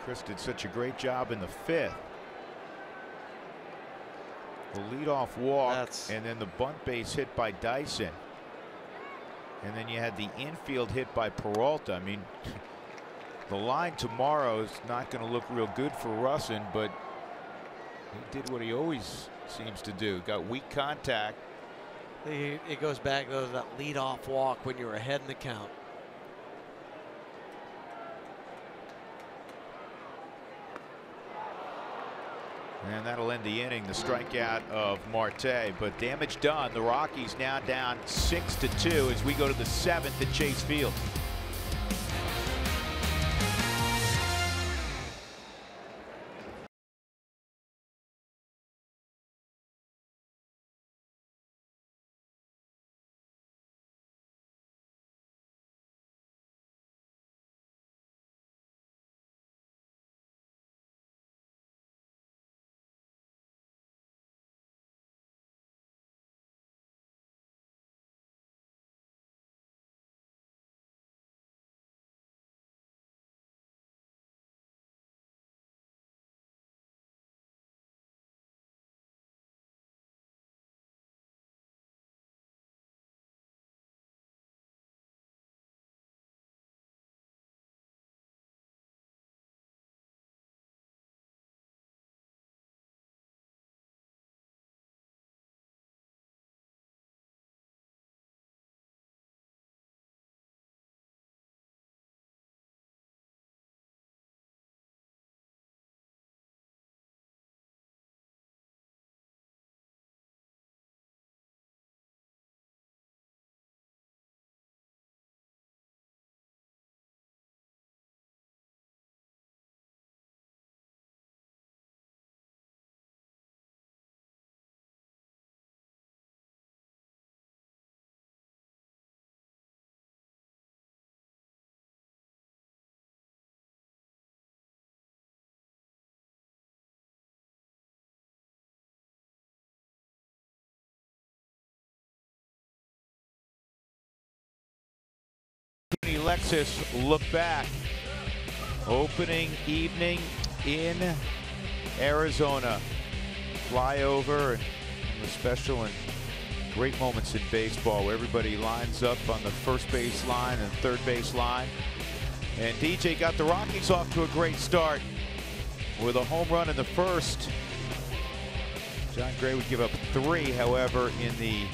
Chris did such a great job in the 5th. The leadoff walk, and then the bunt base hit by Dyson. And then you had the infield hit by Peralta. I mean, the line tomorrow is not going to look real good for Russin, but he did what he always seems to do. Got weak contact. It goes back though to that leadoff walk when you were ahead in the count. And that'll end the inning, the strikeout of Marte. But damage done. The Rockies now down 6-2 as we go to the 7th at Chase Field. Lexus look back. Opening evening in Arizona. Flyover and the special and great moments in baseball where everybody lines up on the first base line and third base line. And DJ got the Rockies off to a great start with a home run in the first. John Gray would give up 3, however, in the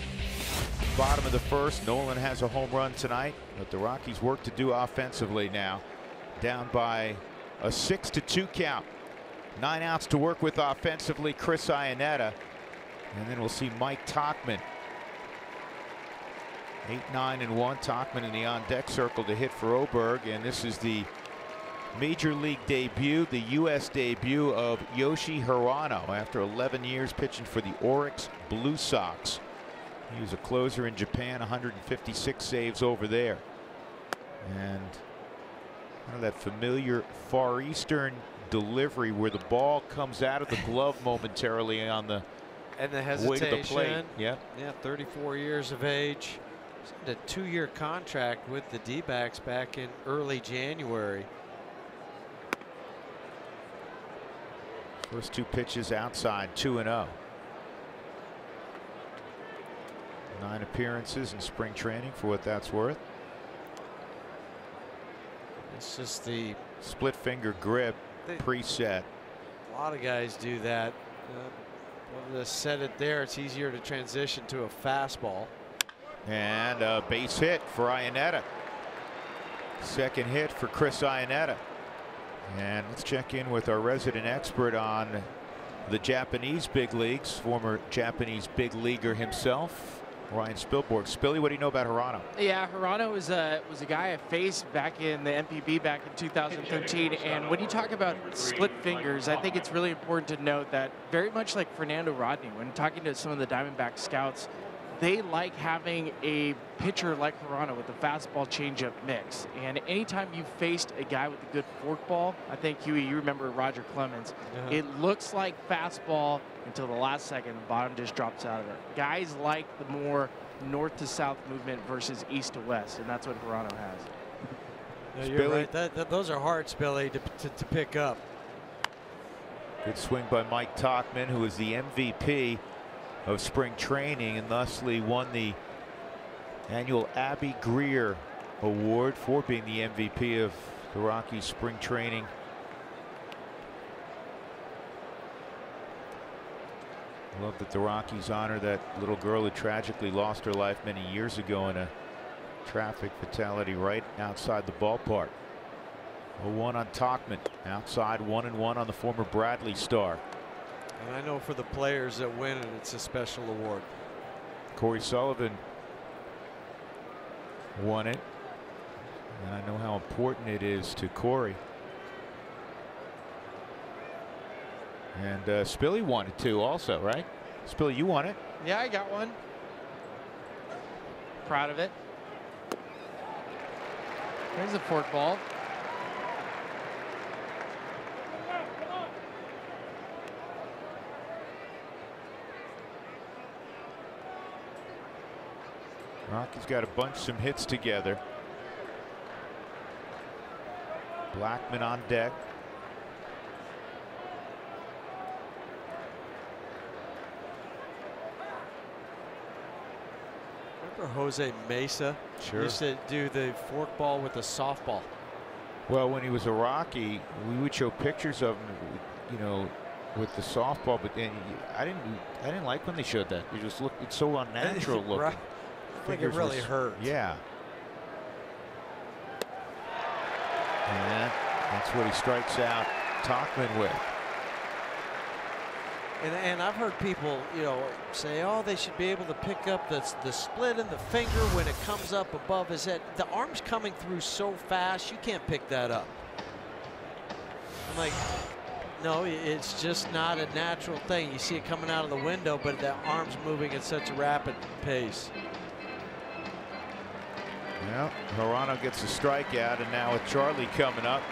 bottom of the first. Nolan has a home run tonight, but the Rockies work to do offensively now. Down by a 6-2 count. 9 outs to work with offensively. Chris Iannetta. And then we'll see Mike Tauchman. 8-9-1. Tauchman in the on-deck circle to hit for Oberg. And this is the Major League debut, the U.S. debut of Yoshi Hirano after 11 years pitching for the Oryx Blue Sox. He was a closer in Japan, 156 saves over there. And kind of that familiar Far Eastern delivery where the ball comes out of the glove momentarily on the hesitation. wing of the plate. Yeah. 34 years of age. Signed a 2-year contract with the D-backs back in early January. First 2 pitches outside, 2-0. 9 appearances in spring training for what that's worth. It's just the split finger grip preset. A lot of guys do that. To set it there, it's easier to transition to a fastball. And a base hit for Iannetta. Second hit for Chris Iannetta. And let's check in with our resident expert on the Japanese big leagues, former Japanese big leaguer himself, Ryan Spilborg. Spilly, what do you know about Hirano? Yeah, Hirano was a guy I faced back in the MPB back in 2013. And when you talk about split fingers, I think it's really important to note that very much like Fernando Rodney, when talking to some of the Diamondback scouts, they like having a pitcher like Hirano with a fastball changeup mix. And anytime you faced a guy with a good forkball, I think, Huey, you remember Roger Clemens, it looks like fastball until the last second. The bottom just drops out of it. Guys like the more north to south movement versus east to west, and that's what Hirano has. No, you're right. Those are hard, Spilly, to pick up. Good swing by Mike Tauchman, who is the MVP of spring training and thusly won the annual Abby Greer Award for being the MVP of the Rockies spring training. Love that the Rockies honor that little girl who tragically lost her life many years ago in a traffic fatality right outside the ballpark. 0-1 on Tauchman. Outside 1-1 on the former Bradley star. And I know for the players that win it, it's a special award. Corey Sullivan won it. And I know how important it is to Corey. And Spilly won it too also, right? Spilly, you won it. Yeah, I got one. Proud of it. There's a fork ball. Rockies got to bunch some hits together. Blackman on deck. Remember Jose Mesa? Sure. Used to do the forkball with the softball. Well, when he was a Rocky, we would show pictures of him, you know, with the softball. But then I didn't like when they showed that. It just looked, it's so unnatural looking. Right. Like it really hurt. Yeah. And that's what he strikes out Tauchman with. And I've heard people, you know, say, oh, they should be able to pick up the split in the finger when it comes up above his head. The arm's coming through so fast, you can't pick that up. I'm like, no, it's just not a natural thing. You see it coming out of the window, but the arm's moving at such a rapid pace. Well, Hirano gets a strikeout, and now with Charlie coming up,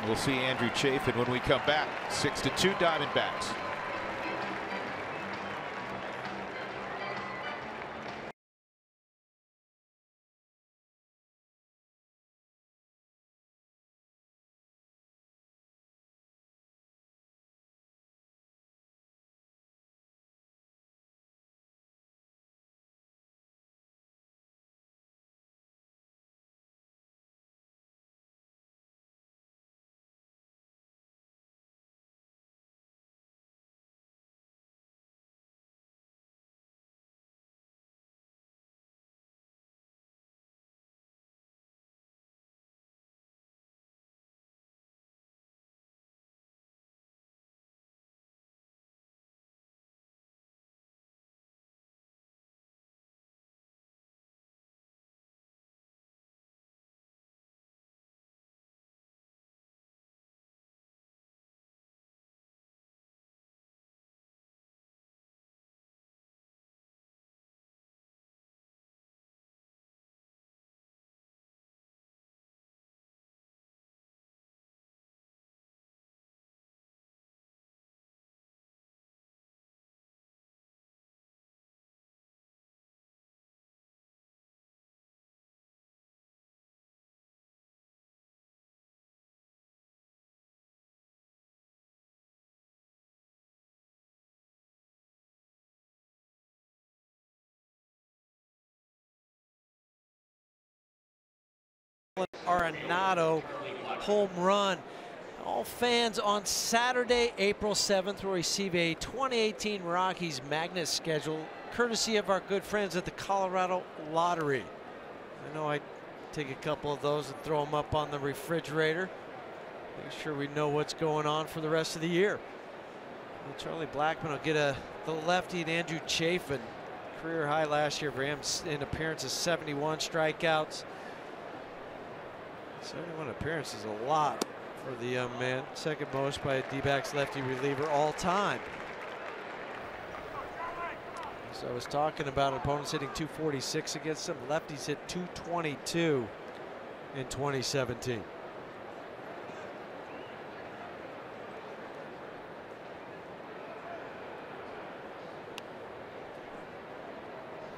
we'll see Andrew Chafin when we come back. 6-2 Diamondbacks. Arenado home run. All fans on Saturday, April 7th, will receive a 2018 Rockies magnet schedule courtesy of our good friends at the Colorado Lottery. I know I take a couple of those and throw them up on the refrigerator. Make sure we know what's going on for the rest of the year. Well, Charlie Blackmon will get the lefty and Andrew Chafin. Career high last year for him in appearances, 71 strikeouts. 71 appearances, a lot for the young man. Second most by a D-backs lefty reliever all time. So I was talking about opponents hitting 246 against them. Lefties hit 222 in 2017.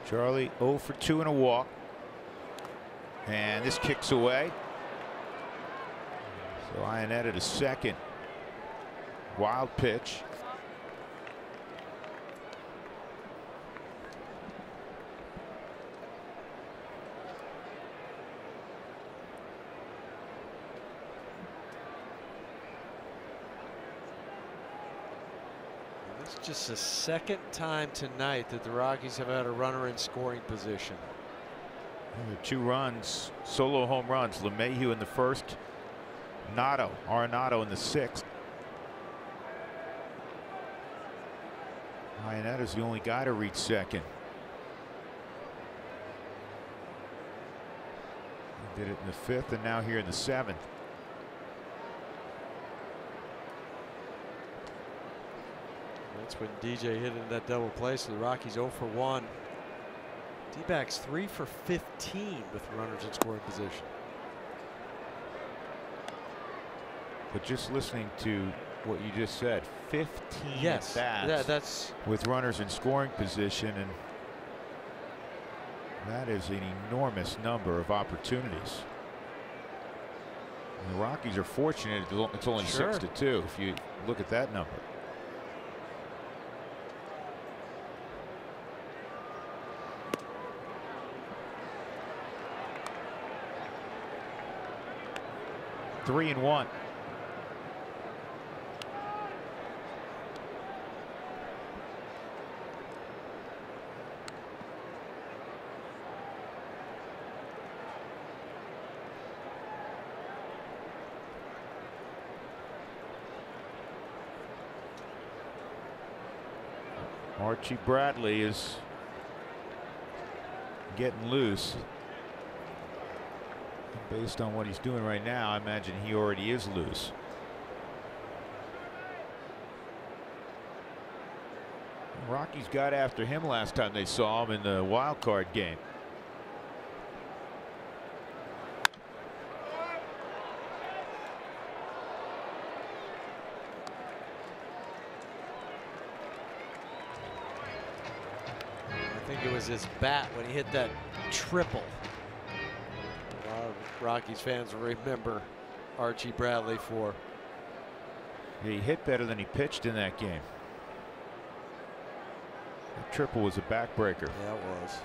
Charlie 0 for 2 and a walk. And this kicks away. So Arenado to second. Wild pitch. It's just the second time tonight that the Rockies have had a runner in scoring position. 2 runs, solo home runs. LeMahieu in the first, Arenado in the 6th. Arenado's the only guy to reach second. He did it in the 5th and now here in the 7th. That's when DJ hit in that double play, so the Rockies 0 for 1. D-backs 3 for 15 with runners in scoring position. But just listening to what you just said, 15 yes, at-bats that's with runners in scoring position, and that is an enormous number of opportunities. And the Rockies are fortunate it's only 6-2 if you look at that number. Three and 1. Archie Bradley is getting loose. Based on what he's doing right now, I imagine he already is loose. The Rockies got after him last time they saw him in the wild card game. I think it was his bat when he hit that triple. A lot of Rockies fans will remember Archie Bradley for. He hit better than he pitched in that game. That triple was a backbreaker. Yeah, it was.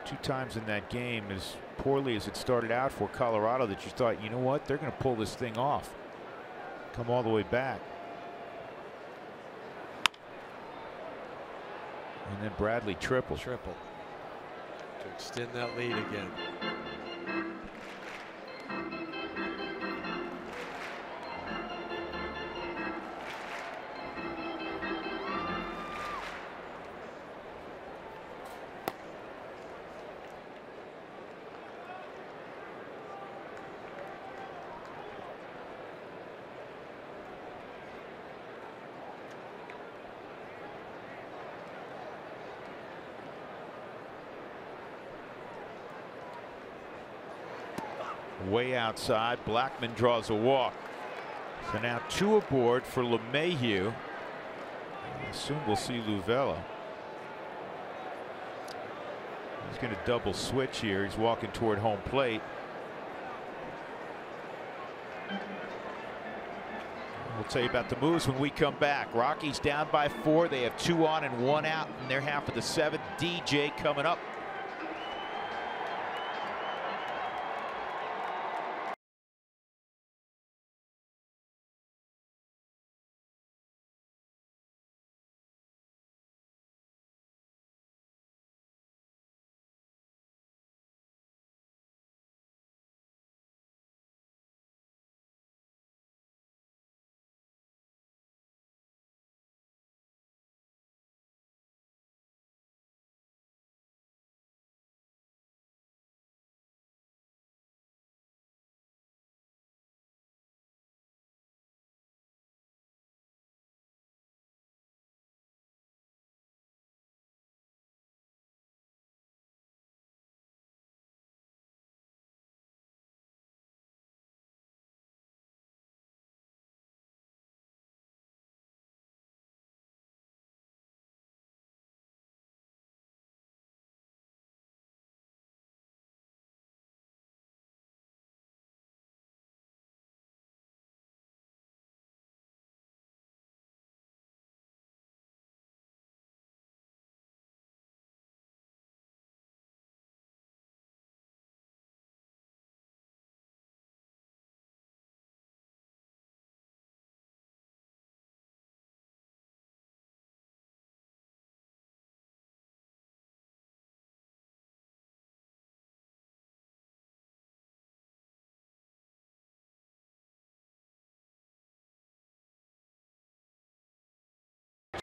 2 times in that game, as poorly as it started out for Colorado, that you thought, you know what, they're going to pull this thing off. Come all the way back. And then Bradley triple. To extend that lead again. Way outside, Blackmon draws a walk. So now 2 aboard for LeMahieu. Soon we'll see Luvelo. He's going to double switch here. He's walking toward home plate. We'll tell you about the moves when we come back. Rockies down by 4. They have 2 on and 1 out in their half of the 7th. DJ coming up.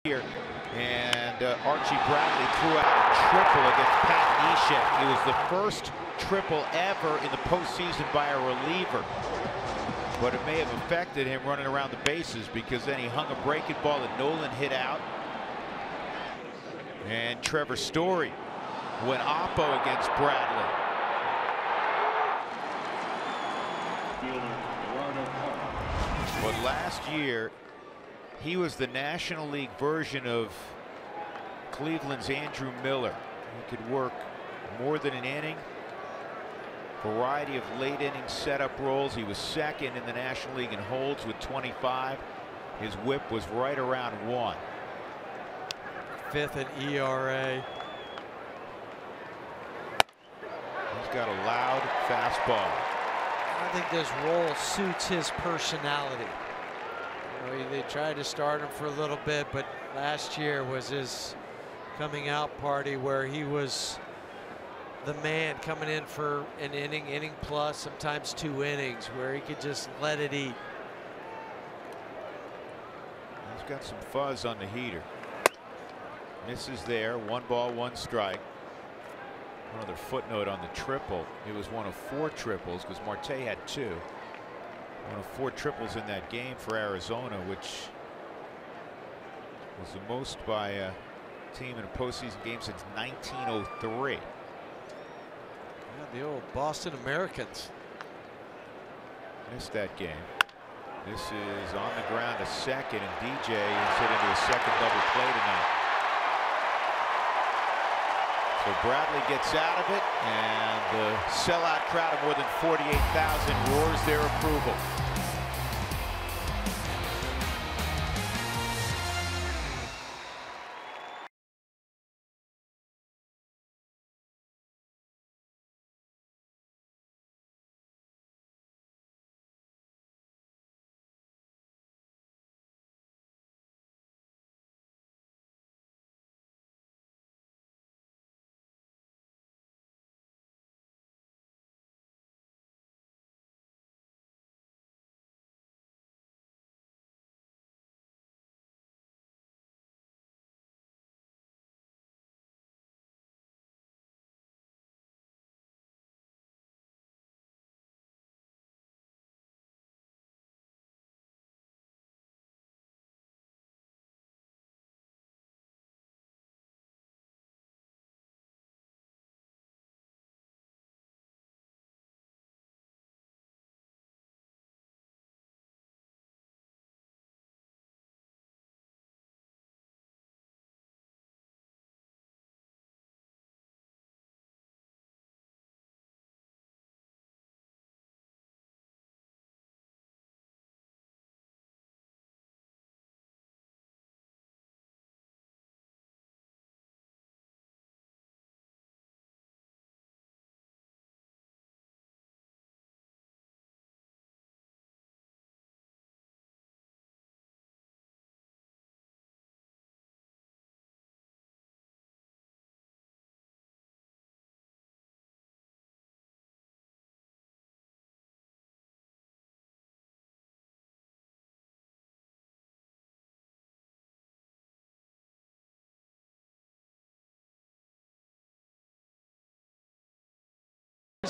here. And Archie Bradley threw out a triple against Pat Neshek. It was the first triple ever in the postseason by a reliever. But it may have affected him running around the bases, because then he hung a breaking ball that Nolan hit out. And Trevor Story went oppo against Bradley. But last year, he was the National League version of Cleveland's Andrew Miller. He could work more than an inning, variety of late inning setup roles. He was second in the National League in holds with 25. His whip was right around 1. 5th in ERA. He's got a loud fastball. I think this role suits his personality. You know, they tried to start him for a little bit, but last year was his coming out party where he was the man coming in for an inning plus, sometimes 2 innings, where he could just let it eat. He's got some fuzz on the heater. Misses there. 1 ball, 1 strike. Another footnote on the triple. It was one of 4 triples, because Marte had 2. One of 4 triples in that game for Arizona, which was the most by a team in a postseason game since 1903. Yeah, the old Boston Americans. Missed that game. This is on the ground to second, and DJ is hit into a second double play tonight. So Bradley gets out of it, and the sellout crowd of more than 48,000 roars their approval.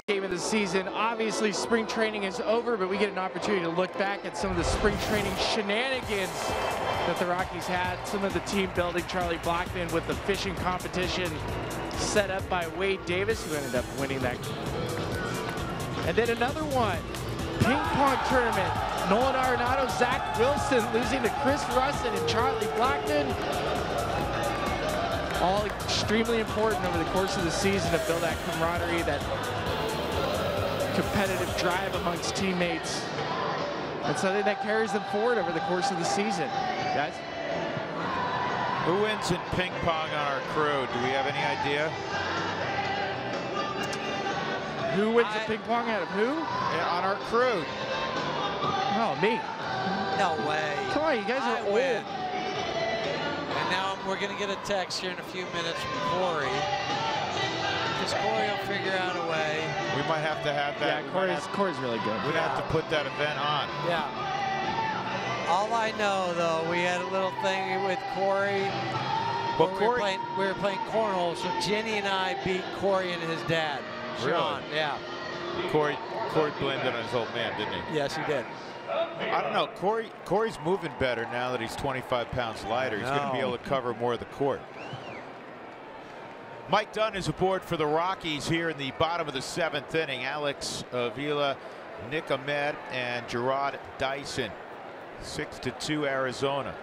Game of the season. Obviously spring training is over, but we get an opportunity to look back at some of the spring training shenanigans that the Rockies had. Some of the team building. Charlie Blackmon with the fishing competition set up by Wade Davis, who ended up winning that. And then another one, ping pong tournament. Nolan Arenado, Zach Wilson losing to Chris Russin and Charlie Blackmon. All extremely important over the course of the season to build that camaraderie, that competitive drive amongst teammates. That's something that carries them forward over the course of the season. Guys? Who wins in ping pong on our crew? Do we have any idea? Who wins the ping pong out of who? Yeah, on our crew. Oh, me. No way. Come on, you guys are old. Win. And now we're going to get a text here in a few minutes from Corey. Because Corey will figure out a way. We might have to have that. Yeah, Corey's really good. We'd have to put that event on. Yeah. All I know, though, we had a little thing with Corey. Well, we were playing cornhole, so Jenny and I beat Corey and his dad, Sean. Really? Yeah. Corey blended on his old man, didn't he? Yes, he did. I don't know. Corey's moving better now that he's 25 pounds lighter. He's going to be able to cover more of the court. Mike Dunn is aboard for the Rockies here in the bottom of the 7th inning. Alex Avila, Nick Ahmed, and Gerard Dyson. 6-2 Arizona.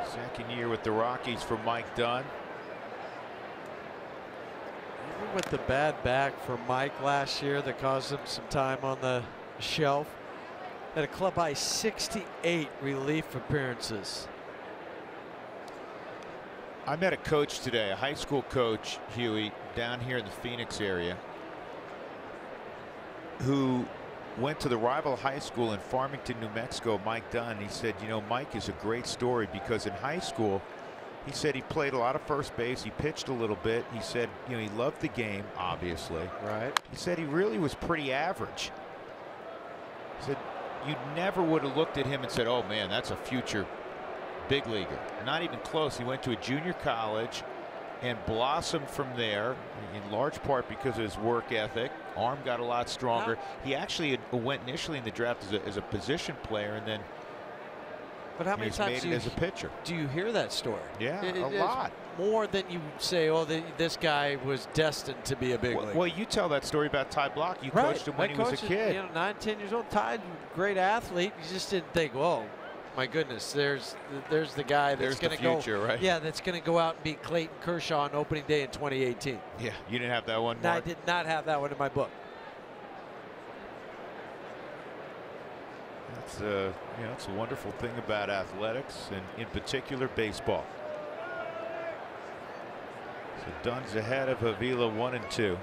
Second year with the Rockies for Mike Dunn. Even with the bad back for Mike last year that caused him some time on the shelf, had a club high 68 relief appearances. I met a coach today, a high school coach, Huey, down here in the Phoenix area, who went to the rival high school in Farmington, New Mexico, Mike Dunn. He said, you know, Mike is a great story because in high school, he said he played a lot of first base. He pitched a little bit. He said, you know, he loved the game, obviously. Right. He said he really was pretty average. He said you never would have looked at him and said, oh, man, that's a future big leaguer. Not even close. He went to a junior college and blossomed from there, in large part because of his work ethic. Arm got a lot stronger. He actually went initially in the draft as a position player, and then but how many times as a pitcher. Do you hear that story? Yeah, a lot. More than you say, oh, this guy was destined to be a big leaguer. Well, you tell that story about Ty Block. You coached him when he was a kid. You know, 9, 10 years old. Ty, great athlete. You just didn't think, whoa, my goodness, there's the guy that's going to go. Right? Yeah, that's going to go out and beat Clayton Kershaw on opening day in 2018. Yeah, you didn't have that one, Mark? No, I did not have that one in my book. That's you know, it's a wonderful thing about athletics, and in particular baseball. So Dunn's ahead of Avila 1-2.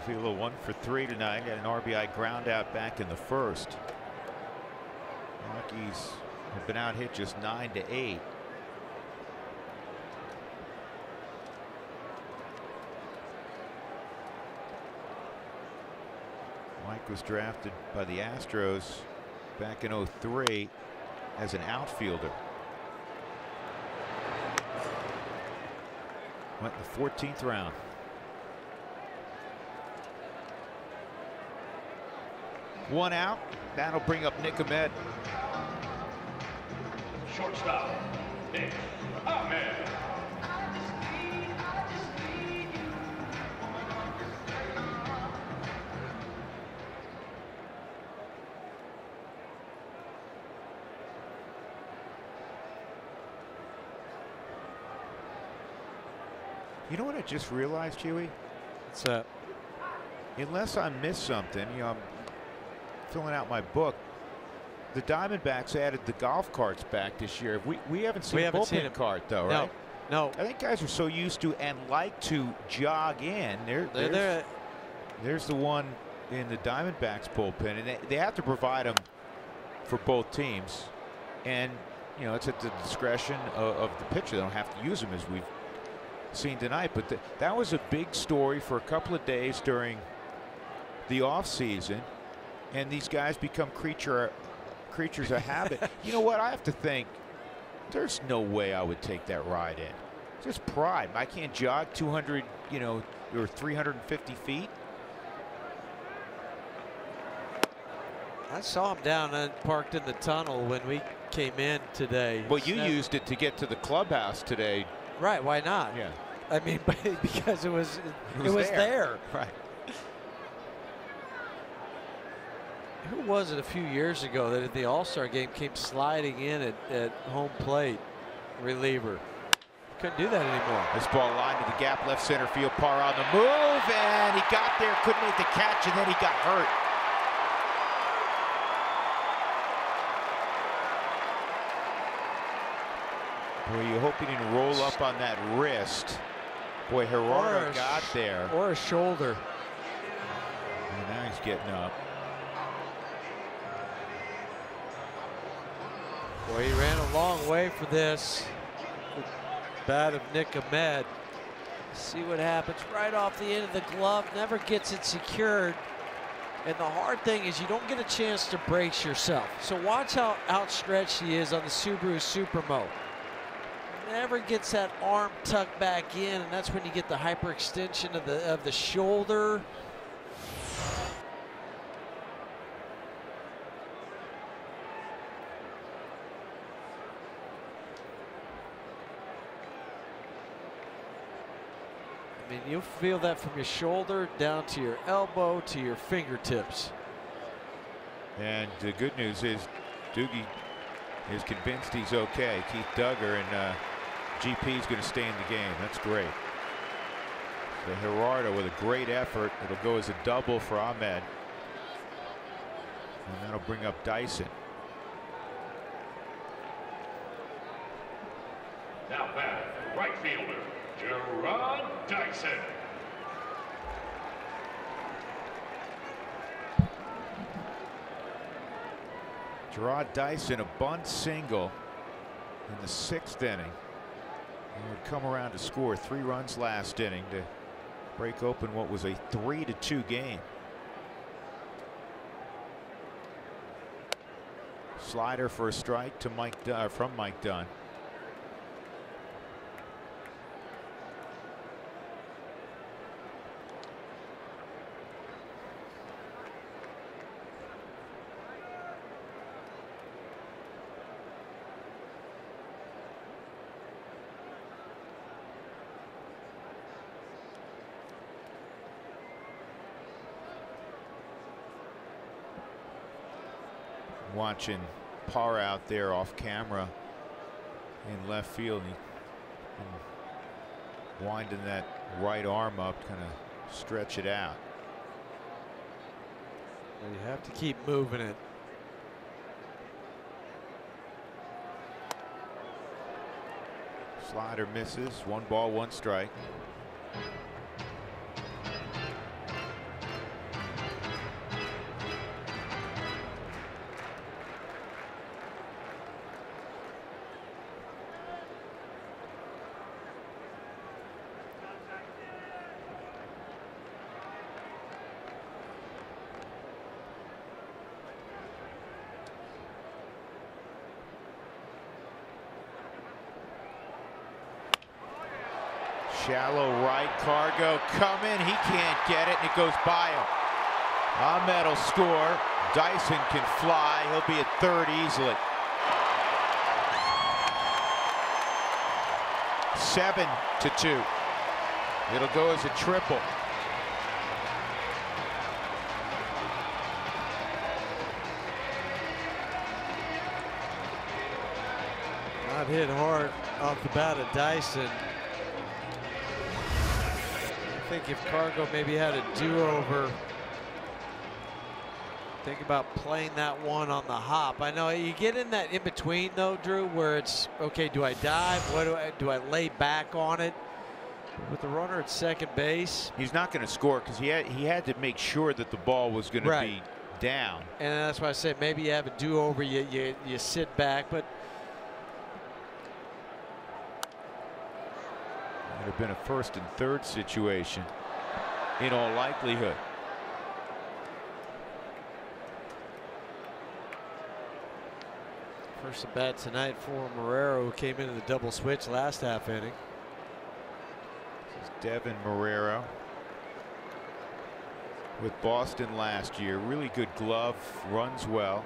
Avila 1 for 3 tonight. Got an RBI ground out back in the first. Rockies have been out hit just 9-8. Mike was drafted by the Astros back in '03 as an outfielder. Went in the 14th round. One out. That'll bring up Nick Ahmed. Shortstop, Nick Ahmed. You know what I just realized, Huey? What's that? Unless I missed something, you know, I'm filling out my book. The Diamondbacks added the golf carts back this year. We haven't seen a bullpen cart, though, right? No. I think guys are so used to and like to jog in. There's the one in the Diamondbacks bullpen, and they have to provide them for both teams. And, you know, it's at the discretion of the pitcher. They don't have to use them, as we've seen tonight. But that was a big story for a couple of days during the offseason. And these guys become creatures of habit. You know what? I have to think, there's no way I would take that ride in. Just pride. I can't jog 200, you know, or 350 feet. I saw him down and parked in the tunnel when we came in today. Well, you used it to get to the clubhouse today. Right? Why not? Yeah. I mean, because it was there. Right. Who was it a few years ago that at the All-Star game came sliding in at home plate? Reliever. Couldn't do that anymore. This ball lined to the gap, left center field. Parr on the move, and he got there, couldn't make the catch, and then he got hurt. Boy, you hope he didn't roll up on that wrist. Boy, Gerardo got there. Or a shoulder. And now he's getting up. Boy, he ran a long way for this. The bat of Nick Ahmed. See what happens right off the end of the glove. Never gets it secured. And the hard thing is you don't get a chance to brace yourself. So watch how outstretched he is on the Subaru Supermo. Never gets that arm tucked back in, and that's when you get the hyperextension of the shoulder. I mean, you'll feel that from your shoulder down to your elbow to your fingertips. And the good news is Doogie is convinced he's okay. Keith Duggar and GP is going to stay in the game. That's great. So Gerardo with a great effort. It'll go as a double for Ahmed. And that'll bring up Dyson. Now back, right fielder, Gerard Dyson. Gerard Dyson, a bunt single in the 6th inning. And would come around to score 3 runs last inning to break open what was a 3-2 game. Slider for a strike to from Mike Dunn. Watching Parr out there off camera in left field. He winding that right arm up, kind of stretch it out. You have to keep moving it. Slider misses. 1 ball, 1 strike. Shallow right, Cargo coming. He can't get it, and it goes by him. Ahmed will score. Dyson can fly. He'll be at third easily. 7-2. It'll go as a triple. Not hit hard off the bat of Dyson. I think if Cargo maybe had a do-over, think about playing that one on the hop. I know you get in that in-between though, Drew, where it's, okay, do I dive? What do I lay back on it? With the runner at second base. He's not going to score because he had to make sure that the ball was going to be down. And that's why I say maybe you have a do-over, you sit back, but would have been a 1st and 3rd situation in all likelihood. First at bat tonight for Marrero, who came into the double switch last half inning. This is Devin Marrero with Boston last year. Really good glove, runs well.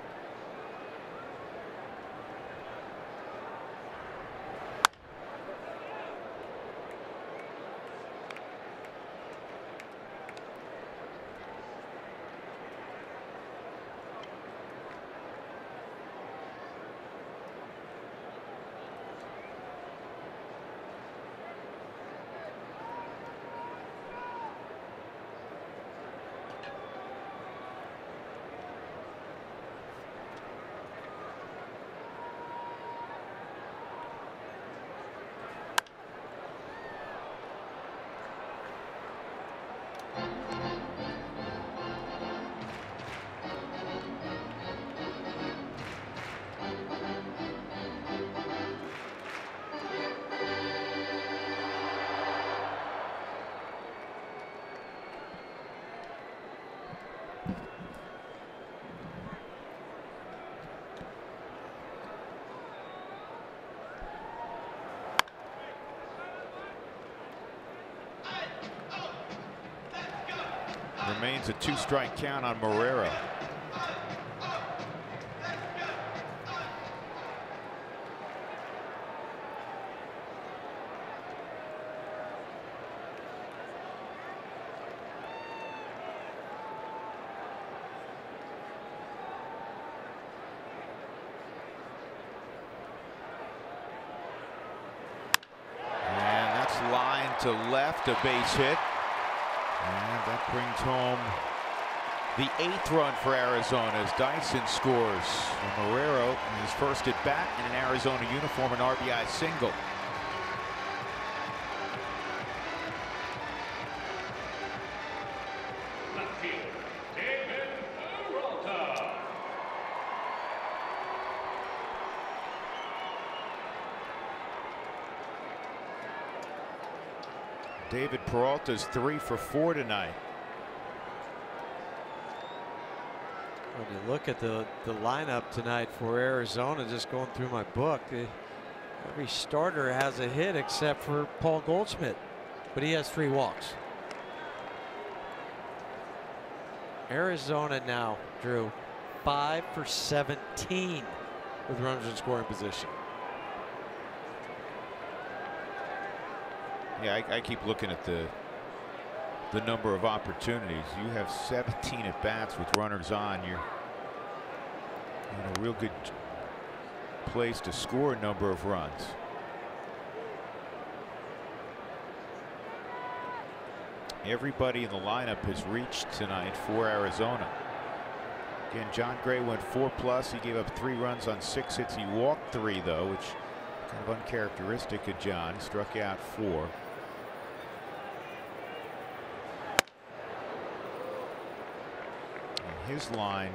Remains a 2-strike count on Marrero. Line to left, a base hit. And that brings home the 8th run for Arizona as Dyson scores. And Marrero, his first at bat in an Arizona uniform, an RBI single. David Peralta's 3 for 4 tonight. When you look at the lineup tonight for Arizona, just going through my book, every starter has a hit except for Paul Goldschmidt, but he has 3 walks. Arizona now, Drew, 5 for 17 with runners in scoring position. Yeah, I keep looking at the number of opportunities. You have 17 at bats with runners on. You're in a real good place to score a number of runs. Everybody in the lineup has reached tonight for Arizona. Again, John Gray went 4+. He gave up 3 runs on 6 hits. He walked 3 though, which is kind of uncharacteristic of John. He struck out 4. His line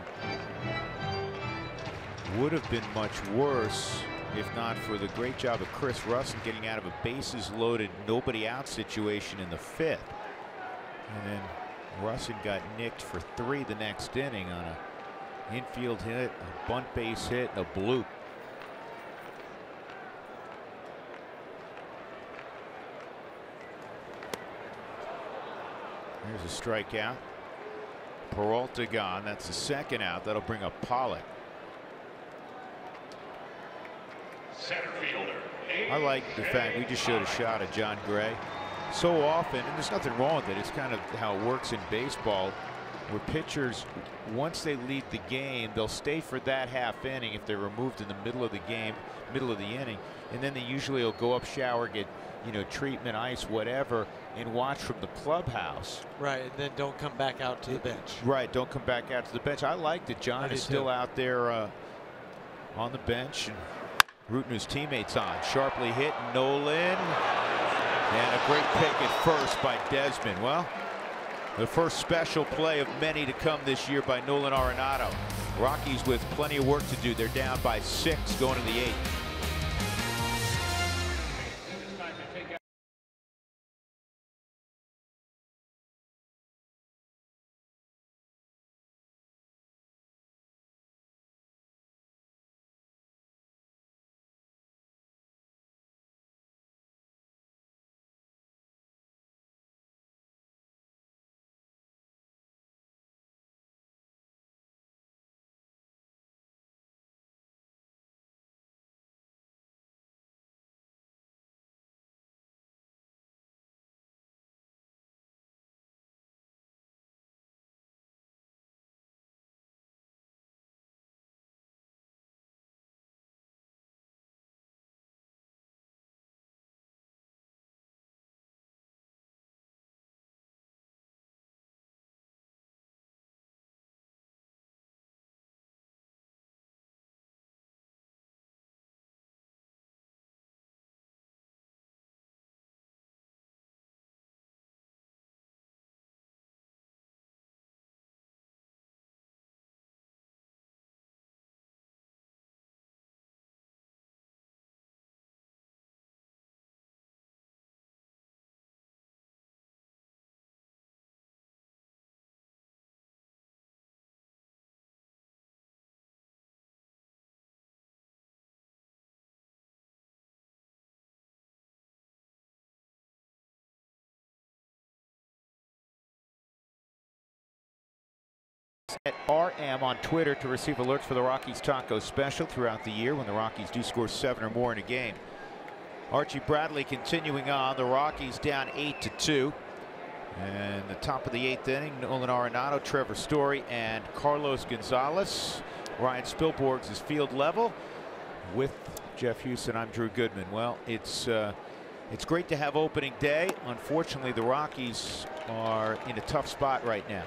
would have been much worse if not for the great job of Chris Russin getting out of a bases loaded, nobody out situation in the 5th. And then Russin got nicked for 3 the next inning on an infield hit, a bunt base hit, and a bloop. Here's a strikeout. Peralta gone. That's the 2nd out. That'll bring up Pollock. Center fielder. I like the fact we just showed a shot of John Gray. So often, and there's nothing wrong with it, it's kind of how it works in baseball, where pitchers, once they lead the game, they'll stay for that half inning if they're removed in the middle of the game, middle of the inning, and then they usually will go up, shower, get treatment, ice, whatever, and watch from the clubhouse. Right, and then don't come back out to the bench. Right, don't come back out to the bench. I like that John is still out there on the bench and rooting his teammates on. Sharply hit, Nolan, and a great pick at first by Desmond. Well, the first special play of many to come this year by Nolan Arenado. Rockies with plenty of work to do. They're down by 6 going to the 8th. At RM on Twitter to receive alerts for the Rockies Taco Special throughout the year when the Rockies do score 7 or more in a game. Archie Bradley continuing on. The Rockies down 8-2. And the top of the 8th inning, Nolan Arenado, Trevor Story, and Carlos Gonzalez. Ryan Spilborghs is field level with Jeff Houston. I'm Drew Goodman. Well, it's great to have opening day. Unfortunately, the Rockies are in a tough spot right now.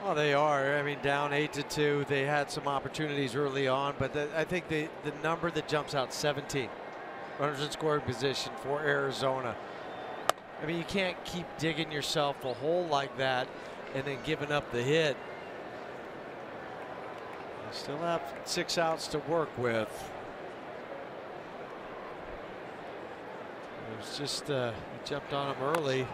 Well, they are. I mean, down 8-2. They had some opportunities early on, but I think the number that jumps out, 17 runners in scoring position for Arizona. I mean, you can't keep digging yourself a hole like that and then giving up the hit. They still have 6 outs to work with. It was just he jumped on him early.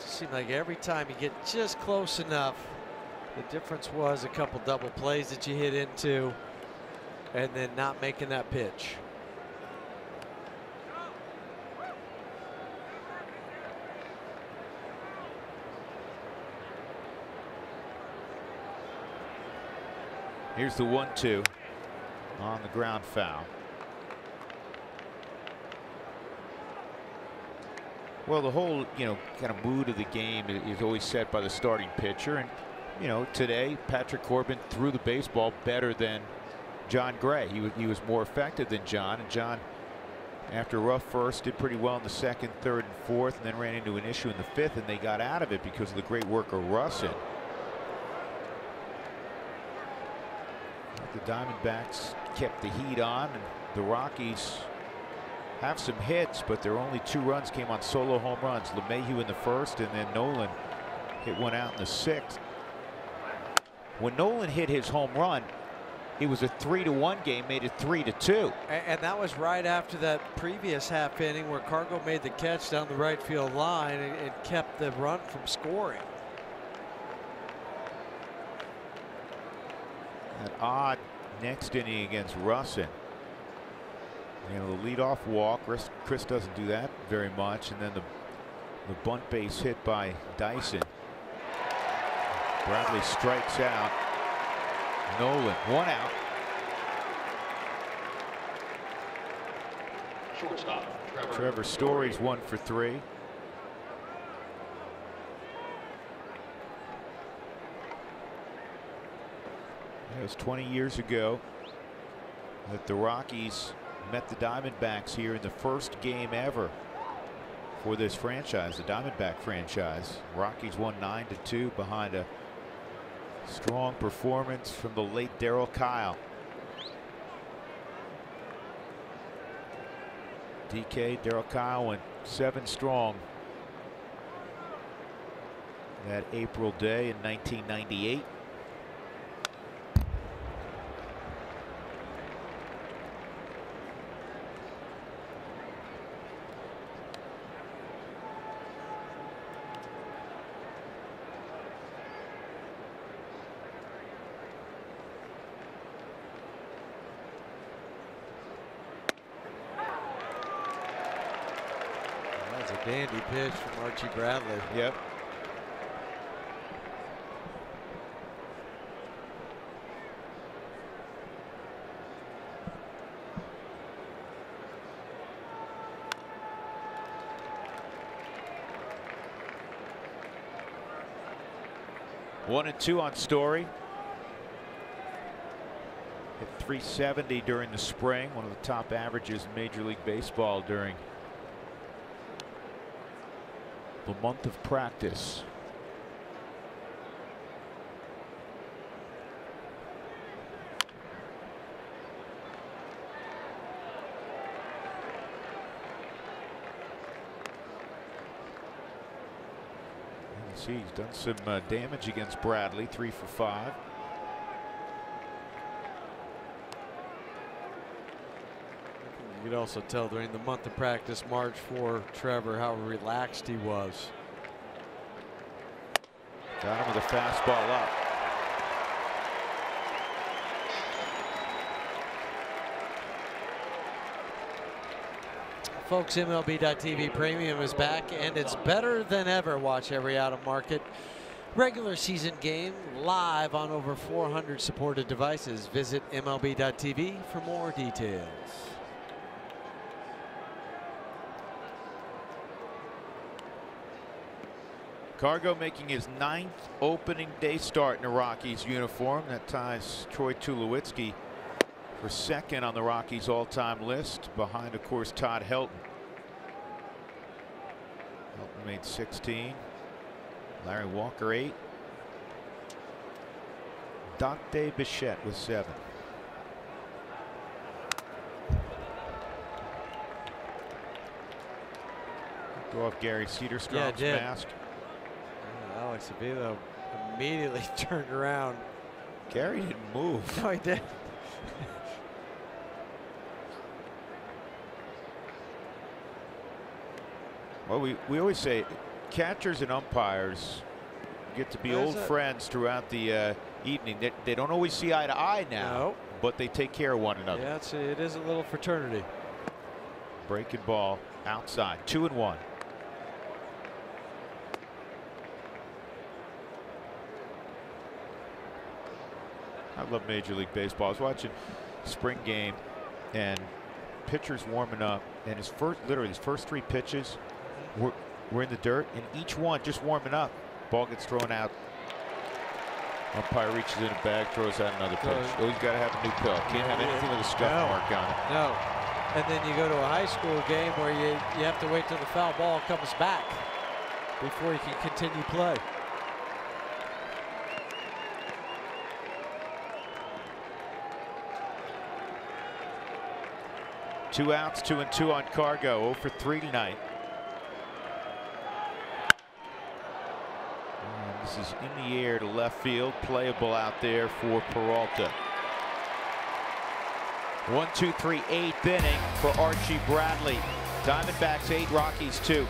Seemed like every time you get just close enough, the difference was a couple double plays that you hit into and then not making that pitch. Here's the 1-2 on the ground foul. Well, the whole, kind of mood of the game is always set by the starting pitcher. And, today, Patrick Corbin threw the baseball better than John Gray. He was more effective than John. And John, after a rough first, did pretty well in the second, third, and fourth, and then ran into an issue in the fifth, and they got out of it because of the great work of Russin. The Diamondbacks kept the heat on, and the Rockies have some hits, but their only 2 runs came on solo home runs. LeMahieu in the first, and then Nolan hit one out in the 6th. When Nolan hit his home run, it was a 3-1 game, made it 3-2. And that was right after that previous half inning where Cargo made the catch down the right field line and kept the run from scoring. An odd next inning against Russin. The leadoff walk. Chris doesn't do that very much, and then the bunt base hit by Dyson. Bradley strikes out. Nolan, 1 out. Shortstop, Trevor Story's 1 for 3. It was 20 years ago that the Rockies met the Diamondbacks here in the first game ever for this franchise, the Diamondback franchise. Rockies won 9-2 behind a strong performance from the late Darryl Kyle. DK, Darryl Kyle went 7 strong that April day in 1998. That's a dandy pitch from Archie Bradley. Yep. One and 2 on Story. Hit 370 during the spring, one of the top averages in Major League Baseball during the month of practice. You see, he's done some damage against Bradley, 3 for 5. You could also tell during the month of practice, March, for Trevor, how relaxed he was. Got him with a fastball up. Folks, MLB.TV Premium is back, and it's better than ever. Watch every out of market regular season game live on over 400 supported devices. Visit MLB.tv for more details. Cargo making his 9th opening day start in the Rockies uniform. That ties Troy Tulowitzki for 2nd on the Rockies all-time list, behind, of course, Todd Helton. Helton made 16. Larry Walker 8. Dante Bichette with 7. Go off Gary Cederstrom's mask. Alex Avila immediately turned around. Gary didn't move. No, he did. Well, we always say catchers and umpires get to be old friends throughout the evening. They don't always see eye to eye now, but they take care of one another. Yeah, it is a little fraternity. Breaking ball outside, 2-1. I love Major League Baseball. I was watching spring game, and pitchers warming up, and literally his first 3 pitches were in the dirt, and each one just warming up. Ball gets thrown out. Umpire reaches in a bag, throws out another pitch. Oh, he's got to have a new pill. Can't have anything with a scuff mark on it. No. And then you go to a high school game where you have to wait till the foul ball comes back before you can continue play. Two outs, 2-2 on Cargo. 0 for 3 tonight. And this is in the air to left field, playable out there for Peralta. 1, 2, 3, 8th inning for Archie Bradley. Diamondbacks 8, Rockies 2.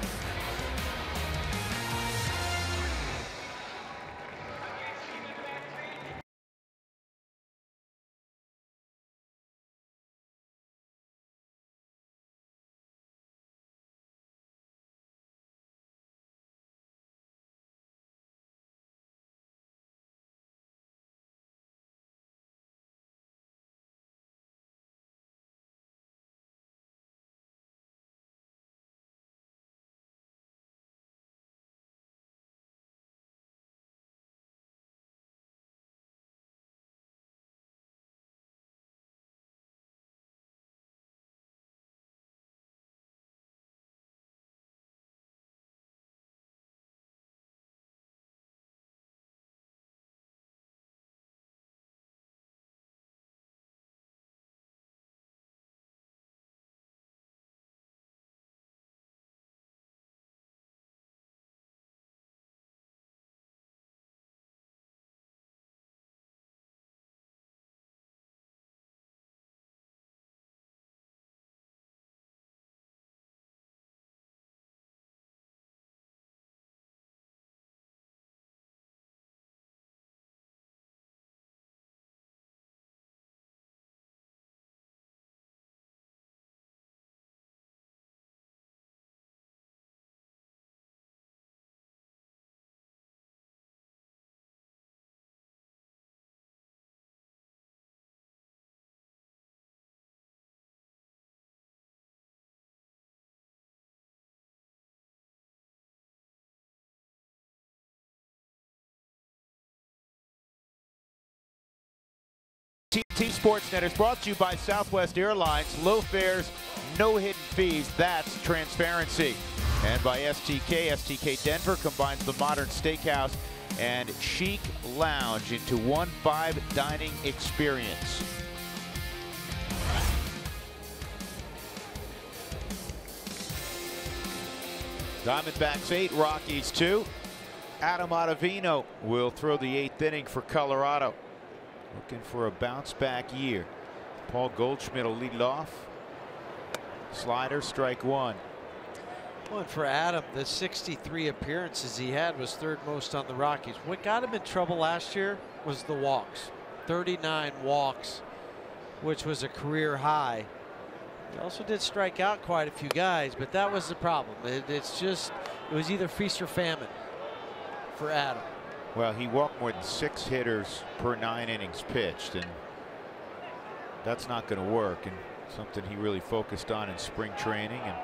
T-Sportsnet is brought to you by Southwest Airlines. Low fares, no hidden fees. That's transparency. And by STK. STK Denver combines the modern steakhouse and chic lounge into one 5 dining experience. Diamondbacks 8, Rockies 2. Adam Ottavino will throw the 8th inning for Colorado. Looking for a bounce back year. Paul Goldschmidt will lead it off. Slider, strike 1. Well, for Adam, the 63 appearances he had was 3rd most on the Rockies. What got him in trouble last year was the walks. 39 walks, which was a career high. He also did strike out quite a few guys, but that was the problem. It was either feast or famine for Adam. Well, he walked more than 6 hitters per 9 innings pitched, and that's not going to work, and something he really focused on in spring training. And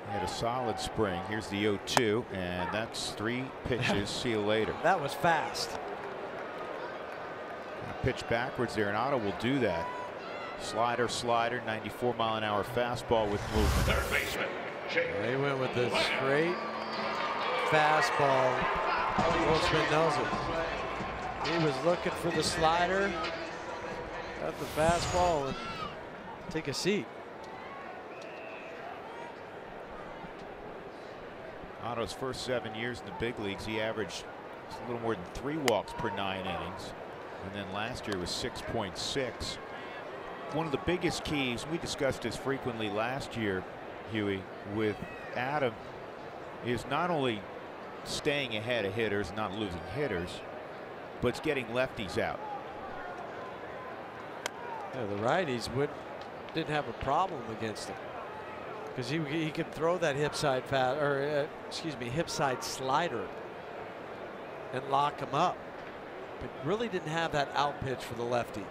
he had a solid spring. Here's the 0-2, and that's 3 pitches. See you later. That was fast. Pitch backwards there, and Otto will do that. Slider, 94-mile-an-hour fastball with movement. Third baseman. They went with the straight fastball. Goldsmith knows it. He was looking for the slider, got the fastball, and take a seat. Otto's first 7 years in the big leagues, he averaged a little more than 3 walks per 9 innings. And then last year was 6.6. One of the biggest keys, we discussed this frequently last year, Huey, with Adam, is not only staying ahead of hitters, not losing hitters, but it's getting lefties out. Yeah, the righties didn't have a problem against him because he could throw that hip side hip side slider and lock him up, but really didn't have that out pitch for the lefty.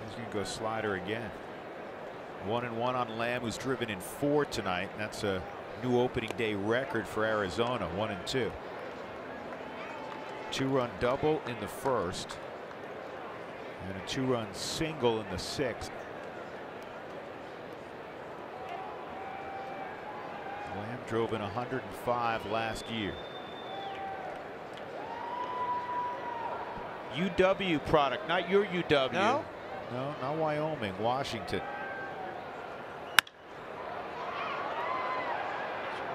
He's going to go slider again. 1-1 on Lamb, who's driven in 4 tonight. That's a new opening day record for Arizona. 1-2. 2-run double in the first, and a 2-run single in the 6th. Lamb drove in 105 last year. UW product, not your UW. No? No, not Wyoming, Washington.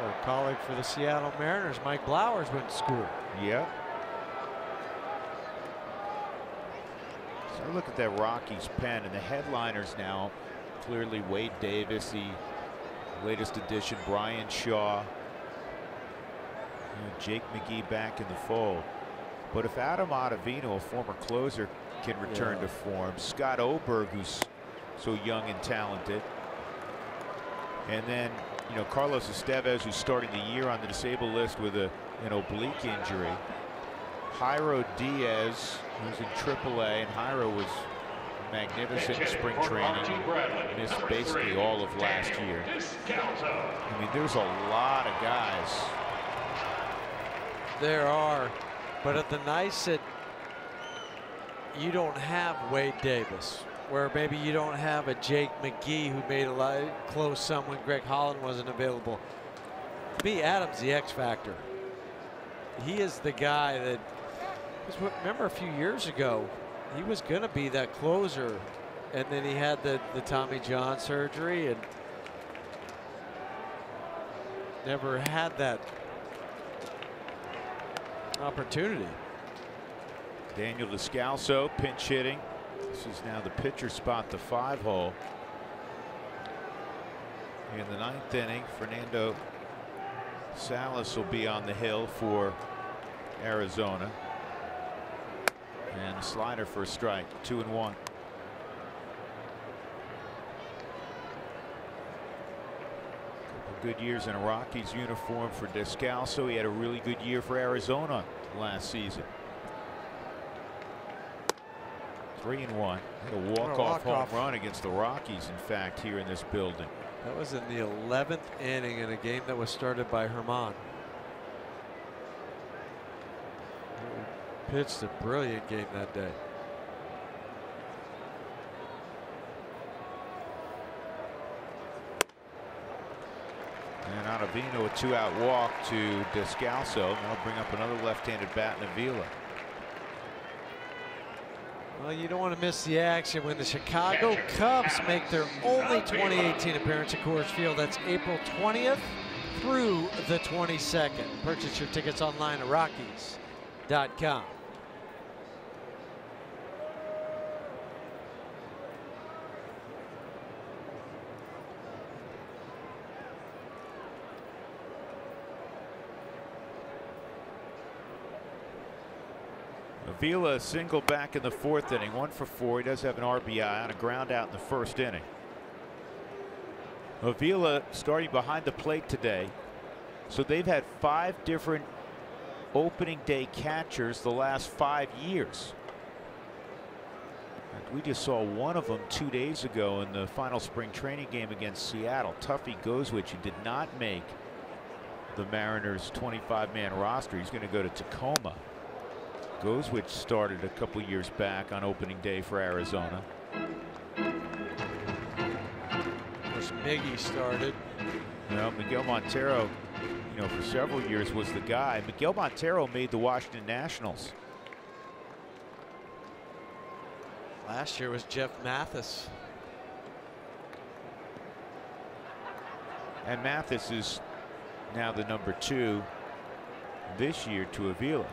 A colleague for the Seattle Mariners, Mike Blowers, went to school. Yep. So look at that Rockies pen, and the headliners now clearly Wade Davis, the latest addition, Brian Shaw, Jake McGee back in the fold. But if Adam Ottavino, a former closer, can return to form, Scott Oberg, who's so young and talented, and then Carlos Estevez, who's starting the year on the disabled list with an oblique injury, Jairo Diaz, who's in AAA, and Jairo was magnificent in spring training, missed basically all of last year. I mean, there's a lot of guys. There are, but at the nice that you don't have Wade Davis, where maybe you don't have a Jake McGee who made a lot close some when Greg Holland wasn't available. To me, Adam's the X factor. He is the guy that, remember a few years ago, he was going to be that closer, and then he had the Tommy John surgery and never had that opportunity. Daniel Descalso pinch hitting. This is now the pitcher spot, the 5-hole. In the 9th inning, Fernando Salas will be on the hill for Arizona. And a slider for a strike, 2-1. Good years in a Rockies uniform for Descalso. He had a really good year for Arizona last season. 3-1. Had a walk-off home run against the Rockies, in fact, here in this building. That was in the 11th inning in a game that was started by Herman. He pitched a brilliant game that day. And Ottavino, a 2-out walk to Descalso. That'll bring up another left-handed bat in Avila. Well, you don't want to miss the action when the Chicago Cubs make their only 2018 appearance at Coors Field. That's April 20th through the 22nd. Purchase your tickets online at Rockies.com. Avila single back in the 4th inning, 1 for 4. He does have an RBI on a ground out in the 1st inning. Avila starting behind the plate today. So they've had 5 different opening day catchers the last 5 years. And we just saw one of them 2 days ago in the final spring training game against Seattle. Tuffy Gozwich, who did not make the Mariners 25-man roster. He's going to go to Tacoma. Gozwich started a couple years back on opening day for Arizona. Of course, Miggy started. Well, Miguel Montero, you know, for several years was the guy. Miguel Montero made the Washington Nationals. Last year was Jeff Mathis. And Mathis is now the number 2 this year to Avila.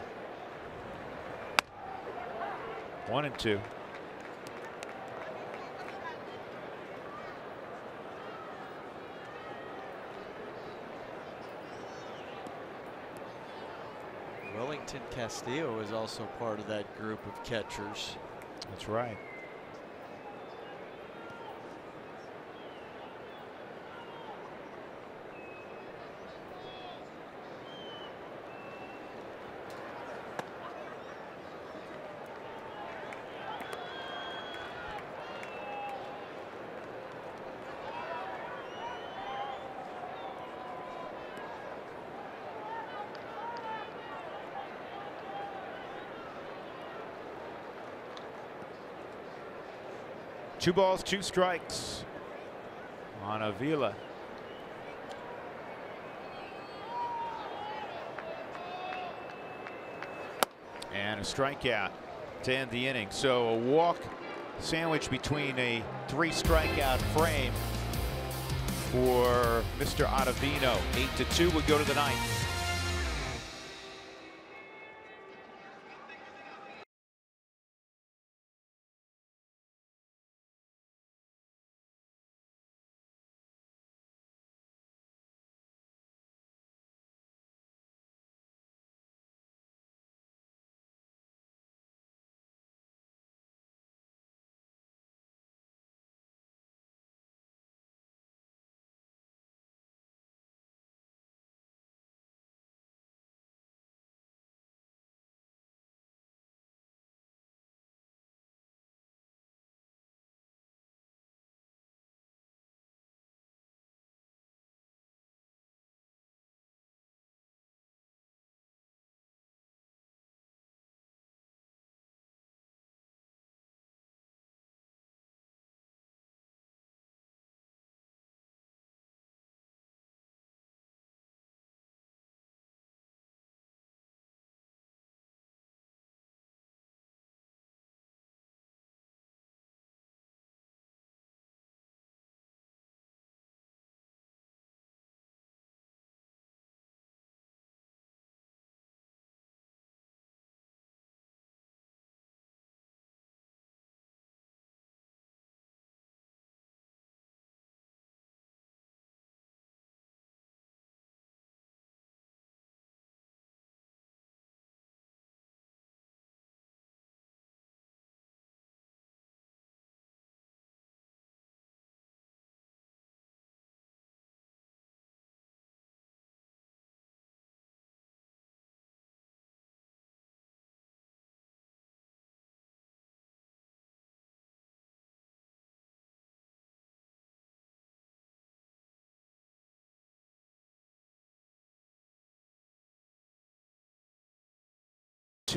1-2. Wellington Castillo is also part of that group of catchers. That's right. Two balls, 2 strikes on Avila. And a strikeout to end the inning. So a walk sandwiched between a 3 strikeout frame for Mr. Ottavino. 8-2 would go to the 9th.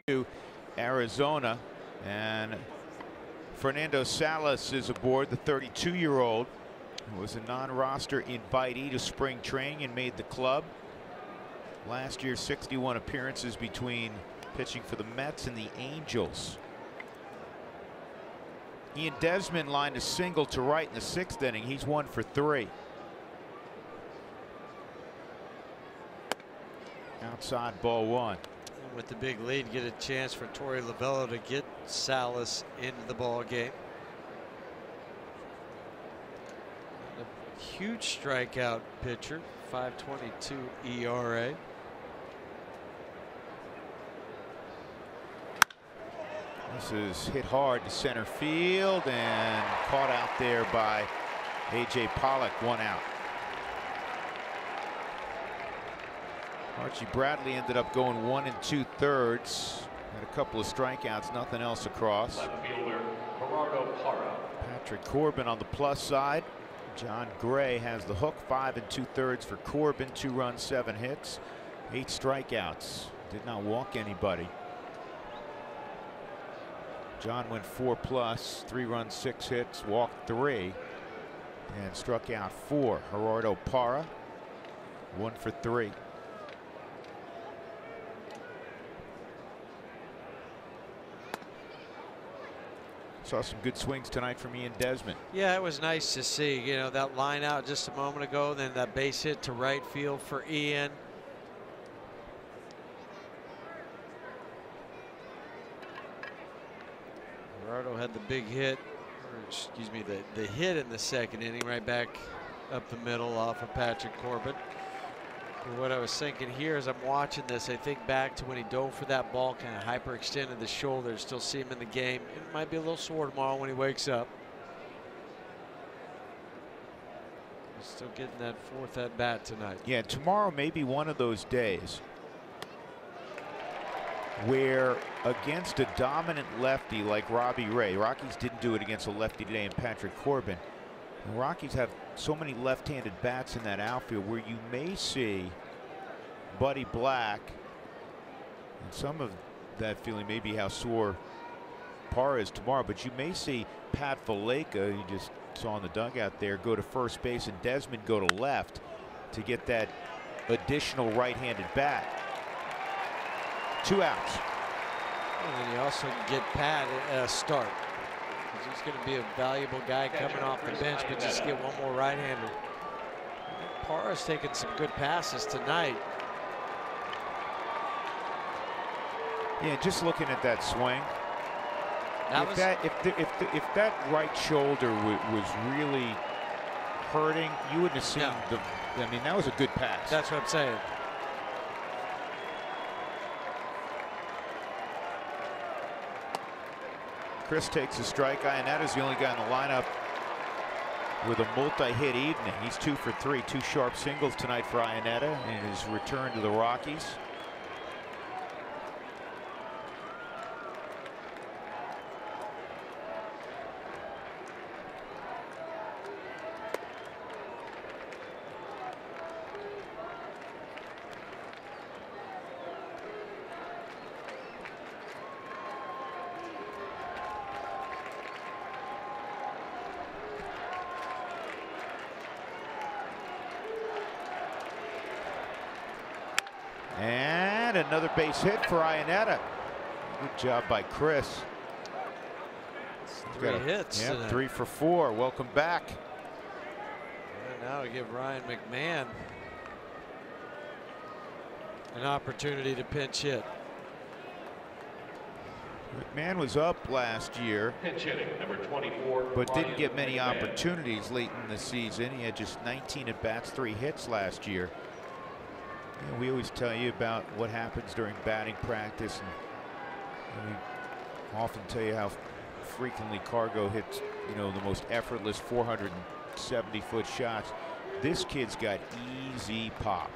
To Arizona, and Fernando Salas is aboard, the 32-year-old who was a non-roster invitee to spring training and made the club. Last year, 61 appearances between pitching for the Mets and the Angels. Ian Desmond lined a single to right in the 6th inning. He's 1 for 3. Outside, ball 1. With the big lead, get a chance for Torey Lovullo to get Salas into the ball game. A huge strikeout pitcher, 5.22 ERA. This is hit hard to center field and caught out there by A.J. Pollock. 1 out. Archie Bradley ended up going 1 2/3. Had a couple of strikeouts, nothing else across. Left fielder, Gerardo Parra. Patrick Corbin on the plus side. John Gray has the hook. 5 2/3 for Corbin. 2 runs, 7 hits, 8 strikeouts. Did not walk anybody. John went 4+, 3 runs, 6 hits, walked 3, and struck out 4. Gerardo Parra, 1 for 3. Saw some good swings tonight from Ian Desmond. Yeah, it was nice to see. You know, that line out just a moment ago, then that base hit to right field for Ian. Gerardo had the big hit, or excuse me, the hit in the second inning, right back up the middle off of Patrick Corbin. But what I was thinking here as I'm watching this, I think back to when he dove for that ball, kind of hyperextended the shoulder, still see him in the game. It might be a little sore tomorrow when he wakes up. He's still getting that 4th at bat tonight. Yeah, tomorrow may be one of those days where against a dominant lefty like Robbie Ray, Rockies didn't do it against a lefty today in Patrick Corbin. The Rockies have so many left-handed bats in that outfield where you may see Buddy Black, and some of that feeling may be how sore Parra is tomorrow, but you may see Pat Valaika, you just saw in the dugout there, go to first base and Desmond go to left to get that additional right-handed bat. 2 outs. And then you also can get Pat a start. He's going to be a valuable guy coming off the bench, but just get one more right-hander. Parra's taking some good passes tonight. Yeah, just looking at that swing. If that right shoulder was really hurting, you wouldn't have seen the. I mean, that was a good pass. That's what I'm saying. Chris takes a strike. Ionetta's the only guy in the lineup with a multi-hit evening. He's 2 for 3, 2 sharp singles tonight for Ionetta in his return to the Rockies. And another base hit for Ionetta. Good job by Chris. 3 hits. Yeah, 3 for 4. Welcome back. And now we give Ryan McMahon an opportunity to pinch hit. McMahon was up last year, Pinch hitting, number 24, but didn't get Ryan many McMahon. opportunities late in the season. He had just 19 at bats, 3 hits last year. You know, we always tell you about what happens during batting practice, and we often tell you how frequently Cargo hits, you know, the most effortless 470-foot shots. This kid's got easy pop.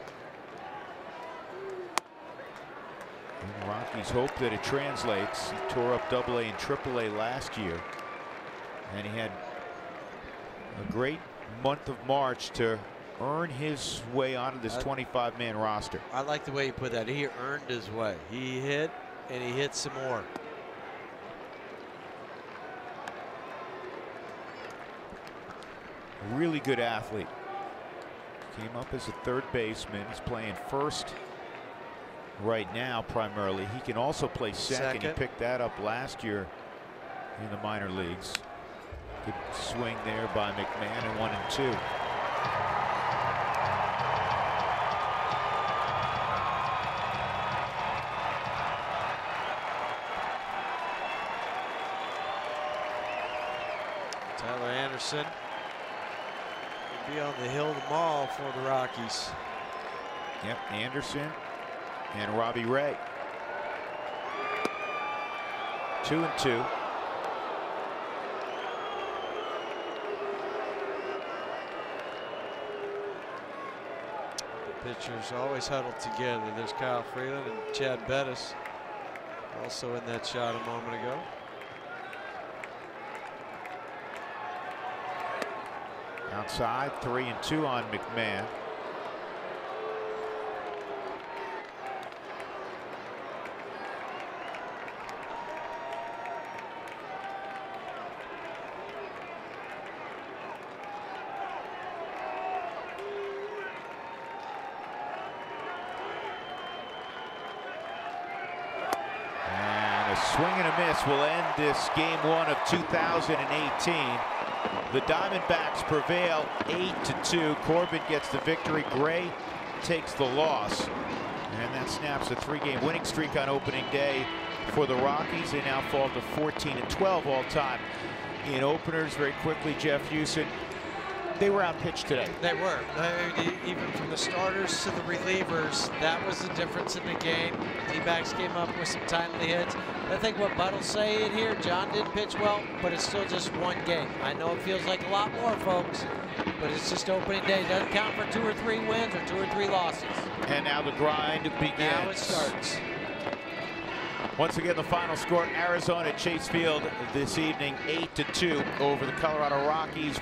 And the Rockies hope that it translates. He tore up AA and AAA last year, and he had a great month of March to earn his way onto this 25-man roster. I like the way you put that. He earned his way. He hit, and he hit some more. A really good athlete. Came up as a third baseman. He's playing first right now primarily. He can also play second. He picked that up last year in the minor leagues. Good swing there by McMahon, and 1 and 2. Tyler Anderson will be on the hill tomorrow for the Rockies. Yep, Anderson and Robbie Ray. 2 and 2. pitchers always huddled together. There's Kyle Freeland and Chad Bettis also in that shot a moment ago. Outside, 3-2 on McMahon. Swing and a miss will end this game 1 of 2018. The Diamondbacks prevail 8-2. Corbin gets the victory. Gray takes the loss. And that snaps a 3-game winning streak on opening day for the Rockies. They now fall to 14-12 all time in openers. Very quickly, Jeff Houston. They were outpitched today. They were. Even from the starters to the relievers, that was the difference in the game. D-backs came up with some timely hits. I think what Bud will say in here, John did pitch well, but it's still just one game. I know it feels like a lot more, folks, but it's just opening day. It doesn't count for 2 or 3 wins or 2 or 3 losses. And now the grind begins. Now it starts. Once again, the final score, Arizona at Chase Field this evening, 8-2 over the Colorado Rockies.